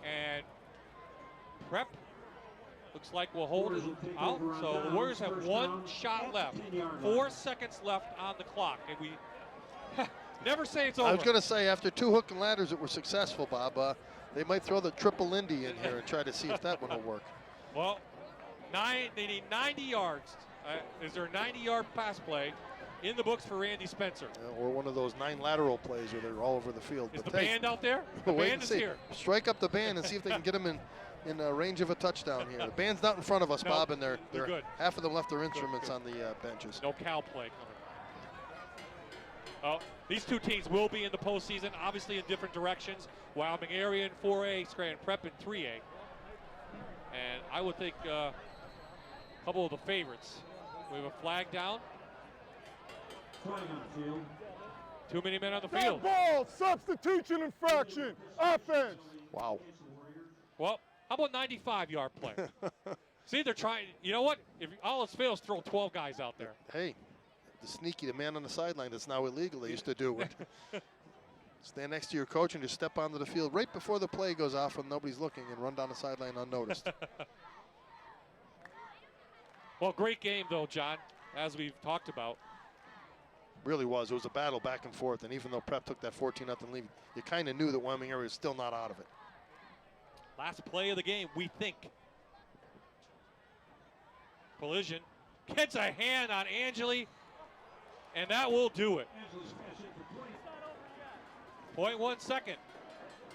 And Prep looks like we'll hold it out. So the Warriors have 1 shot left. 4 seconds left on the clock. And we never say it's over. I was going to say, after 2 hook and ladders that were successful, Bob, they might throw the triple Indy in here and try to see if that one will work. Well, they need 90 yards. Is there a 90-yard pass play in the books for Randy Spencer? Or one of those 9 lateral plays where they're all over the field. Is the band out there? The band is here. Strike up the band and see if they can get them in range of a touchdown here. The band's not in front of us, no, Bob, and they're good. Half of them left their instruments on the benches. No cow play coming. Oh, these 2 teams will be in the postseason, obviously in different directions. Wyoming Area in 4A, Scranton Prep in 3A. And I would think a couple of the favorites. We have a flag down. Flag on the field. Too many men on the field. Ball, substitution infraction, offense. Wow. Well, how about 95-yard play? See, they're trying. You know what? If all else fails, throw 12 guys out there. Hey, the man on the sideline that's now illegal. They used to do it. Stand next to your coach and just step onto the field right before the play goes off when nobody's looking and run down the sideline unnoticed. Well, great game, though, John, as we've talked about. Really was. It was a battle back and forth, and even though Prep took that 14-0 lead, you kind of knew that Wyoming Area was still not out of it. Last play of the game, we think. Collision. Gets a hand on Angeli, and that will do it. 0.1 second.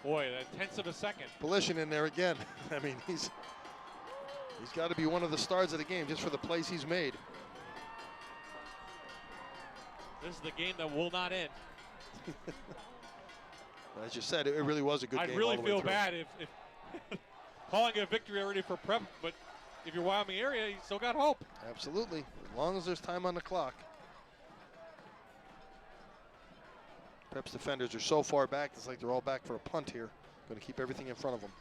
Boy, that tenths of a second. Collision in there again. I mean, he's got to be one of the stars of the game just for the plays he's made. This is the game that will not end. As you said, it really was a good game. I'd really all the way feel through. bad if calling it a victory already for Prep, but if you're Wyoming area, you still got hope. Absolutely, as long as there's time on the clock. Prep's defenders are so far back, it's like they're all back for a punt here. Going to keep everything in front of them.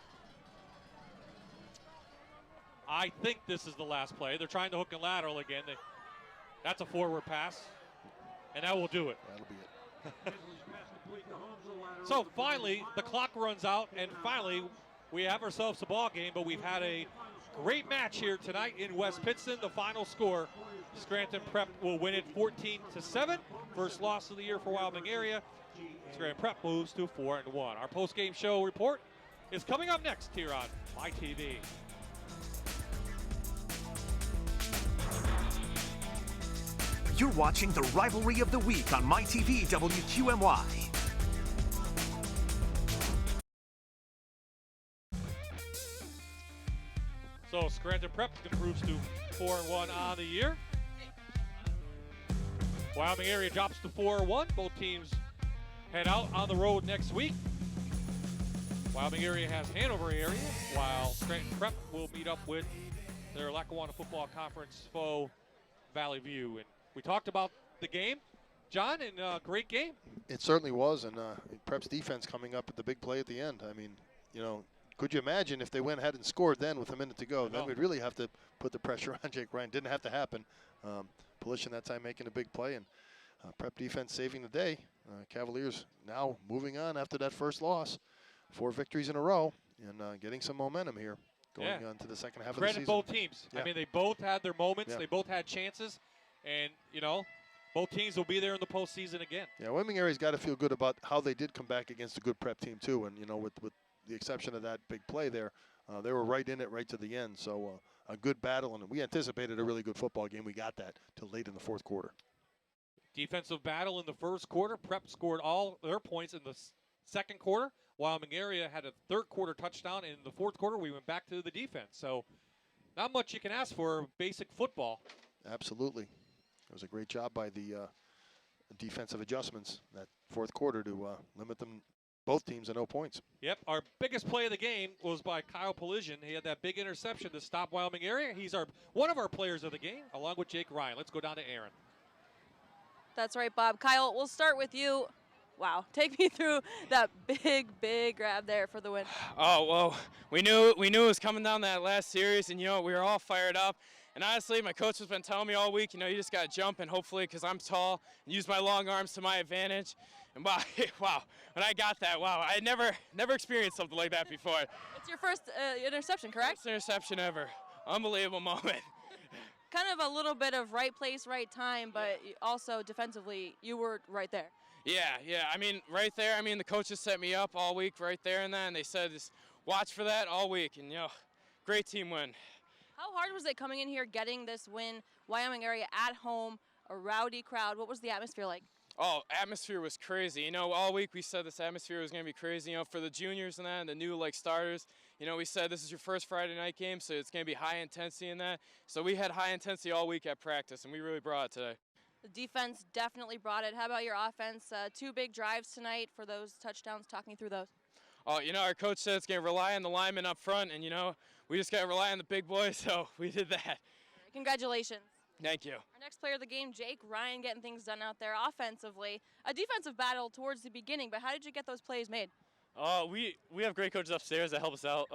I think this is the last play. They're trying to hook and lateral again. That's a forward pass, and that will do it. That'll be it. So finally, the clock runs out, and finally, we have ourselves a ball game, but we've had a great match here tonight in West Pittston. The final score, Scranton Prep will win it 14-7. First loss of the year for Wyoming area. Scranton Prep moves to 4-1. Our post-game show report is coming up next here on MyTV. You're watching the Rivalry of the Week on MyTV WQMY. So Scranton Prep improves to 4-1 on the year. Wyoming area drops to 4-1. Both teams head out on the road next week. Wyoming area has Hanover area, while Scranton Prep will meet up with their Lackawanna Football Conference foe, Valley View. And we talked about the game, John, and great game. It certainly was, and Prep's defense coming up at the big play at the end. I mean, you know, could you imagine if they went ahead and scored then with a minute to go? Then we'd really have to put the pressure on Jake Ryan. Didn't have to happen. Polishing that time making a big play, and Prep defense saving the day. Cavaliers now moving on after that first loss. 4 victories in a row, and getting some momentum here going on to the second half of the season. Credit both teams. Yeah. I mean, they both had their moments. Yeah. They both had chances. And, you know, both teams will be there in the postseason again. Yeah, Wyoming area's got to feel good about how they did come back against a good Prep team, too. And, you know, with the exception of that big play there, they were right in it right to the end. So a good battle, and we anticipated a really good football game. We got that till late in the fourth quarter. Defensive battle in the first quarter. Prep scored all their points in the second quarter. Wyoming area had a third quarter touchdown. And in the fourth quarter, we went back to the defense. So not much you can ask for basic football. Absolutely. It was a great job by the defensive adjustments that fourth quarter to limit them, both teams, to no points. Yep, our biggest play of the game was by Kyle Polisian. He had that big interception to stop Wyoming area. He's one of our players of the game, along with Jake Ryan. Let's go down to Aaron. That's right, Bob. Kyle, we'll start with you. Wow, take me through that big grab there for the win. Oh, well, we knew it was coming down that last series, and, you know, we were all fired up. And honestly, my coach has been telling me all week, you know, you just got to jump, and hopefully, because I'm tall, and use my long arms to my advantage. And wow, when I got that, wow, I never experienced something like that before. It's your first interception, correct? First interception ever. Unbelievable moment. Kind of a little bit of right place, right time, but also defensively, you were right there. Yeah. I mean, right there, I mean, the coaches set me up all week right there and that, and they said just watch for that all week. And, you know, great team win. How hard was it coming in here, getting this win, Wyoming area at home, a rowdy crowd? What was the atmosphere like? Oh, atmosphere was crazy. You know, all week we said this atmosphere was going to be crazy. You know, for the juniors and that, and the new, like, starters, you know, we said this is your first Friday night game, so it's going to be high intensity in that. So we had high intensity all week at practice, and we really brought it today. The defense definitely brought it. How about your offense? 2 big drives tonight for those touchdowns. Talk me through those. Oh, you know, our coach said it's going to rely on the linemen up front, and, you know, we just got to rely on the big boys, so we did that. Congratulations. Thank you. Our next player of the game, Jake Ryan, getting things done out there offensively. A defensive battle towards the beginning, but how did you get those plays made? We have great coaches upstairs that help us out.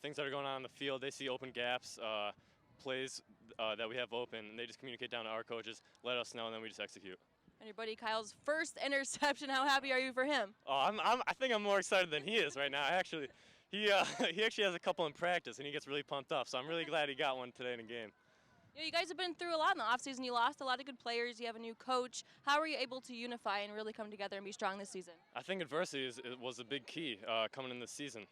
Things that are going on in the field, they see open gaps, plays that we have open, and they just communicate down to our coaches, let us know, and then we just execute. And your buddy Kyle's first interception, how happy are you for him? Oh, I think I'm more excited than he is right now. He actually has a couple in practice, and he gets really pumped up, so I'm really glad he got one today in the game. Yeah, you guys have been through a lot in the offseason. You lost a lot of good players. You have a new coach. How were you able to unify and really come together and be strong this season? I think adversity was a big key coming in this season.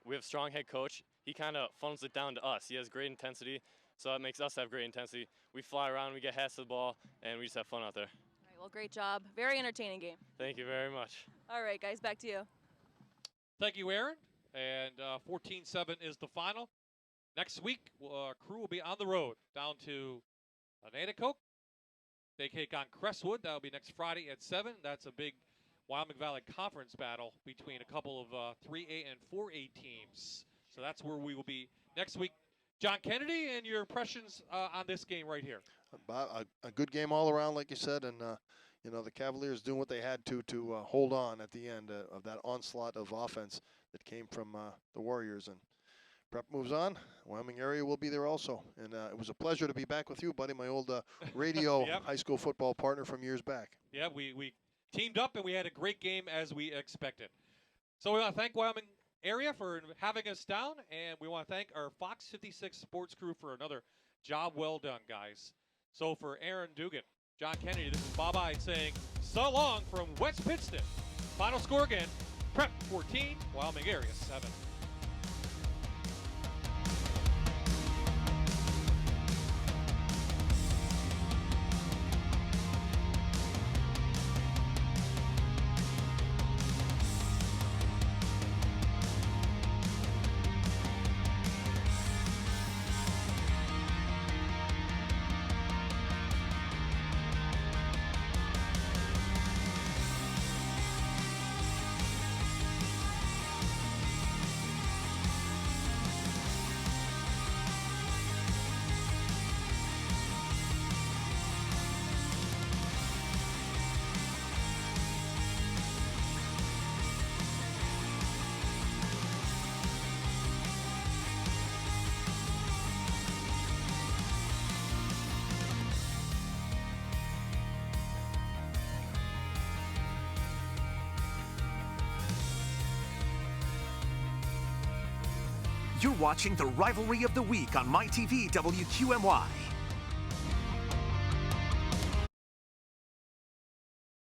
We have a strong head coach. He kind of funnels it down to us. He has great intensity, so that makes us have great intensity. We fly around, we get half of the ball, and we just have fun out there. All right, well, great job. Very entertaining game. Thank you very much. All right, guys, back to you. Thank you, Aaron. And 14-7 is the final. Next week, our crew will be on the road down to Nanticoke. They take on Crestwood. That will be next Friday at 7. That's a big Wyoming Valley Conference battle between a couple of 3A and 4A teams. So that's where we will be next week. John Kennedy, and your impressions on this game right here. A good game all around, like you said, and you know, the Cavaliers doing what they had to hold on at the end of that onslaught of offense that came from the Warriors. And prep moves on. Wyoming area will be there also. And it was a pleasure to be back with you, buddy, my old radio high school football partner from years back. Yeah, we teamed up, and we had a great game as we expected. So we want to thank Wyoming area for having us down, and we want to thank our Fox 56 sports crew for another job well done, guys. So for Aaron Dugan, John Kennedy, this is Bob Ide saying so long from West Pittston. Final score again, Prep 14, Wyoming area 7. You're watching the Rivalry of the Week on MyTV WQMY.